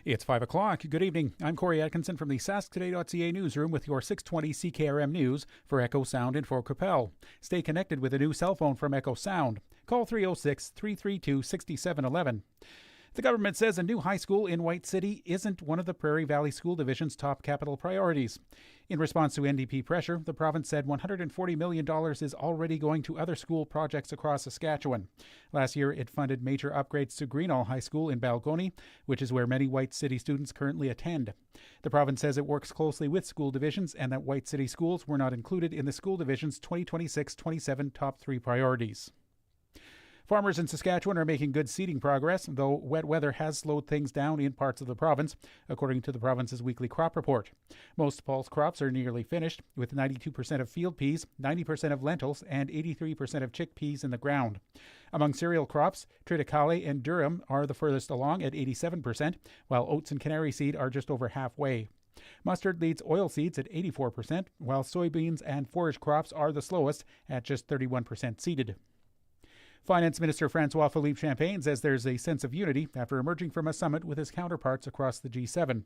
It's 5 o'clock. Good evening. I'm Corey Atkinson from the SaskToday.ca newsroom with your 620 CKRM news for Echo Sound in Fort Capel. Stay connected with a new cell phone from Echo Sound. Call 306-332-6711. The government says a new high school in White City isn't one of the Prairie Valley School Division's top capital priorities. In response to NDP pressure, the province said $140 million is already going to other school projects across Saskatchewan. Last year, it funded major upgrades to Greenall High School in Balgony, which is where many White City students currently attend. The province says it works closely with school divisions and that White City schools were not included in the school division's 2026-27 top 3 priorities. Farmers in Saskatchewan are making good seeding progress, though wet weather has slowed things down in parts of the province, according to the province's weekly crop report. Most pulse crops are nearly finished, with 92% of field peas, 90% of lentils, and 83% of chickpeas in the ground. Among cereal crops, triticale and durum are the furthest along at 87%, while oats and canary seed are just over halfway. Mustard leads oilseeds at 84%, while soybeans and forage crops are the slowest at just 31% seeded. Finance Minister Francois-Philippe Champagne says there's a sense of unity after emerging from a summit with his counterparts across the G7.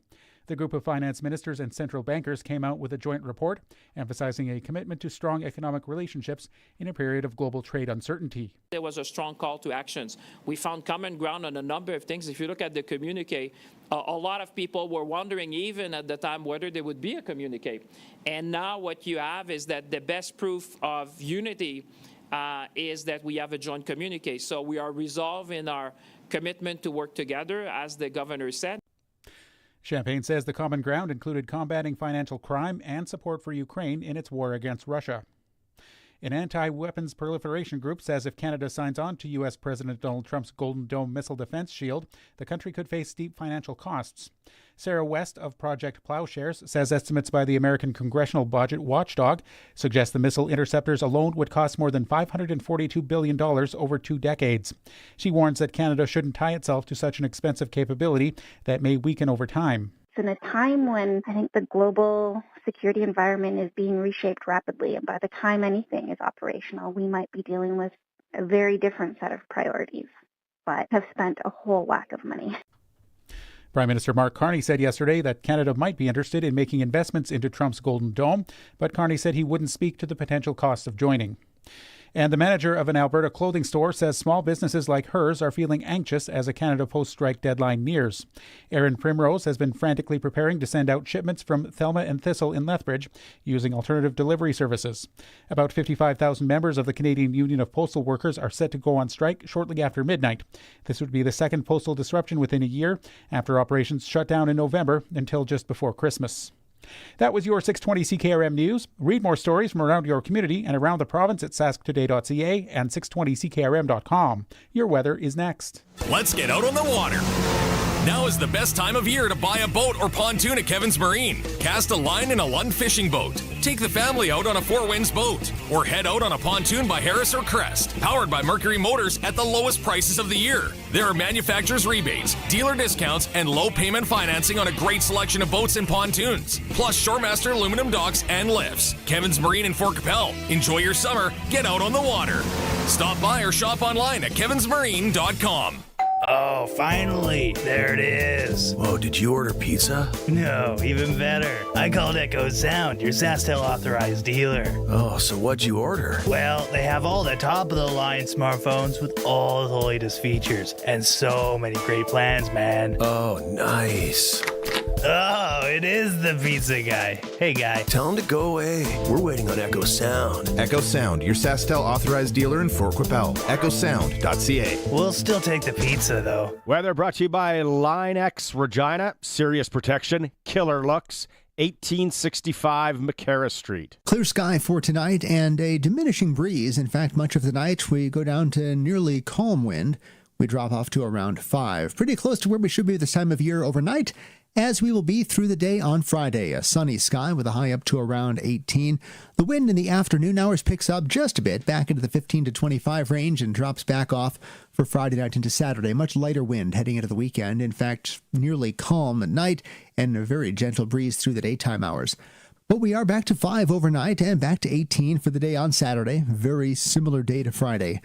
The group of finance ministers and central bankers came out with a joint report emphasizing a commitment to strong economic relationships in a period of global trade uncertainty. There was a strong call to actions. We found common ground on a number of things. If you look at the communique, a lot of people were wondering even at the time whether there would be a communique. And now what you have is that the best proof of unity is that we have a joint communique. So we are resolved in our commitment to work together, as the governor said. Champagne says the common ground included combating financial crime and support for Ukraine in its war against Russia. An anti-weapons proliferation group says if Canada signs on to U.S. President Donald Trump's Golden Dome missile defense shield, the country could face steep financial costs. Sarah West of Project Plowshares says estimates by the American Congressional Budget Watchdog suggest the missile interceptors alone would cost more than $542 billion over 2 decades. She warns that Canada shouldn't tie itself to such an expensive capability that may weaken over time. In a time when I think the global security environment is being reshaped rapidly, and by the time anything is operational, we might be dealing with a very different set of priorities, but have spent a whole whack of money. Prime Minister Mark Carney said yesterday that Canada might be interested in making investments into Trump's Golden Dome, but Carney said he wouldn't speak to the potential cost of joining. And the manager of an Alberta clothing store says small businesses like hers are feeling anxious as a Canada Post strike deadline nears. Erin Primrose has been frantically preparing to send out shipments from Thelma and Thistle in Lethbridge using alternative delivery services. About 55,000 members of the Canadian Union of Postal Workers are set to go on strike shortly after midnight. This would be the second postal disruption within a year after operations shut down in November until just before Christmas. That was your 620 CKRM News. Read more stories from around your community and around the province at sasktoday.ca and 620ckrm.com. Your weather is next. Let's get out on the water. Now is the best time of year to buy a boat or pontoon at Kevin's Marine. Cast a line in a Lund fishing boat. Take the family out on a Four Winds boat. Or head out on a pontoon by Harris or Crest. Powered by Mercury Motors at the lowest prices of the year. There are manufacturer's rebates, dealer discounts, and low payment financing on a great selection of boats and pontoons. Plus Shoremaster aluminum docks and lifts. Kevin's Marine in Fort Capel. Enjoy your summer. Get out on the water. Stop by or shop online at kevinsmarine.com. Oh, finally. There it is. Whoa, did you order pizza? No, even better. I called Echo Sound, your SaskTel authorized dealer. Oh, so what'd you order? Well, they have all the top-of-the-line smartphones with all the latest features. And so many great plans, man. Oh, nice. Oh, it is the pizza guy. Hey, guy. Tell him to go away. We're waiting on Echo Sound. Echo Sound, your SaskTel authorized dealer in Fort Qu'Appelle. EchoSound.ca. We'll still take the pizza, though. Weather brought to you by Line X Regina. Serious protection, killer looks. 1865 McCarra Street. Clear sky for tonight and a diminishing breeze. In fact, much of the night we go down to nearly calm wind. We drop off to around 5. Pretty close to where we should be this time of year overnight, as we will be through the day on Friday. A sunny sky with a high up to around 18. The wind in the afternoon hours picks up just a bit, back into the 15 to 25 range, and drops back off for Friday night into Saturday. Much lighter wind heading into the weekend. In fact, nearly calm at night and a very gentle breeze through the daytime hours. But we are back to 5 overnight and back to 18 for the day on Saturday. Very similar day to Friday.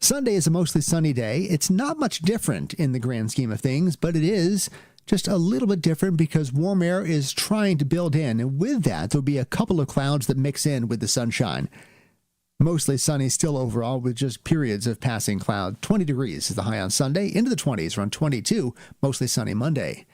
Sunday is a mostly sunny day. It's not much different in the grand scheme of things, but it is just a little bit different because warm air is trying to build in. And with that, there'll be a couple of clouds that mix in with the sunshine. Mostly sunny still overall with just periods of passing cloud. 20 degrees is the high on Sunday, into the 20s, around 22, mostly sunny Monday.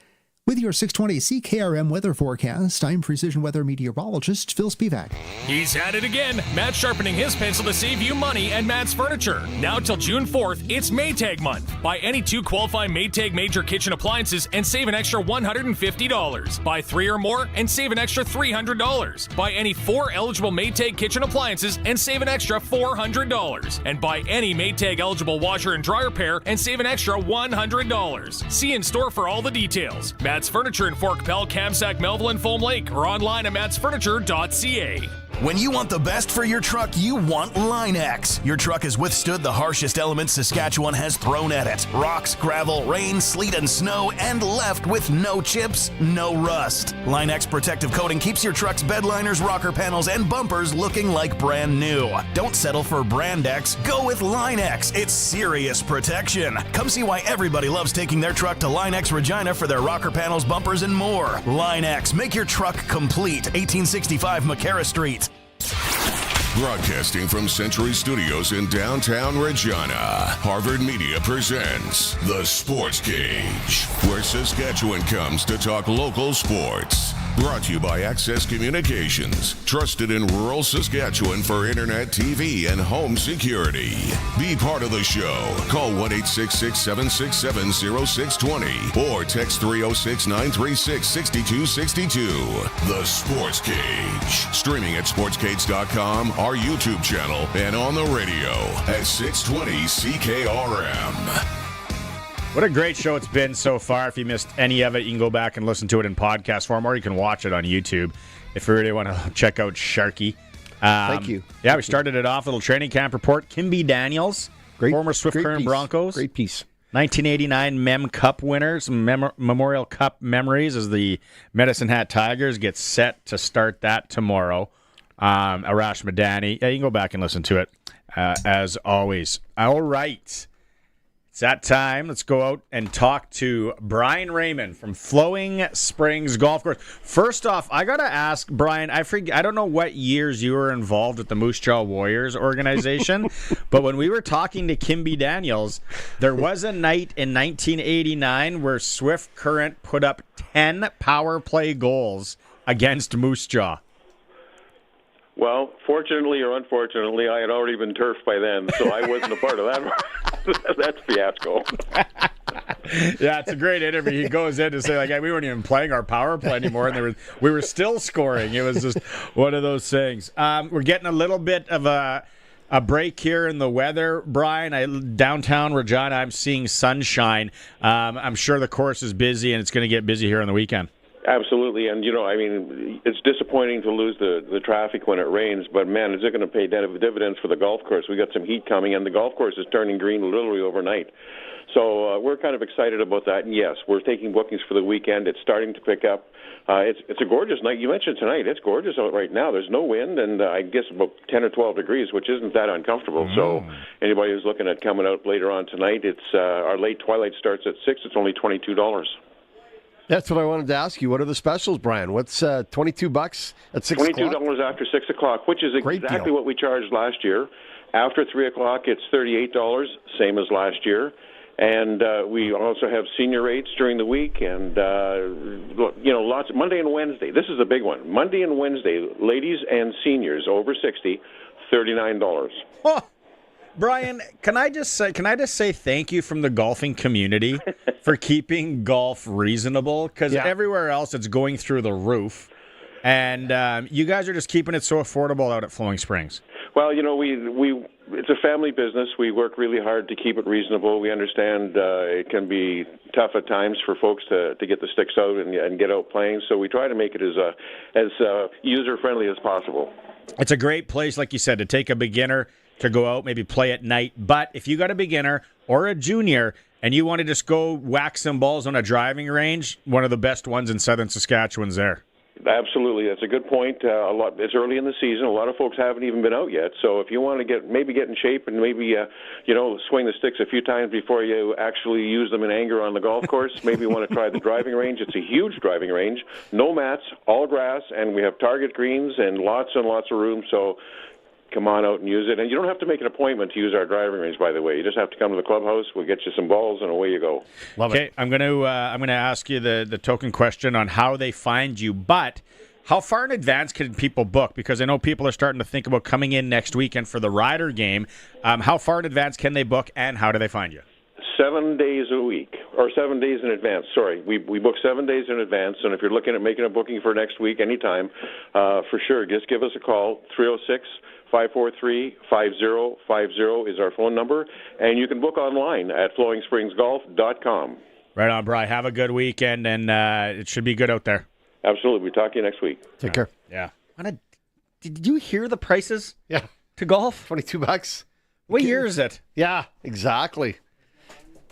With your 620 CKRM weather forecast, I'm Precision Weather Meteorologist Phil Spivak. He's at it again. Matt's sharpening his pencil to save you money at Matt's Furniture. Now till June 4th, it's Maytag month. Buy any 2 qualifying Maytag major kitchen appliances and save an extra $150. Buy 3 or more and save an extra $300. Buy any 4 eligible Maytag kitchen appliances and save an extra $400. And buy any Maytag eligible washer and dryer pair and save an extra $100. See in store for all the details. Matt's Furniture in Fort Qu'Appelle, Kamsack, Melville, and Foam Lake, or online at mattsfurniture.ca. When you want the best for your truck, you want Line X. Your truck has withstood the harshest elements Saskatchewan has thrown at it. Rocks, gravel, rain, sleet, and snow, and left with no chips, no rust. Line X protective coating keeps your truck's bed liners, rocker panels, and bumpers looking like brand new. Don't settle for Brand X. Go with Line X. It's serious protection. Come see why everybody loves taking their truck to Line X Regina for their rocker panels, bumpers, and more. Line X. Make your truck complete. 1865 McCarra Street. Broadcasting from Century Studios in downtown Regina, Harvard Media presents The Sportscage, where Saskatchewan comes to talk local sports. Brought to you by Access Communications, trusted in rural Saskatchewan for internet, TV, and home security. Be part of the show. Call 1-866-767-0620 or text 306-936-6262. The Sportscage. Streaming at sportscage.com, our YouTube channel, and on the radio at 620 CKRM. What a great show it's been so far. If you missed any of it, you can go back and listen to it in podcast form, or you can watch it on YouTube if you really want to check out Sharky. Thank you. Yeah, we started it off, a little training camp report. Kimby Daniels, former Swift Current Broncos. Great piece. 1989 Mem Cup winner. Some Memorial Cup memories as the Medicine Hat Tigers get set to start that tomorrow. Arash Madani. Yeah, you can go back and listen to it, as always. All right. It's that time. Let's go out and talk to Brian Raymond from Flowing Springs Golf Course. First off, I got to ask, Brian, I don't know what years you were involved with the Moose Jaw Warriors organization, but when we were talking to Kimby Daniels, there was a night in 1989 where Swift Current put up 10 power play goals against Moose Jaw. Well, fortunately or unfortunately, I had already been turfed by then, so I wasn't a part of that fiasco. Yeah, it's a great interview. He goes in to say, like, hey, we weren't even playing our power play anymore, and we were still scoring. It was just one of those things. We're getting a little bit of a break here in the weather, Brian. Downtown Regina, I'm seeing sunshine. I'm sure the course is busy, and it's going to get busy here on the weekend. Absolutely, and it's disappointing to lose the traffic when it rains, but man, is it going to pay dividends for the golf course? We got some heat coming, and the golf course is turning green literally overnight. So we're kind of excited about that, and yes, we're taking bookings for the weekend. It's starting to pick up. It's a gorgeous night. You mentioned tonight, it's gorgeous out right now. There's no wind, and I guess about 10 or 12 degrees, which isn't that uncomfortable. So anybody who's looking at coming out later on tonight, it's our late twilight starts at 6. It's only $22. That's what I wanted to ask you. What are the specials, Brian? What's $22 at 6 o'clock? $22 after 6 o'clock, which is exactly what we charged last year. After 3 o'clock, it's $38, same as last year. And we also have senior rates during the week and lots. Monday and Wednesday. This is a big one. Monday and Wednesday, ladies and seniors over 60, $39. Oh, Brian, can I just say thank you from the golfing community for keeping golf reasonable? Because everywhere else it's going through the roof, and you guys are just keeping it so affordable out at Flowing Springs. Well, we it's a family business. We work really hard to keep it reasonable. We understand it can be tough at times for folks to get the sticks out and get out playing. So we try to make it as user friendly as possible. It's a great place, like you said, to take a beginner to go out, maybe play at night. But if you got a beginner or a junior and you want to just go whack some balls on a driving range, one of the best ones in southern Saskatchewan's there. Absolutely, that's a good point. It's early in the season. A lot of folks haven't even been out yet. So if you want to get in shape and maybe swing the sticks a few times before you actually use them in anger on the golf course, maybe you want to try the driving range. It's a huge driving range, no mats, all grass, and we have target greens and lots of room. So come on out and use it. And you don't have to make an appointment to use our driving range, by the way. You just have to come to the clubhouse. We'll get you some balls, and away you go. Okay, I'm going to ask you the token question on how they find you. But how far in advance can people book? Because I know people are starting to think about coming in next weekend for the Rider game. How far in advance can they book, and how do they find you? 7 days a week, or 7 days in advance. Sorry, we book 7 days in advance, and if you're looking at making a booking for next week, anytime, for sure, just give us a call. 306-543-5050 is our phone number, and you can book online at flowingspringsgolf.com. Right on, Bri. Have a good weekend, and it should be good out there. Absolutely. We'll talk to you next week. Take care. Yeah. Did you hear the prices? Yeah. To golf? $22. What year is it? Yeah, exactly.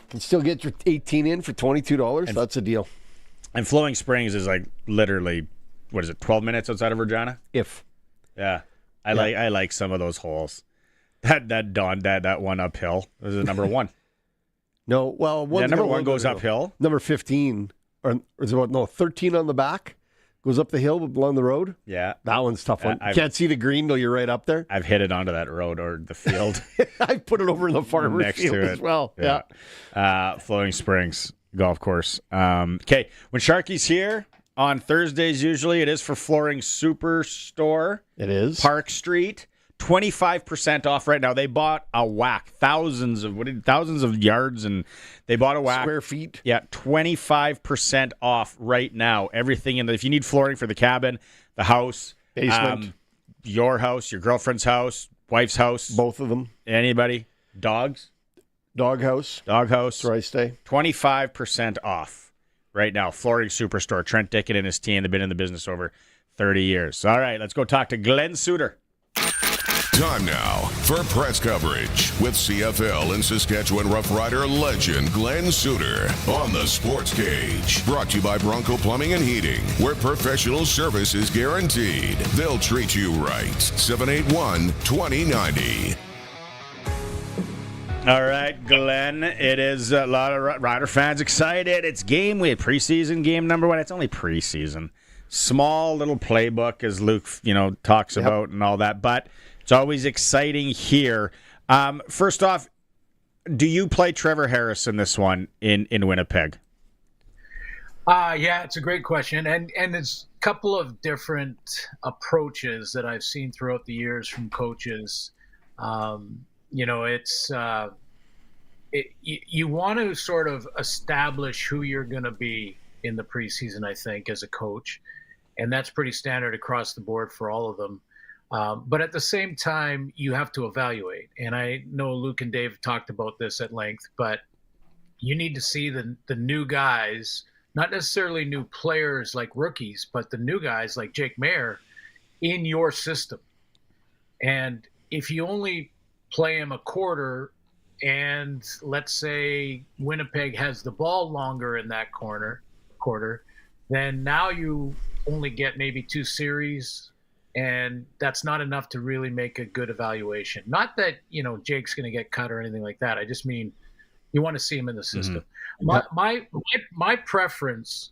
Can still get your 18 in for $22. That's a deal. And Flowing Springs is like literally, 12 minutes outside of Regina? Yeah. I like some of those holes. That one uphill was the number one. No, well, number one goes uphill. Number 15, or is it 13 on the back? Goes up the hill along the road. Yeah. That one's a tough one. You can't see the green till you're right up there. I've hit it onto that road or the field. I put it over in the farmer's next field to it as well. Yeah. Flowing Springs Golf Course. Okay. When Sharky's here on Thursdays, usually it is for Flooring Superstore. It is. Park Street. 25% off right now. They bought a whack. Thousands of yards, and they bought a whack. Square feet. Yeah, 25% off right now. Everything if you need flooring for the cabin, the house, basement, your house, your girlfriend's house, wife's house, both of them. Anybody, dogs, doghouse, that's where I stay. 25% off right now. Flooring Superstore. Trent Dickett and his team. They've been in the business over 30 years. All right, let's go talk to Glenn Suter. Time now for press coverage with CFL and Saskatchewan Roughrider legend Glenn Suter on the Sportscage. Brought to you by Bronco Plumbing and Heating, where professional service is guaranteed. They'll treat you right. 781-2090. All right, Glenn. It is a lot of Rider fans excited. It's game week, preseason game number one. It's only preseason. Small little playbook, as Luke, talks about and all that, but it's always exciting here. First off, do you play Trevor Harris in this one in Winnipeg? Yeah, it's a great question, and there's a couple of different approaches that I've seen throughout the years from coaches. You want to sort of establish who you're going to be in the preseason, I think, as a coach. And that's pretty standard across the board for all of them. But at the same time, you have to evaluate. And I know Luke and Dave talked about this at length, but you need to see the new guys, not necessarily new players like rookies, but the new guys like Jake Mayer in your system. And if you only play him a quarter and let's say Winnipeg has the ball longer in that quarter, then now you only get maybe 2 series, and that's not enough to really make a good evaluation. Not that, Jake's going to get cut or anything like that. I just mean you want to see him in the system. Mm-hmm. My preference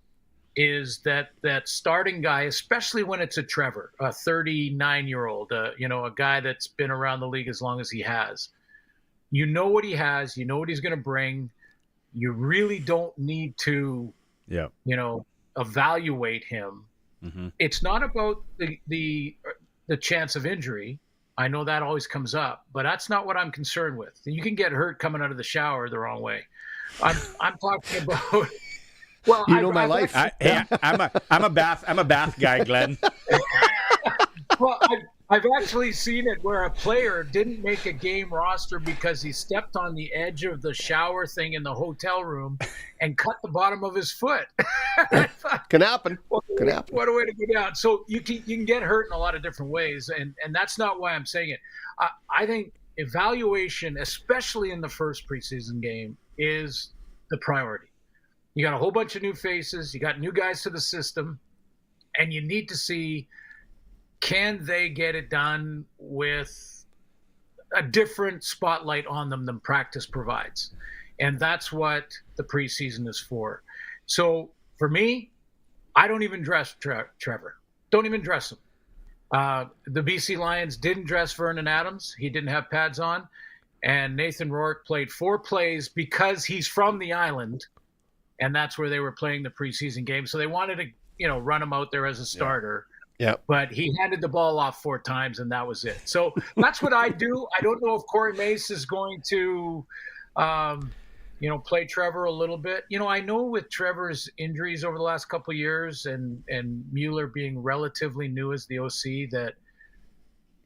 is that starting guy, especially when it's a Trevor, a 39-year-old, a guy that's been around the league as long as he has. You know what he has. You know what he's going to bring. You really don't need to, evaluate him, it's not about the chance of injury. I know that always comes up, but that's not what I'm concerned with. You can get hurt coming out of the shower the wrong way. I'm talking about. Well, my life. I'm a bath guy, Glenn. Well, I've actually seen it where a player didn't make a game roster because he stepped on the edge of the shower thing in the hotel room and cut the bottom of his foot. Can happen. Can happen. What a way to go down. So you can get hurt in a lot of different ways, and that's not why I'm saying it. I think evaluation, especially in the first preseason game, is the priority. You got a whole bunch of new faces. You got new guys to the system, and you need to see, can they get it done with a different spotlight on them than practice provides? And that's what the preseason is for. So for me, I don't even dress Trevor. Don't even dress him. The BC Lions didn't dress Vernon Adams. He didn't have pads on. And Nathan Rourke played 4 plays because he's from the island, and that's where they were playing the preseason game. So they wanted to, run him out there as a starter. Yeah. But he handed the ball off 4 times, and that was it. So that's what I do. I don't know if Corey Mace is going to, play Trevor a little bit. I know with Trevor's injuries over the last couple of years and Mueller being relatively new as the OC that,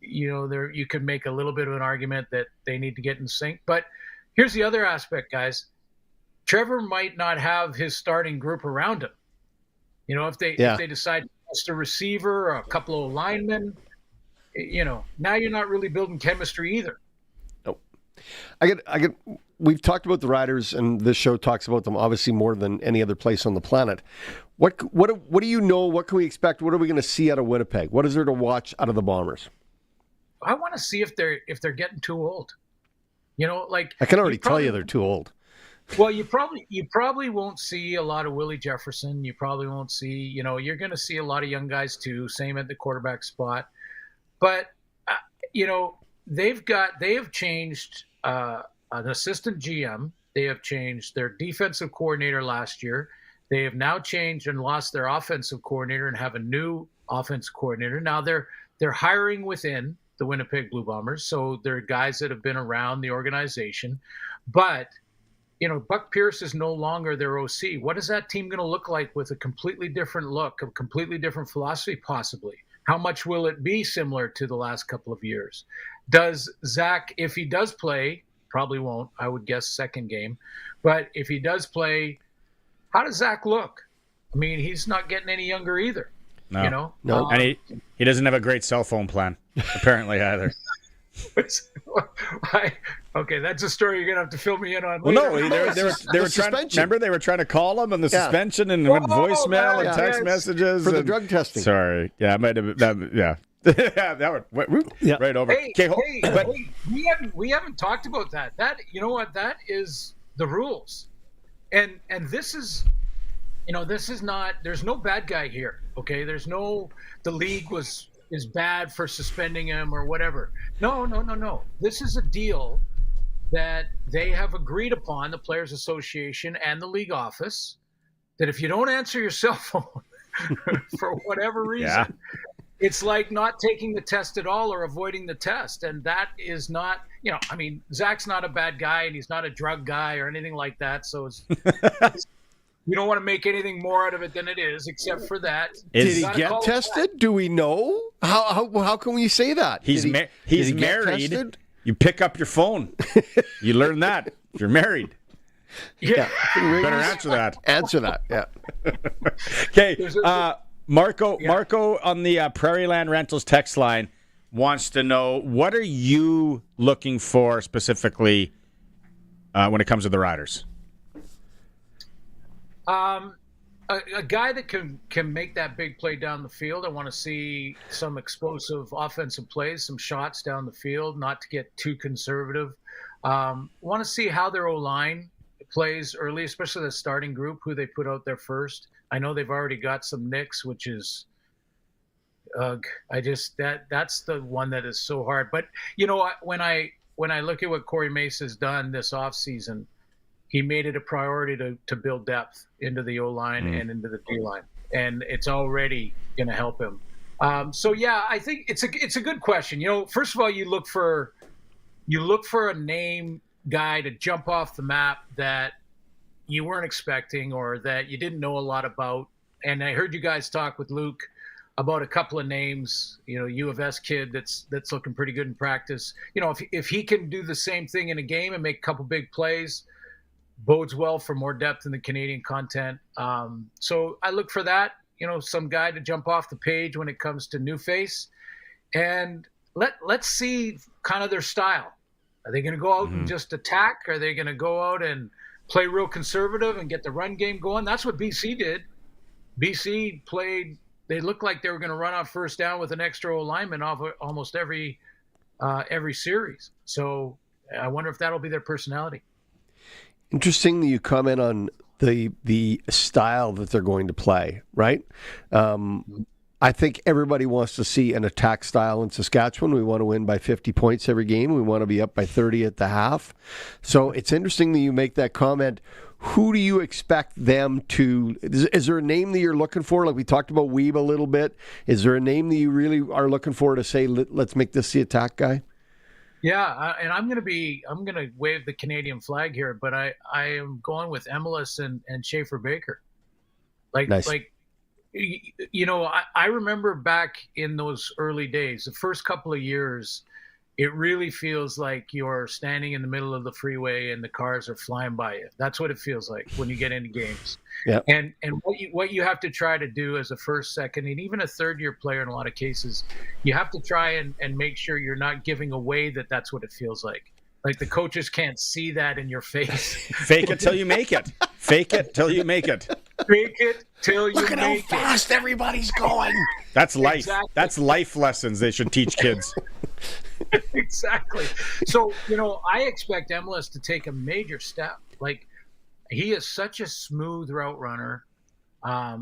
you could make a little bit of an argument that they need to get in sync. But here's the other aspect, guys. Trevor might not have his starting group around him. If they decide just a receiver or a couple of linemen, now you're not really building chemistry either. Nope. We've talked about the Riders, and this show talks about them obviously more than any other place on the planet. What do you know? What can we expect? What are we going to see out of Winnipeg? What is there to watch out of the Bombers? I want to see if they're getting too old. I can already tell you they're too old. Well, you probably won't see a lot of Willie Jefferson. You probably won't see, you're going to see a lot of young guys too, same at the quarterback spot. But, they have changed an assistant GM. They have changed their defensive coordinator last year. They have now changed and lost their offensive coordinator and have a new offensive coordinator. Now they're hiring within the Winnipeg Blue Bombers. So they're guys that have been around the organization. But Buck Pierce is no longer their OC. What is that team going to look like with a completely different look, a completely different philosophy, possibly? How much will it be similar to the last couple of years? Does Zach, if he does play, probably won't, I would guess second game, but if he does play, how does Zach look? I mean, he's not getting any younger either. No. And he doesn't have a great cell phone plan, apparently, either. Okay, that's a story you're gonna have to fill me in on. Well, later. no, they were trying. Remember, they were trying to call him on the suspension and went voicemail and text messages for the drug testing. Sorry, yeah, I might have. That would right over. But we haven't talked about that. That that is the rules, and this is. This is not. There's no bad guy here. Okay, there's no. The league is bad for suspending him or whatever. No. This is a deal that they have agreed upon, the Players Association and the league office, that if you don't answer your cell phone for whatever reason, it's like not taking the test at all or avoiding the test. And that is not, Zach's not a bad guy and he's not a drug guy or anything like that. So you don't want to make anything more out of it than it is, except for that. Did he get tested? Do we know? How can we say that? He's married. You pick up your phone. You learn that if you're married. Yeah. Better answer that. Yeah. Okay. Marco on the Prairie Land Rentals text line wants to know, what are you looking for specifically when it comes to the Riders? A guy that can make that big play down the field. I want to see some explosive offensive plays, some shots down the field, not to get too conservative. Want to see how their O-line plays early, especially the starting group, who they put out there first. I know they've already got some nicks, which is that's the one that is so hard. But when I look at what Corey Mace has done this offseason, he made it a priority to build depth into the O-line and into the D-line. and it's already going to help him. So yeah, I think it's a good question. First of all, you look for a name guy to jump off the map that you weren't expecting or that you didn't know a lot about. And I heard you guys talk with Luke about a couple of names, U of S kid that's looking pretty good in practice. If he can do the same thing in a game and make a couple big plays, bodes well for more depth in the Canadian content. So I look for that, some guy to jump off the page when it comes to new face. And let's see kind of their style. Are they going to go out and just attack? Are they going to go out and play real conservative and get the run game going? That's what BC did. BC played. They looked like they were going to run off first down with an extra lineman off almost every series. So I wonder if that'll be their personality. Interesting that you comment on the style that they're going to play, right? I think everybody wants to see an attack style in Saskatchewan. We want to win by 50 points every game. We want to be up by 30 at the half. So it's interesting that you make that comment. Who do you expect them to... Is there a name that you're looking for? Like we talked about Weeb a little bit. Is there a name that you really are looking for to say, let's make this the attack guy? Yeah, and I'm going to wave the Canadian flag here, but I am going with Emelis and Schaefer Baker. Nice. I remember back in those early days, the first couple of years, it really feels like you're standing in the middle of the freeway and the cars are flying by you. That's what it feels like when you get into games. Yeah. And what you have to try to do as a first, second, and even a third-year player in a lot of cases, you have to try and make sure you're not giving away that's what it feels like. Like the coaches can't see that in your face. Fake it till you make it. Fake it till you make it. Fake it till you Look at make how fast everybody's going. That's life. Exactly. That's life lessons they should teach kids. Exactly. So, I expect Emelis to take a major step. Like, he is such a smooth route runner.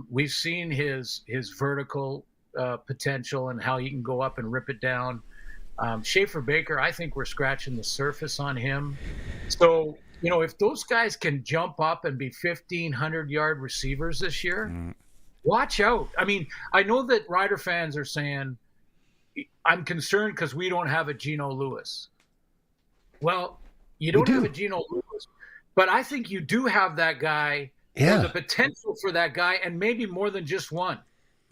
We've seen his vertical potential and how he can go up and rip it down. Schaefer Baker, I think we're scratching the surface on him. So, if those guys can jump up and be 1,500-yard receivers this year, watch out. I mean, I know that Rider fans are saying, I'm concerned because we don't have a Geno Lewis. Well, you don't have a Geno Lewis, but I think you do have that guy, or the potential for that guy, and maybe more than just one.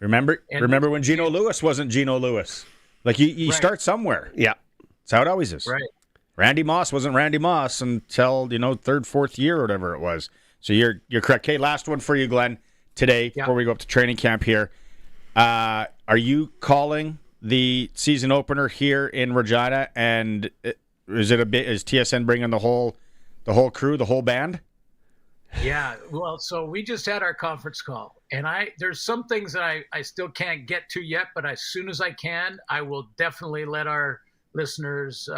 Remember when Geno Lewis wasn't Geno Lewis? Like you start somewhere. Yeah. That's how it always is. Right. Randy Moss wasn't Randy Moss until, third, fourth year or whatever it was. So you're correct. Okay, last one for you, Glenn, today before we go up to training camp here. Are you calling the season opener here in Regina, and is TSN bringing the whole crew, the whole band? Yeah, well, so we just had our conference call, and there's some things that I still can't get to yet, but as soon as I can, I will definitely let our listeners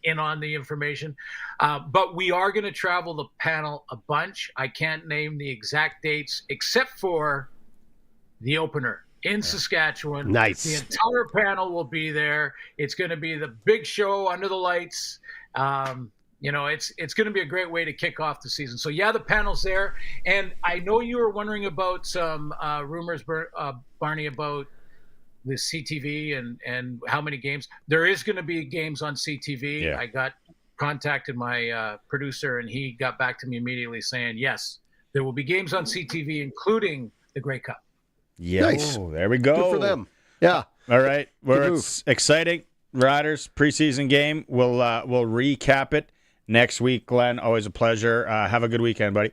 in on the information. But we are going to travel the panel a bunch. I can't name the exact dates except for the opener in Saskatchewan. Nice. The entire panel will be there. It's going to be the big show under the lights. It's going to be a great way to kick off the season. So, the panel's there. And I know you were wondering about some rumors, Barney, about the CTV and how many games. There is going to be games on CTV. Yeah. I contacted my producer, and he got back to me immediately saying, yes, there will be games on CTV, including the Grey Cup. Yeah. Nice. Oh, there we go. Good for them. Yeah. All right. Well, it's exciting. Riders preseason game. We'll recap it next week. Glenn, always a pleasure. Have a good weekend, buddy.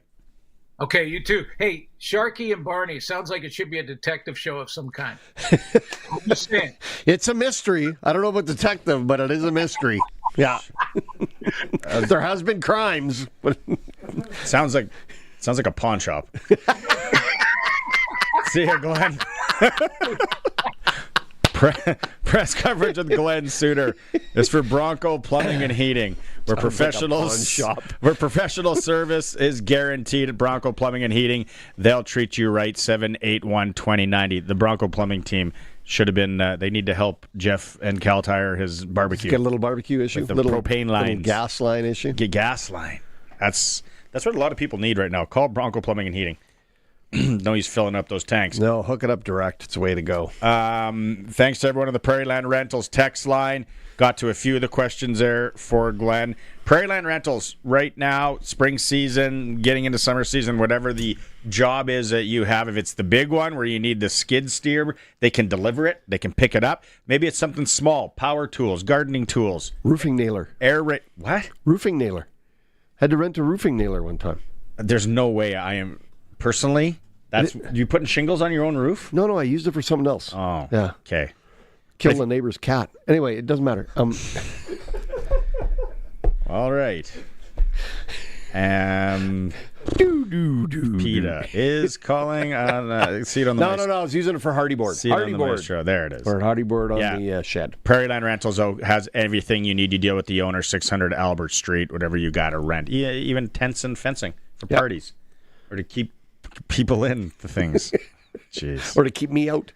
Okay, you too. Hey, Sharky and Barney, sounds like it should be a detective show of some kind. I'm just saying. It's a mystery. I don't know about detective, but it is a mystery. Yeah. There has been crimes. Sounds like a pawn shop. See you, Glenn. Press coverage with Glenn Suter is for Bronco Plumbing and Heating, where professional service is guaranteed at Bronco Plumbing and Heating. They'll treat you right. 781-2090. The Bronco Plumbing team should have been. They need to help Jeff and Cal Tire his barbecue. Get a little barbecue issue. With the little propane lines. Little gas line issue. Get gas line. That's what a lot of people need right now. Call Bronco Plumbing and Heating. No, he's filling up those tanks. No, hook it up direct. It's the way to go. Thanks to everyone on the Prairieland Rentals text line. Got to a few of the questions there for Glenn. Prairieland Rentals, right now, spring season, getting into summer season, whatever the job is that you have. If it's the big one where you need the skid steer, they can deliver it. They can pick it up. Maybe it's something small, power tools, gardening tools. Roofing nailer. What? Roofing nailer. Had to rent a roofing nailer one time. There's no way I am, personally, you putting shingles on your own roof? No, I used it for something else. Oh, yeah. Okay. Killed the neighbor's cat. Anyway, it doesn't matter. All right. PETA is calling on seat on the No, I was using it for hardy board. Hardy board. There it is. For hardy board on the shed. Prairieland Rentals has everything you need to deal with the owner, 600 Albert Street, whatever you got to rent. Even tents and fencing for parties or to keep people in the things. Jeez. Or to keep me out.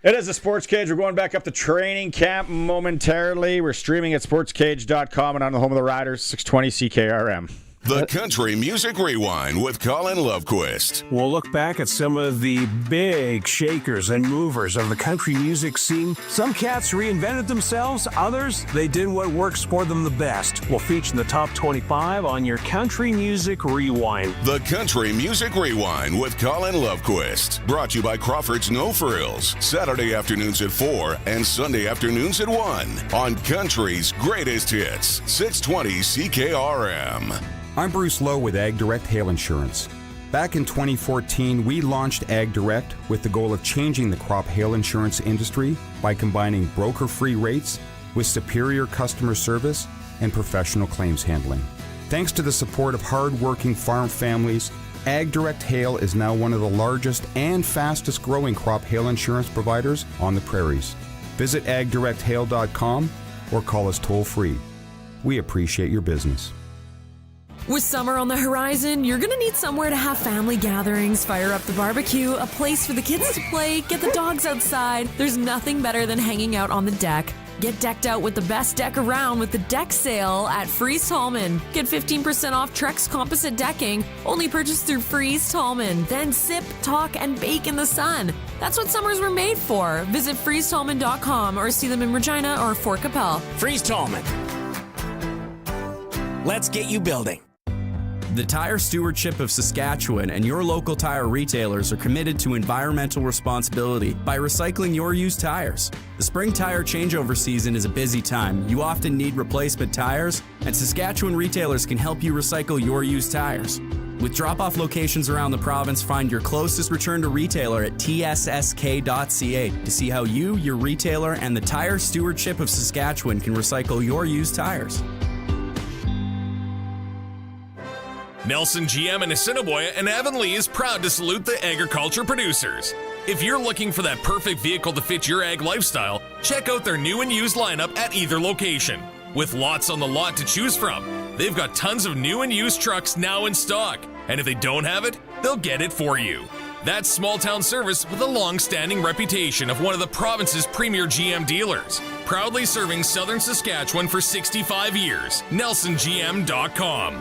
It is the Sports Cage. We're going back up to training camp momentarily. We're streaming at sportscage.com and on the home of the Riders, 620 CKRM. The Country Music Rewind with Colin Lovequist. We'll look back at some of the big shakers and movers of the country music scene. Some cats reinvented themselves. Others, they did what works for them the best. We'll feature the top 25 on your Country Music Rewind. The Country Music Rewind with Colin Lovequist. Brought to you by Crawford's No Frills. Saturday afternoons at 4 and Sunday afternoons at 1 on Country's Greatest Hits, 620 CKRM. I'm Bruce Lowe with Ag Direct Hail Insurance. Back in 2014, we launched Ag Direct with the goal of changing the crop hail insurance industry by combining broker-free rates with superior customer service and professional claims handling. Thanks to the support of hard-working farm families, Ag Direct Hail is now one of the largest and fastest growing crop hail insurance providers on the prairies. Visit agdirecthail.com or call us toll-free. We appreciate your business. With summer on the horizon, you're going to need somewhere to have family gatherings, fire up the barbecue, a place for the kids to play, get the dogs outside. There's nothing better than hanging out on the deck. Get decked out with the best deck around with the deck sale at Freeze Tallman. Get 15% off Trex composite decking, only purchased through Freeze Tallman. Then sip, talk, and bake in the sun. That's what summers were made for. Visit freezetallman.com or see them in Regina or Fort Capel. Freeze Tallman. Let's get you building. The Tire Stewardship of Saskatchewan and your local tire retailers are committed to environmental responsibility by recycling your used tires. The spring tire changeover season is a busy time. You often need replacement tires, and Saskatchewan retailers can help you recycle your used tires. With drop-off locations around the province, find your closest return to retailer at tssk.ca to see how you, your retailer, and the Tire Stewardship of Saskatchewan can recycle your used tires. Nelson GM in Assiniboia and Avonlea is proud to salute the agriculture producers. If you're looking for that perfect vehicle to fit your ag lifestyle, check out their new and used lineup at either location. With lots on the lot to choose from, they've got tons of new and used trucks now in stock. And if they don't have it, they'll get it for you. That's small town service with a long-standing reputation of one of the province's premier GM dealers. Proudly serving southern Saskatchewan for 65 years. NelsonGM.com.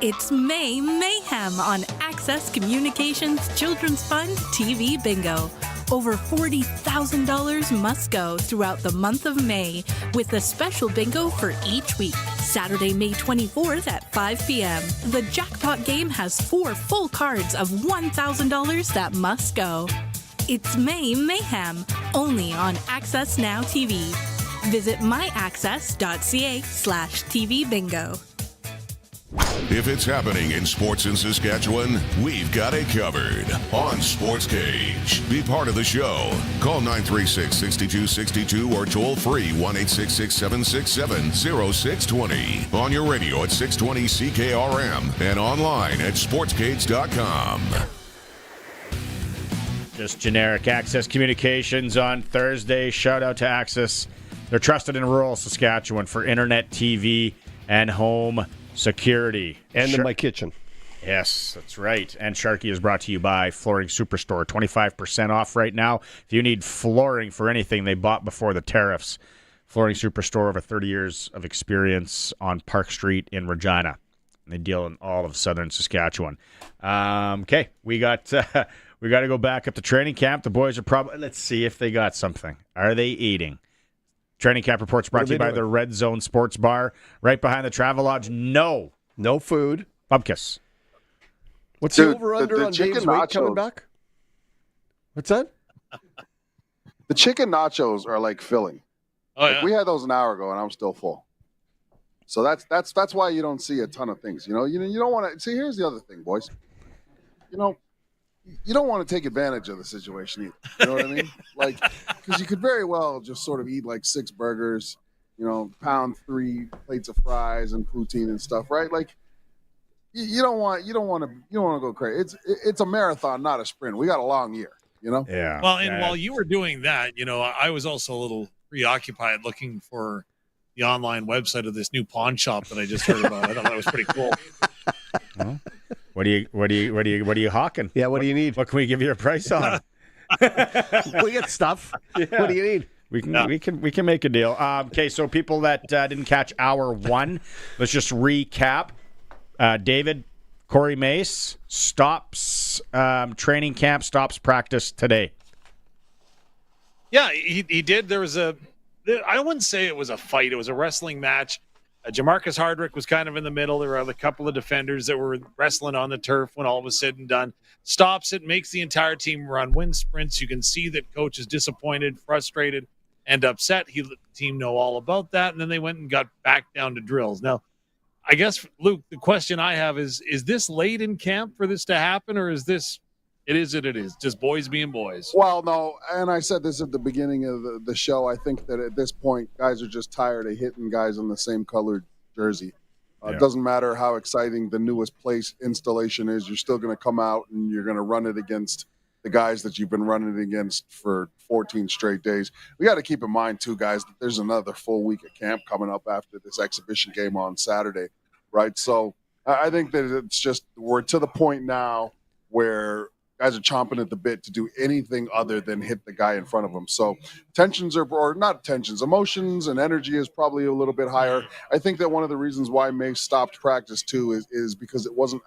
It's May Mayhem on Access Communications Children's Fund TV Bingo. Over $40,000 must go throughout the month of May with a special bingo for each week. Saturday, May 24th at 5 p.m. The jackpot game has 4 full cards of $1,000 that must go. It's May Mayhem, only on Access Now TV. Visit myaccess.ca/TV bingo. If it's happening in sports in Saskatchewan, we've got it covered on Sports Cage. Be part of the show. Call 936-6262 or toll free 1-866-767-0620. On your radio at 620 CKRM and online at sportscage.com. Just generic Access Communications on Thursday. Shout out to Access. They're trusted in rural Saskatchewan for internet, TV, and home security. And in my kitchen. Yes, that's right. And Sharky is brought to you by Flooring Superstore. 25% off right now. If you need flooring for anything they bought before the tariffs, Flooring Superstore, over 30 years of experience on Park Street in Regina. They deal in all of southern Saskatchewan. Okay, we got to go back up to training camp. The boys are probably, let's see if they got something. Are they eating? Training camp reports brought to you by the Red Zone Sports Bar right behind the Travelodge. No food. Bubkiss. What's the over-under on Dave's weight coming back? What's that? The chicken nachos are like filling. Oh, yeah. We had those an hour ago, and I'm still full. So that's why you don't see a ton of things. You don't want to see. Here's the other thing, boys. You don't want to take advantage of the situation either. You know what I mean? Like, because you could very well just sort of eat like 6 burgers, pound 3 plates of fries and poutine and stuff, right? Like, you don't want to go crazy. It's a marathon, not a sprint. We got a long year, Yeah. Well, and while you were doing that, I was also a little preoccupied looking for the online website of this new pawn shop that I just heard about. I thought that was pretty cool. Well, what are you hawking? Yeah, what do you need? What can we give you a price on? We get stuff. Yeah. What do you need? We can make a deal. Okay, so people that didn't catch hour 1, let's just recap. David, Corey Mace stops training camp, stops practice today. Yeah, he did. There was I wouldn't say it was a fight. It was a wrestling match. Jamarcus Hardrick was kind of in the middle. There were a couple of defenders that were wrestling on the turf when all was said and done. Stops it, makes the entire team run wind sprints. You can see that coach is disappointed, frustrated, and upset. He let the team know all about that, and then they went and got back down to drills. Now, I guess, Luke, the question I have is this late in camp for this to happen, or is this it is, just boys being boys? Well, no, and I said this at the beginning of the show. I think that at this point, guys are just tired of hitting guys in the same colored jersey. It doesn't matter how exciting the newest place installation is. You're still going to come out and you're going to run it against the guys that you've been running against for 14 straight days. We got to keep in mind, too, guys, that there's another full week of camp coming up after this exhibition game on Saturday, right? So I think that it's just we're to the point now where guys are chomping at the bit to do anything other than hit the guy in front of them. So emotions and energy is probably a little bit higher. I think that one of the reasons why Mace stopped practice too is because it wasn't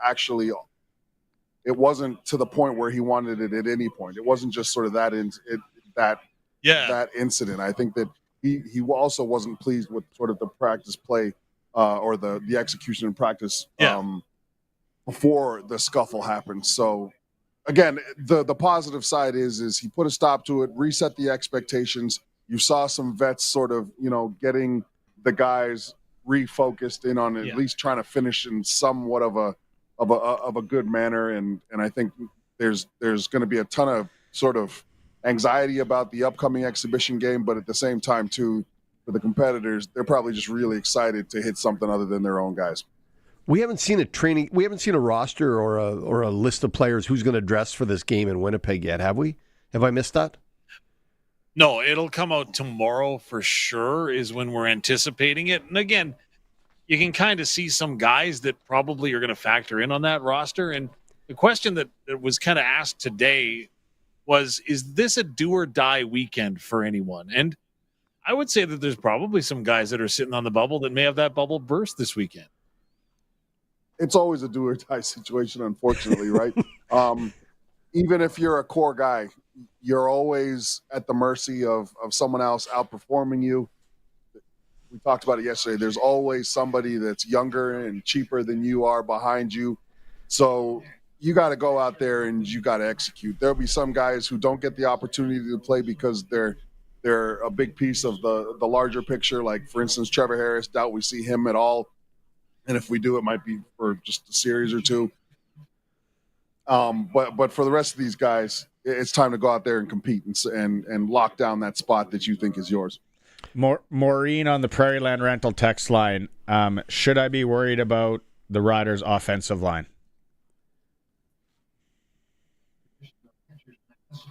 to the point where he wanted it at any point. It wasn't just sort of that incident. I think that he also wasn't pleased with sort of the practice play or the execution in practice before the scuffle happened. So again, the positive side is he put a stop to it, reset the expectations. You saw some vets sort of, getting the guys refocused in on at least trying to finish in somewhat of a good manner. And I think there's going to be a ton of sort of anxiety about the upcoming exhibition game, but at the same time too, for the competitors, they're probably just really excited to hit something other than their own guys. We haven't seen a roster or a list of players who's going to dress for this game in Winnipeg yet, have we? Have I missed that? No, it'll come out tomorrow for sure is when we're anticipating it. And again, you can kind of see some guys that probably are going to factor in on that roster. And the question that was kind of asked today was, is this a do or die weekend for anyone? And I would say that there's probably some guys that are sitting on the bubble that may have that bubble burst this weekend. It's always a do or die situation, unfortunately, right? Even if you're a core guy, you're always at the mercy of someone else outperforming you. We talked about it yesterday. There's always somebody that's younger and cheaper than you are behind you. So you got to go out there and you got to execute. There'll be some guys who don't get the opportunity to play because they're a big piece of the larger picture. Like, for instance, Trevor Harris, doubt we see him at all. And if we do, it might be for just a series or two. But for the rest of these guys, it's time to go out there and compete and lock down that spot that you think is yours. Maureen on the Prairie Land Rental text line. Should I be worried about the Riders' offensive line?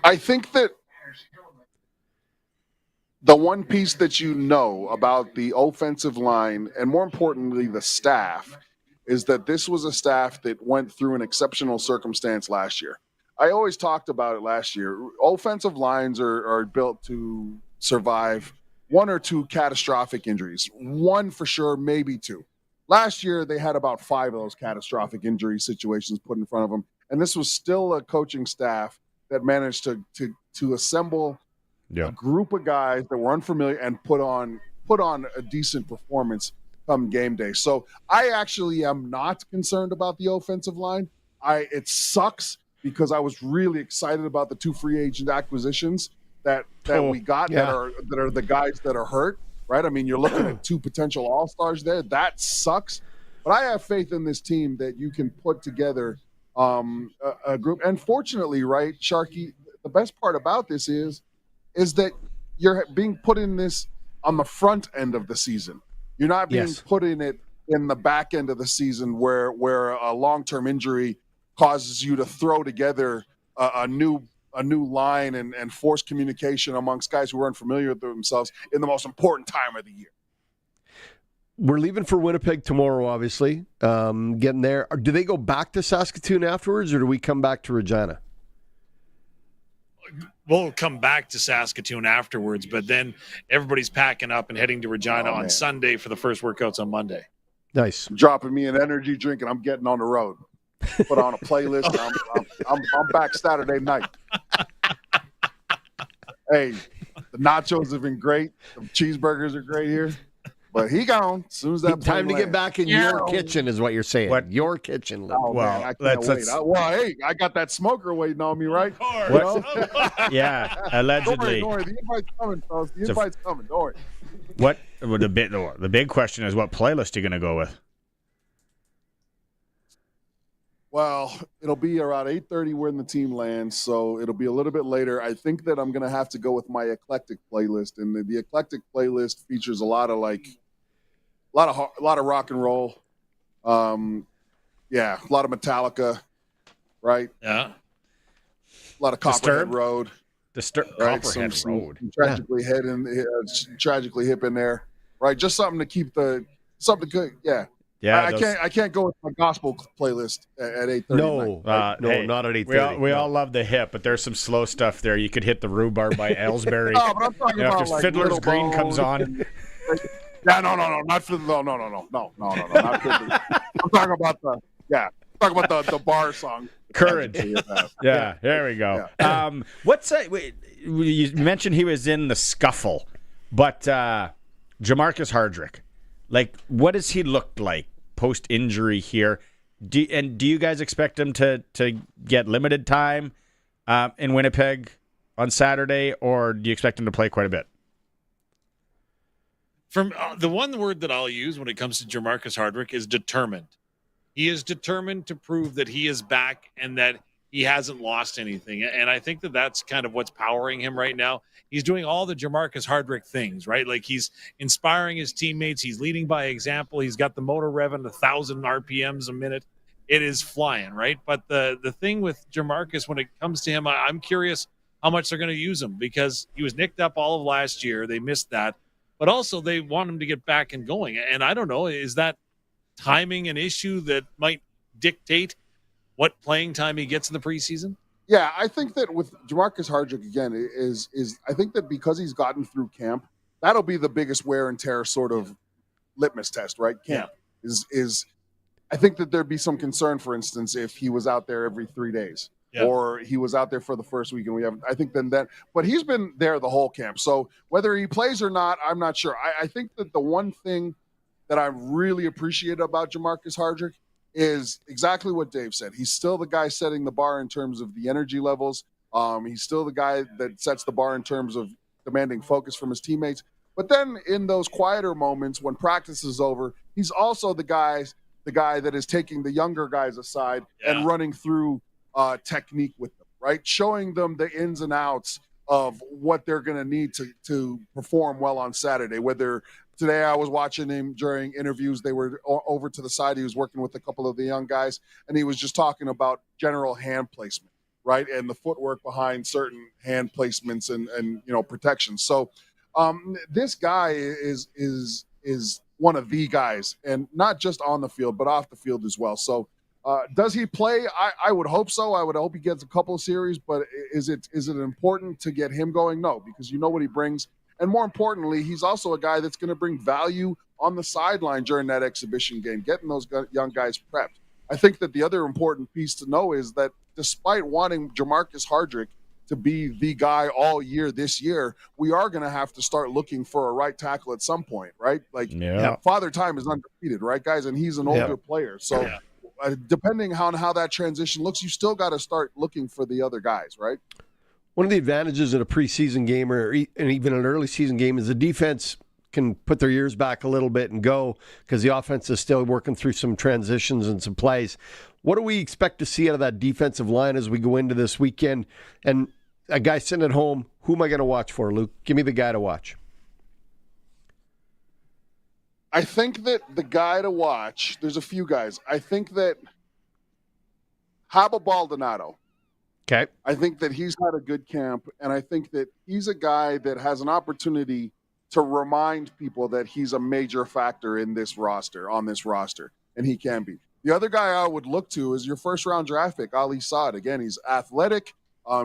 I think that the one piece that you know about the offensive line, and more importantly, the staff, is that this was a staff that went through an exceptional circumstance last year. I always talked about it last year. Offensive lines are built to survive one or two catastrophic injuries. One for sure, maybe two. Last year, they had about 5 of those catastrophic injury situations put in front of them, and this was still a coaching staff that managed to assemble a group of guys that were unfamiliar and put on a decent performance come game day. So I actually am not concerned about the offensive line. It sucks because I was really excited about the 2 free agent acquisitions that we got that are the guys that are hurt, right? I mean, you're looking at 2 potential all-stars there. That sucks. But I have faith in this team that you can put together a group. And fortunately, right, Sharky, the best part about this is that you're being put in this on the front end of the season. You're not being put in it in the back end of the season where a long-term injury causes you to throw together a new line and force communication amongst guys who are unfamiliar with themselves in the most important time of the year. We're leaving for Winnipeg tomorrow, obviously. Getting there. Do they go back to Saskatoon afterwards, or do we come back to Regina? We'll come back to Saskatoon afterwards, but then everybody's packing up and heading to Regina on Sunday for the first workouts on Monday. Nice. Dropping me an energy drink, and I'm getting on the road. Put on a playlist. I'm back Saturday night. Hey, the nachos have been great. The cheeseburgers are great here. But he gone as soon as that time to get back in your kitchen is what you're saying. What? Your kitchen. Oh, well, man, I can't wait. Hey, I got that smoker waiting on me, right? Yeah, allegedly. Don't worry. The invite's coming, fellas. The invite's coming. Don't worry. The big question is, what playlist are you going to go with? Well, it'll be around 8:30 when the team lands, so it'll be a little bit later. I think that I'm going to have to go with my eclectic playlist, and the eclectic playlist features a lot of rock and roll, a lot of Metallica, right? Yeah, a lot of Copperhead Road, right? Copperhead Road, some tragically hip in there, right? Just something to keep something good, yeah. Yeah, I can't go with my gospel playlist at 8:30. No, not at 8:30. We all love the hip, but there's some slow stuff there. You could hit the Rhubarb by Ellsbury. No, but I'm talking about after Fiddler's Green comes on. Yeah, no, not Fiddler. No, not Fiddler. I'm talking about the bar song. Courage. Yeah, there we go. Yeah. You mentioned he was in the scuffle, but Jamarcus Hardrick, what does he look like post-injury here? Do you guys expect him to get limited time in Winnipeg on Saturday, or do you expect him to play quite a bit? From the one word that I'll use when it comes to Jamarcus Hardrick is determined. He is determined to prove that he is back and that he hasn't lost anything. And I think that that's kind of what's powering him right now. He's doing all the Jamarcus Hardrick things, right? He's inspiring his teammates. He's leading by example. He's got the motor revving 1,000 RPMs a minute. It is flying, right? But the thing with Jamarcus, when it comes to him, I'm curious how much they're going to use him, because he was nicked up all of last year. They missed that. But also they want him to get back and going. And I don't know, is that timing an issue that might dictate what playing time he gets in the preseason? Yeah, I think that with Jamarcus Hardrick, again, is I think that because he's gotten through camp, that'll be the biggest wear and tear sort of litmus test, right? Camp is I think that there'd be some concern, for instance, if he was out there every 3 days. Yeah. Or he was out there for the first week, and but he's been there the whole camp. So whether he plays or not, I'm not sure. I think that the one thing that I really appreciate about Jamarcus Hardrick is exactly what Dave said. He's still the guy setting the bar in terms of the energy levels. He's still the guy that sets the bar in terms of demanding focus from his teammates. But then in those quieter moments when practice is over, he's also the guy that is taking the younger guys aside and running through technique with them, right? Showing them the ins and outs of what they're going to need to perform well on Saturday. Whether today I was watching him during interviews, they were over to the side. He was working with a couple of the young guys, and he was just talking about general hand placement, right? And the footwork behind certain hand placements and protections. So this guy is one of the guys, and not just on the field, but off the field as well. So does he play? I would hope so. I would hope he gets a couple of series, but is it important to get him going? No, because you know what he brings. And more importantly, he's also a guy that's going to bring value on the sideline during that exhibition game, getting those young guys prepped. I think that the other important piece to know is that despite wanting Jamarcus Hardrick to be the guy all year this year, we are going to have to start looking for a right tackle at some point, right? Like, Father Time is undefeated, right, guys? And he's an older player. So depending on how that transition looks, you still got to start looking for the other guys, right? One of the advantages in a preseason game or even an early season game is the defense can put their ears back a little bit and go because the offense is still working through some transitions and some plays. What do we expect to see out of that defensive line as we go into this weekend? And a guy sitting at home, who am I going to watch for, Luke? Give me the guy to watch. I think that the guy to watch, there's a few guys. I think that Haba Baldonado. Okay. I think that he's had a good camp, and I think that he's a guy that has an opportunity to remind people that he's a major factor in this roster, and he can be. The other guy I would look to is your first-round draft pick, Ali Saad. Again, he's athletic.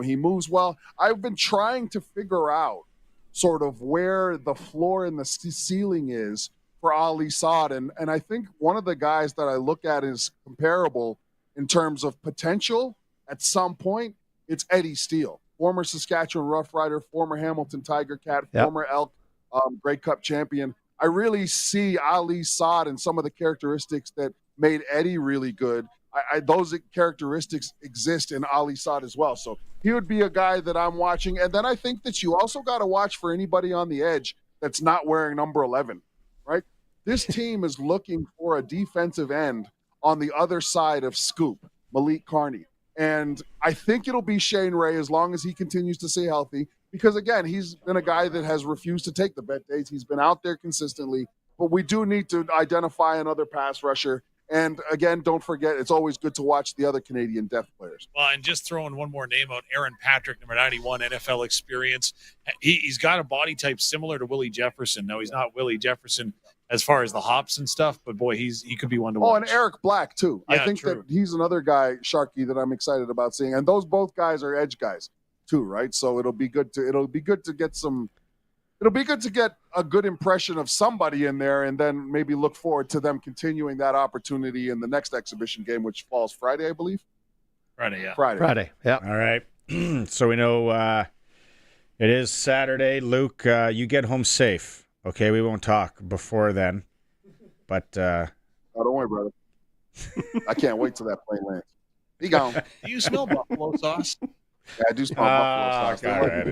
He moves well. I've been trying to figure out sort of where the floor and the ceiling is for Ali Saad, and I think one of the guys that I look at is comparable in terms of potential at some point. It's Eddie Steele, former Saskatchewan Roughrider, former Hamilton Tiger Cat, former Elk Grey Cup champion. I really see Ali Saad and some of the characteristics that made Eddie really good. Those characteristics exist in Ali Saad as well. So he would be a guy that I'm watching. And then I think that you also got to watch for anybody on the edge that's not wearing number 11, right? This team is looking for a defensive end on the other side of Scoop, Malik Carney. And I think it'll be Shane Ray as long as he continues to stay healthy. Because, again, he's been a guy that has refused to take the vet days. He's been out there consistently. But we do need to identify another pass rusher. And, again, don't forget, it's always good to watch the other Canadian depth players. Well, and just throwing one more name out, Aaron Patrick, number 91, NFL experience. He's got a body type similar to Willie Jefferson. No, he's not Willie Jefferson as far as the hops and stuff, but, boy, he could be one to watch. Oh, and Eric Black, too. Yeah, I think that he's another guy, Sharky, that I'm excited about seeing. And those both guys are edge guys, too, right? So it'll be good to get a good impression of somebody in there, and then maybe look forward to them continuing that opportunity in the next exhibition game, which falls Friday, I believe. Friday, yeah. Friday, yeah. All right. So we know it is Saturday. Luke, you get home safe. Okay, we won't talk before then. But oh, don't worry, brother. I can't wait till that plane lands. Be gone. Do you smell buffalo sauce? Yeah, I do smell buffalo sauce. All right,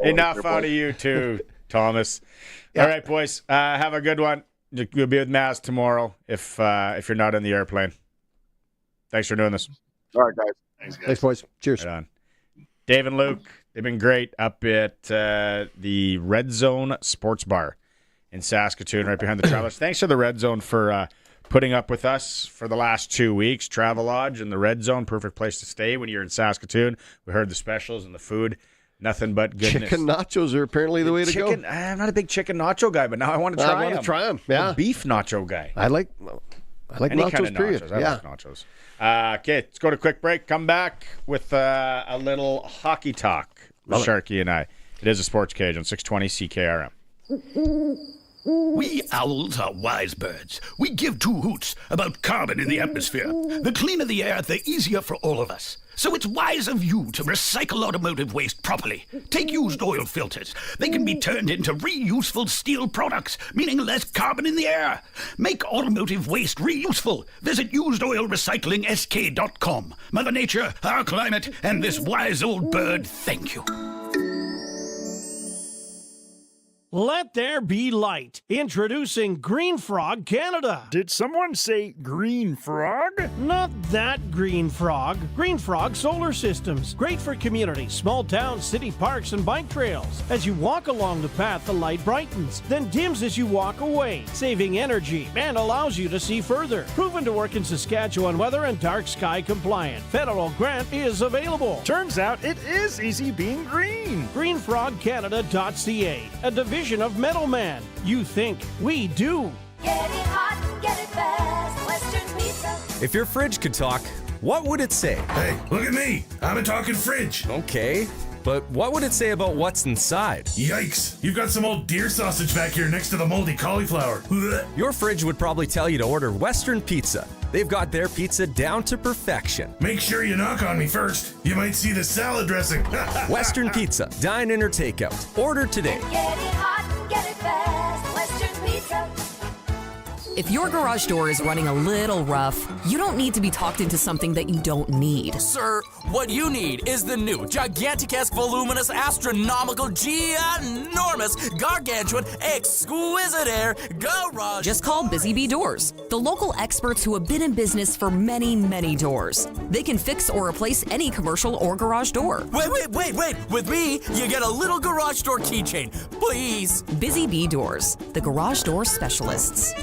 enough out of you too, Thomas. Yeah. All right, boys. Have a good one. You'll be with Maz tomorrow if you're not in the airplane. Thanks for doing this. All right, guys. Thanks, boys. Cheers. Right on. Dave and Luke, they've been great up at the Red Zone Sports Bar in Saskatoon, right behind the Travelers. Thanks to the Red Zone for putting up with us for the last 2 weeks. Travelodge and the Red Zone, perfect place to stay when you're in Saskatoon. We heard the specials and the food. Nothing but goodness. Chicken nachos are apparently the way to go. I'm not a big chicken nacho guy, but now I want to try them. I want to try them, yeah. I'm a beef nacho guy. I like Any nachos, kind of period. Nachos. I like nachos. Okay, let's go to a quick break. Come back with a little hockey talk with Sharky and I. It is a Sports Cage on 620 CKRM. We owls are wise birds. We give two hoots about carbon in the atmosphere. The cleaner the air, the easier for all of us. So it's wise of you to recycle automotive waste properly. Take used oil filters. They can be turned into reuseful steel products, meaning less carbon in the air. Make automotive waste reuseful. Visit usedoilrecyclingsk.com. Mother Nature, our climate, and this wise old bird, thank you. Let there be light. Introducing Green Frog Canada. Did someone say Green Frog? Not that Green Frog. Green Frog Solar Systems. Great for communities, small towns, city parks, and bike trails. As you walk along the path, the light brightens, then dims as you walk away, saving energy and allows you to see further. Proven to work in Saskatchewan weather and dark sky compliant. Federal grant is available. Turns out it is easy being green. GreenFrogCanada.ca, a division of Metalman. You think, we do. Get it hot, get it fast. Western Pizza. If your fridge could talk, what would it say? Hey, look at me. I'm a talking fridge. Okay. but what would it say about what's inside? Yikes! You've got some old deer sausage back here next to the moldy cauliflower. Your fridge would probably tell you to order Western Pizza. They've got their pizza down to perfection. Make sure you knock on me first. You might see the salad dressing. Western Pizza, dine in or takeout. Order today. Get it hot, get it fast. Western Pizza. If your garage door is running a little rough, you don't need to be talked into something that you don't need. Sir, what you need is the new gigantic-esque, voluminous, astronomical, ginormous, gargantuan, exquisite air garage. Just call Busy Bee Doors, the local experts who have been in business for many, many doors. They can fix or replace any commercial or garage door. Wait. With me, you get a little garage door keychain, please. Busy Bee Doors, the garage door specialists.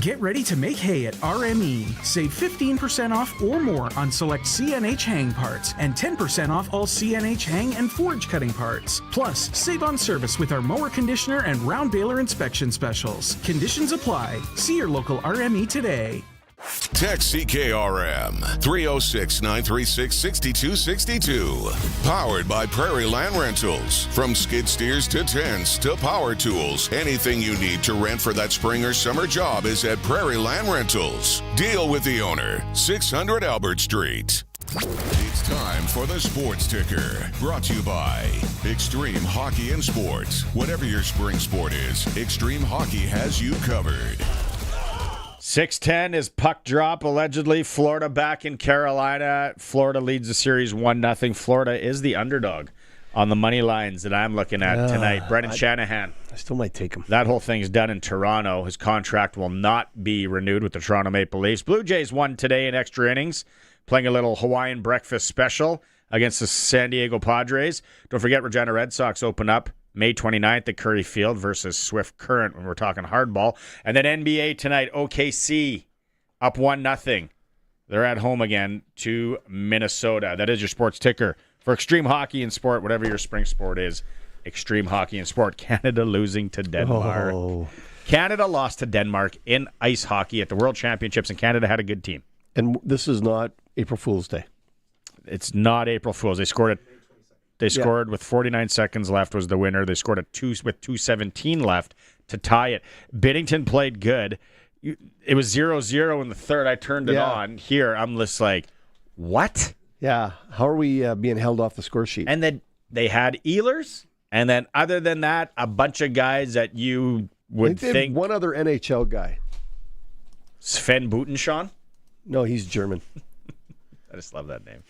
Get ready to make hay at RME. Save 15% off or more on select CNH hang parts and 10% off all CNH hang and forge cutting parts. Plus, save on service with our mower conditioner and round baler inspection specials. Conditions apply. See your local RME today. Text CKRM 306-936-6262. Powered by Prairie Land Rentals. From skid steers to tents to power tools, anything you need to rent for that spring or summer job is at Prairie Land Rentals. Deal with the owner. 600 Albert Street. It's time for the Sports Ticker. Brought to you by Extreme Hockey and Sports. Whatever your spring sport is, Extreme Hockey has you covered. 6:10 is puck drop. Allegedly, Florida back in Carolina. Florida leads the series 1-0. Florida is the underdog on the money lines that I'm looking at tonight. Brendan Shanahan. I still might take him. That whole thing's done in Toronto. His contract will not be renewed with the Toronto Maple Leafs. Blue Jays won today in extra innings, playing a little Hawaiian breakfast special against the San Diego Padres. Don't forget, Regina Red Sox open up May 29th at Curry Field versus Swift Current when we're talking hardball. And then NBA tonight, OKC up 1-0. They're at home again to Minnesota. That is your sports ticker for Extreme Hockey and Sport, whatever your spring sport is. Extreme Hockey and Sport. Canada losing to Denmark. Oh. Canada lost to Denmark in ice hockey at the World Championships, and Canada had a good team. And this is not April Fool's Day. It's not April Fool's. They scored with 49 seconds left was the winner. They scored with 2:17 left to tie it. Binnington played good. It was 0-0 in the third. I turned it on. Here, I'm just like, what? Yeah. How are we being held off the score sheet? And then they had Ehlers. And then other than that, a bunch of guys that you would think. One other NHL guy. Sven Butenshaw? No, he's German. I just love that name.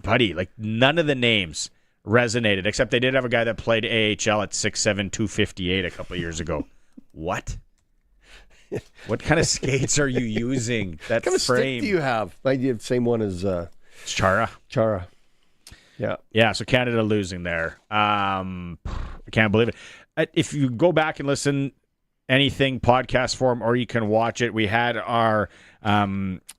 Buddy, like none of the names resonated, except they did have a guy that played AHL at 6'7", 258 a couple of years ago. What? What kind of skates are you using? That what kind of stick do you have? I have the same one as Chara. Chara. Yeah. Yeah, so Canada losing there. I can't believe it. If you go back and listen anything podcast form, or you can watch it, we had our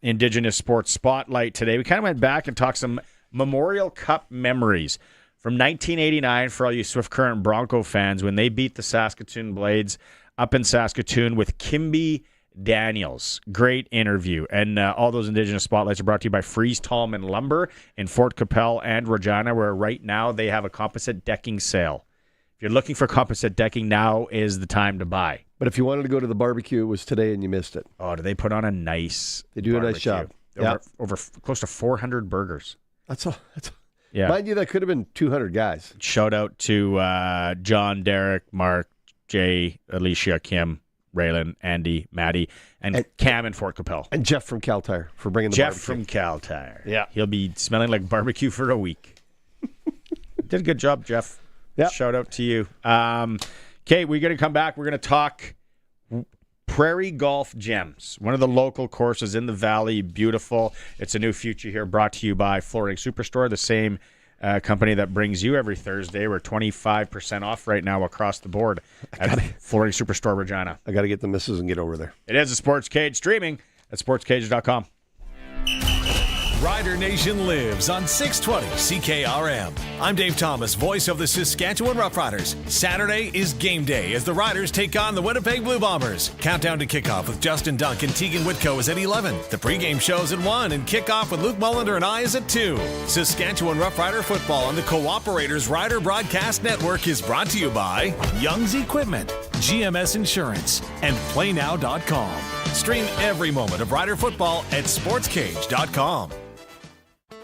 Indigenous Sports Spotlight today. We kind of went back and talked some Memorial Cup memories from 1989 for all you Swift Current Bronco fans when they beat the Saskatoon Blades up in Saskatoon with Kimby Daniels. Great interview. And all those Indigenous Spotlights are brought to you by Freeze Tallman Lumber in Fort Capel and Regina, where right now they have a composite decking sale. If you're looking for composite decking, now is the time to buy. But if you wanted to go to the barbecue, it was today and you missed it. Oh, do they put on a nice They do barbecue. A nice job. Over close to 400 burgers. That's all. Yeah. Mind you, that could have been 200 guys. Shout out to John, Derek, Mark, Jay, Alicia, Kim, Raylan, Andy, Maddie, and Cam in Fort Capel. And Jeff from Cal Tire for bringing the Jeff barbecue. from Cal Tire. Yeah. He'll be smelling like barbecue for a week. Did a good job, Jeff. Yeah. Shout out to you. Okay, we're going to come back. We're going to talk Prairie Golf Gems, one of the local courses in the valley. Beautiful. It's a new future here, brought to you by Flooring Superstore, the same company that brings you every Thursday. We're 25% off right now across the board at Flooring Superstore Regina. I got to get the missus and get over there. It is a Sports Cage, streaming at sportscage.com. Rider Nation lives on 620 CKRM. I'm Dave Thomas, voice of the Saskatchewan Roughriders. Saturday is game day as the Riders take on the Winnipeg Blue Bombers. Countdown to kickoff with Justin Dunk and Tegan Whitco is at 11. The pregame show's at 1 and kickoff with Luke Mullender and I is at 2. Saskatchewan Roughrider football on the Cooperators Rider Broadcast Network is brought to you by Young's Equipment, GMS Insurance, and PlayNow.com. Stream every moment of Rider football at Sportscage.com.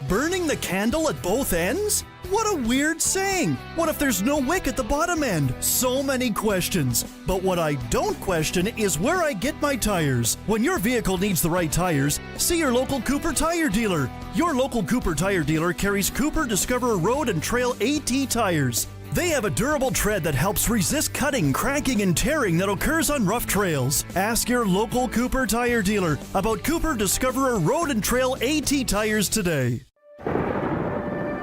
Burning the candle at both ends? What a weird saying. What if there's no wick at the bottom end? So many questions. But what I don't question is where I get my tires. When your vehicle needs the right tires, see your local Cooper tire dealer. Your local Cooper tire dealer carries Cooper Discoverer Road and Trail AT tires. They have a durable tread that helps resist cutting, cracking, and tearing that occurs on rough trails. Ask your local Cooper tire dealer about Cooper Discoverer Road and Trail AT tires today.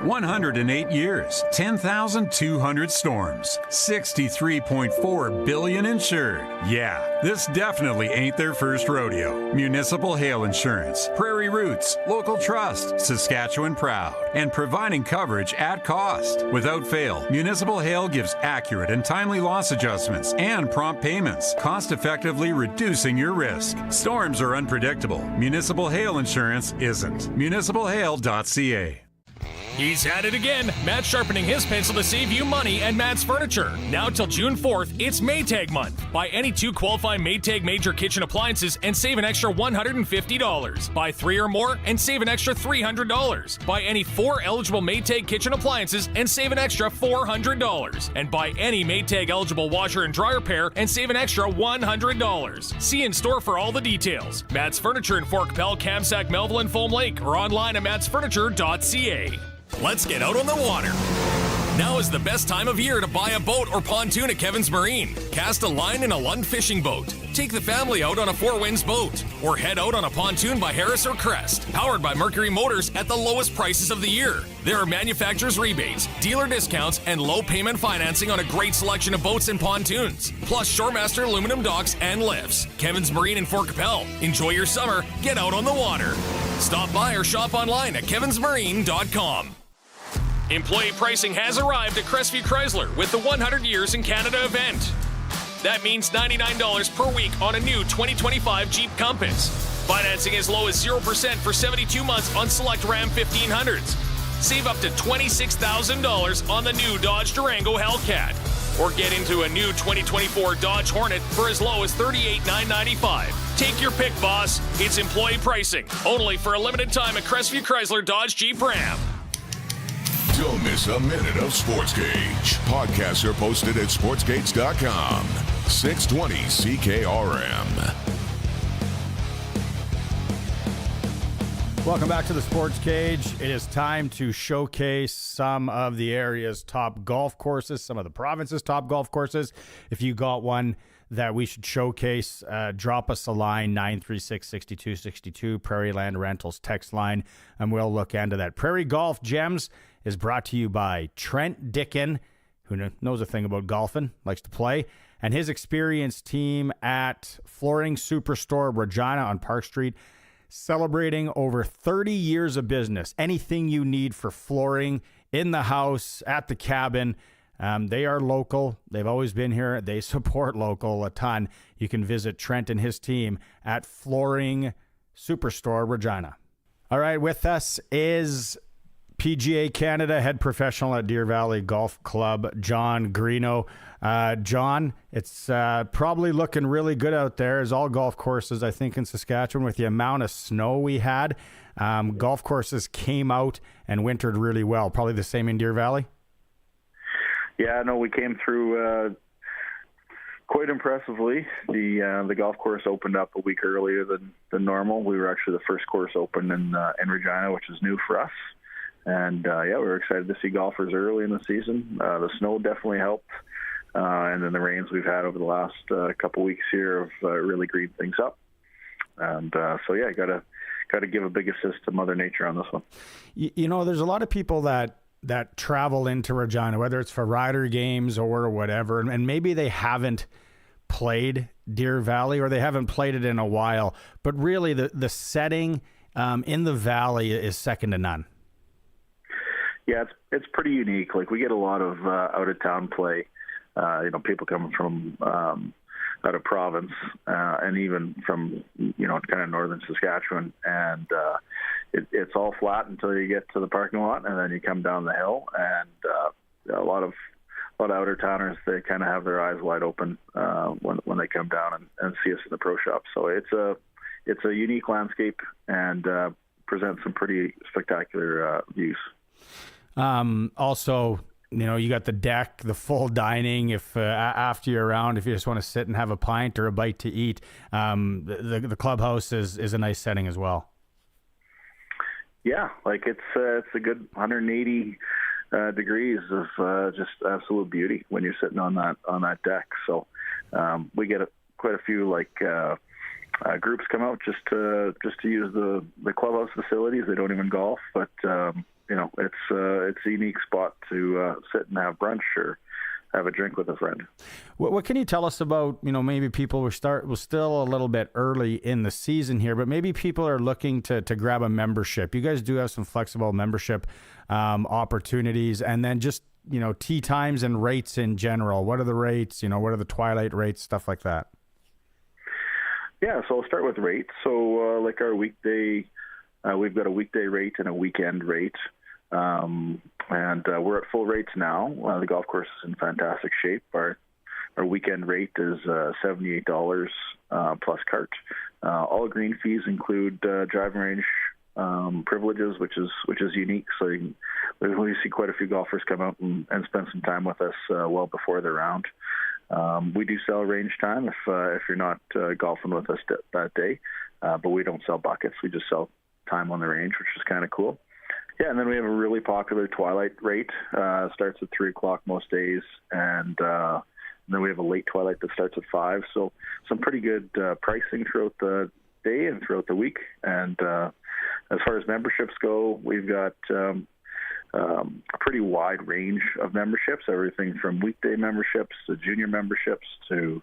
108 years, 10,200 storms, 63.4 billion insured. Yeah, this definitely ain't their first rodeo. Municipal Hail Insurance, Prairie Roots, Local Trust, Saskatchewan Proud, and providing coverage at cost. Without fail, Municipal Hail gives accurate and timely loss adjustments and prompt payments, cost-effectively reducing your risk. Storms are unpredictable. Municipal Hail Insurance isn't. municipalhail.ca. He's at it again. Matt's sharpening his pencil to save you money at Matt's Furniture. Now till June 4th, it's Maytag month. Buy any 2 qualifying Maytag major kitchen appliances and save an extra $150. Buy 3 or more and save an extra $300. Buy any 4 eligible Maytag kitchen appliances and save an extra $400. And buy any Maytag eligible washer and dryer pair and save an extra $100. See in store for all the details. Matt's Furniture in Fort Capel, Kamsack, Melville, and Foam Lake, or online at mattsfurniture.ca. Let's get out on the water. Now is the best time of year to buy a boat or pontoon at Kevin's Marine. Cast a line in a Lund fishing boat. Take the family out on a Four Winds boat. Or head out on a pontoon by Harris or Crest. Powered by Mercury Motors at the lowest prices of the year. There are manufacturer's rebates, dealer discounts, and low payment financing on a great selection of boats and pontoons. Plus Shoremaster aluminum docks and lifts. Kevin's Marine in Fort Capel. Enjoy your summer. Get out on the water. Stop by or shop online at kevinsmarine.com. Employee pricing has arrived at Crestview Chrysler with the 100 Years in Canada event. That means $99 per week on a new 2025 Jeep Compass. Financing as low as 0% for 72 months on select Ram 1500s. Save up to $26,000 on the new Dodge Durango Hellcat. Or get into a new 2024 Dodge Hornet for as low as $38,995. Take your pick, boss. It's employee pricing. Only for a limited time at Crestview Chrysler Dodge Jeep Ram. Don't miss a minute of Sportscage. Podcasts are posted at sportscage.com. 620 CKRM. Welcome back to the Sports Cage. It is time to showcase some of the area's top golf courses, some of the province's top golf courses. If you got one that we should showcase, drop us a line, 936-6262, Prairie Land Rentals text line, and we'll look into that. Prairie Golf Gems is brought to you by Trent Dickin, who knows a thing about golfing, likes to play, and his experienced team at Flooring Superstore Regina on Park Street, celebrating over 30 years of business. Anything you need for flooring in the house, at the cabin, they are local. They've always been here. They support local a ton. You can visit Trent and his team at Flooring Superstore Regina. All right, with us is PGA Canada head professional at Deer Valley Golf Club, John Greeno. John, it's probably looking really good out there, as all golf courses, I think, in Saskatchewan, with the amount of snow we had. Golf courses came out and wintered really well. Probably the same in Deer Valley? Yeah, no, we came through quite impressively. The golf course opened up a week earlier than normal. We were actually the first course open in Regina, which is new for us. And, we were excited to see golfers early in the season. The snow definitely helped. And then the rains we've had over the last couple weeks here have really greened things up. And got to give a big assist to Mother Nature on this one. You know, there's a lot of people that travel into Regina, whether it's for Rider games or whatever, and maybe they haven't played Deer Valley or they haven't played it in a while. But really, the setting in the Valley is second to none. Yeah, it's pretty unique. Like, we get a lot of out-of-town play. People coming from out of province and even from, kind of northern Saskatchewan. And it's all flat until you get to the parking lot, and then you come down the hill. And a lot of out-of-towners, they kind of have their eyes wide open when they come down and see us in the pro shop. So it's a unique landscape and presents some pretty spectacular views. Also, you got the deck, the full dining. If after you're around, if you just want to sit and have a pint or a bite to eat, the clubhouse is a nice setting as well. Yeah, like it's a good 180 degrees of just absolute beauty when you're sitting on that deck. So we get quite a few groups come out just to use the clubhouse facilities. They don't even golf, but it's a unique spot to sit and have brunch or have a drink with a friend. What can you tell us about, maybe people we're still a little bit early in the season here, but maybe people are looking to grab a membership. You guys do have some flexible membership opportunities, and then just, tee times and rates in general. What are the rates? What are the twilight rates, stuff like that? Yeah, so I'll start with rates. So like our weekday, we've got a weekday rate and a weekend rate. And we're at full rates now. The golf course is in fantastic shape. Our weekend rate is $78 plus cart. All green fees include driving range privileges, which is unique. So we see quite a few golfers come out and spend some time with us well before their round. We do sell range time if you're not golfing with us that day, but we don't sell buckets. We just sell time on the range, which is kind of cool. Yeah, and then we have a really popular twilight rate. Starts at 3 o'clock most days, and then we have a late twilight that starts at 5. So some pretty good pricing throughout the day and throughout the week. And as far as memberships go, we've got a pretty wide range of memberships, everything from weekday memberships to junior memberships to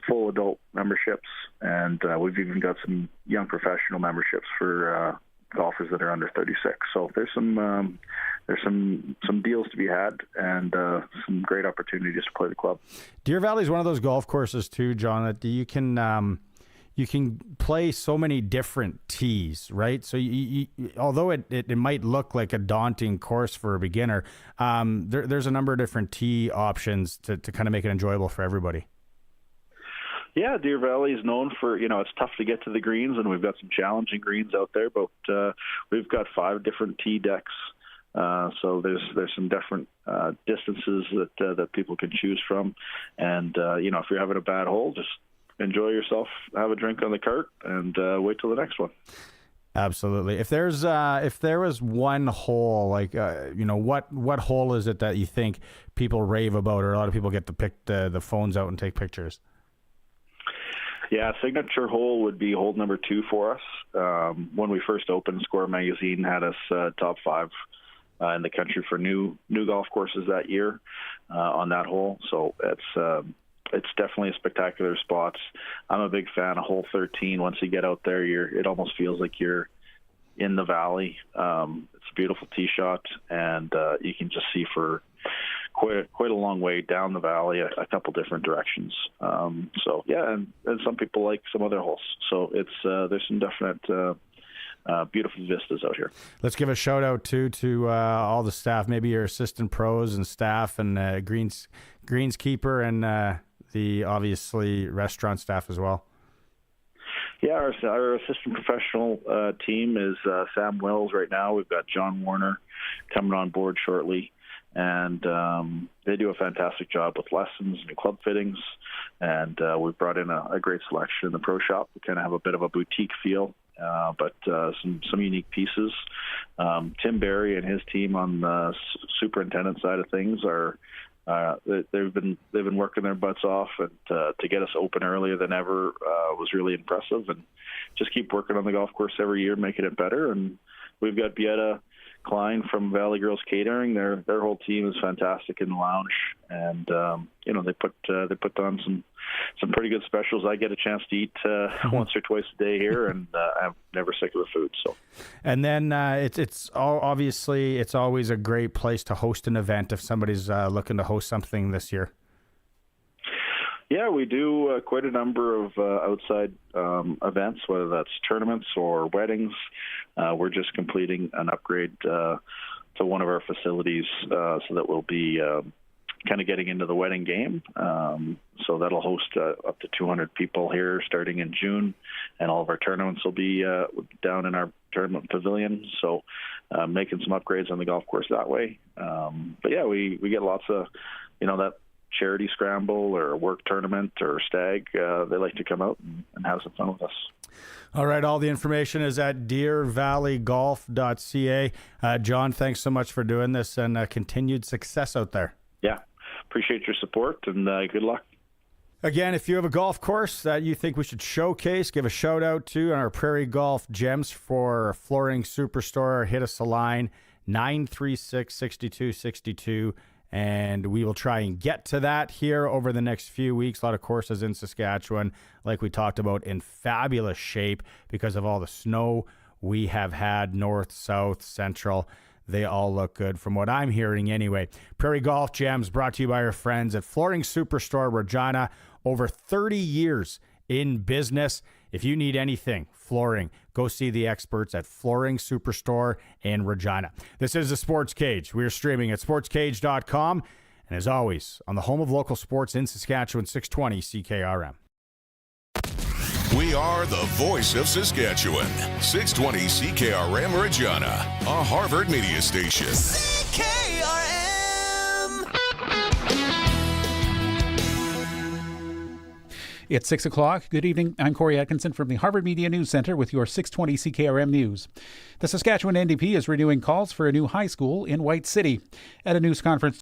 full adult memberships. And we've even got some young professional memberships for golfers that are under 36. So there's some deals to be had and some great opportunities to play the club. Deer Valley is one of those golf courses too, John, that you can play so many different tees, right? So you although it might look like a daunting course for a beginner, there's a number of different tee options to kind of make it enjoyable for everybody. Yeah, Deer Valley is known for, it's tough to get to the greens, and we've got some challenging greens out there, but we've got 5 different tee decks. So there's some different distances that people can choose from. And, if you're having a bad hole, just enjoy yourself, have a drink on the cart, and wait till the next one. Absolutely. If there was one hole, what hole is it that you think people rave about, or a lot of people get to pick the phones out and take pictures? Yeah, signature hole would be hole number 2 for us. When we first opened, Score Magazine had us top 5 in the country for new golf courses that year on that hole. So it's definitely a spectacular spot. I'm a big fan of hole 13. Once you get out there, it almost feels like you're in the valley. It's a beautiful tee shot, and you can just see for quite a long way down the valley, a couple different directions. So yeah, and some people like some other holes. So it's there's some definite beautiful vistas out here. Let's give a shout out to all the staff, maybe your assistant pros and staff, and greenskeeper, and the obviously restaurant staff as well. Yeah, our assistant professional team is Sam Wells right now. We've got John Warner coming on board shortly. And they do a fantastic job with lessons and club fittings. And we've brought in a great selection in the pro shop. We kind of have a bit of a boutique feel, but some unique pieces. Tim Barry and his team on the superintendent side of things are they've been working their butts off, and to get us open earlier than ever was really impressive. And just keep working on the golf course every year, making it better. And we've got Bieta Klein from Valley Girls Catering. Their whole team is fantastic in the lounge, and they put on some pretty good specials. I get a chance to eat once or twice a day here, and I'm never sick of the food. So, and then it's obviously it's always a great place to host an event if somebody's looking to host something this year. Yeah, we do quite a number of outside events, whether that's tournaments or weddings. We're just completing an upgrade to one of our facilities so that we'll be kind of getting into the wedding game. So that'll host up to 200 people here starting in June, and all of our tournaments will be down in our tournament pavilion. So making some upgrades on the golf course that way. But yeah, we get lots of, that charity scramble or work tournament or stag. They like to come out and have some fun with us. All right, all the information is at deervalleygolf.ca. John, thanks so much for doing this, and continued success out there. Yeah, appreciate your support, and good luck. Again, if you have a golf course that you think we should showcase, give a shout out to on our Prairie Golf Gems for Flooring Superstore. Hit us a line, 936-6262. And we will try and get to that here over the next few weeks. A lot of courses in Saskatchewan, like we talked about, in fabulous shape because of all the snow we have had, north, south, central. They all look good from what I'm hearing anyway. Prairie Golf Gems brought to you by our friends at Flooring Superstore Regina. Over 30 years in business. If you need anything, flooring, go see the experts at Flooring Superstore in Regina. This is the Sports Cage. We are streaming at sportscage.com. And as always, on the home of local sports in Saskatchewan, 620 CKRM. We are the voice of Saskatchewan. 620 CKRM Regina, a Harvard media station. It's 6 o'clock. Good evening. I'm Corey Atkinson from the Harvard Media News Center with your 620 CKRM News. The Saskatchewan NDP is renewing calls for a new high school in White City. At a news conference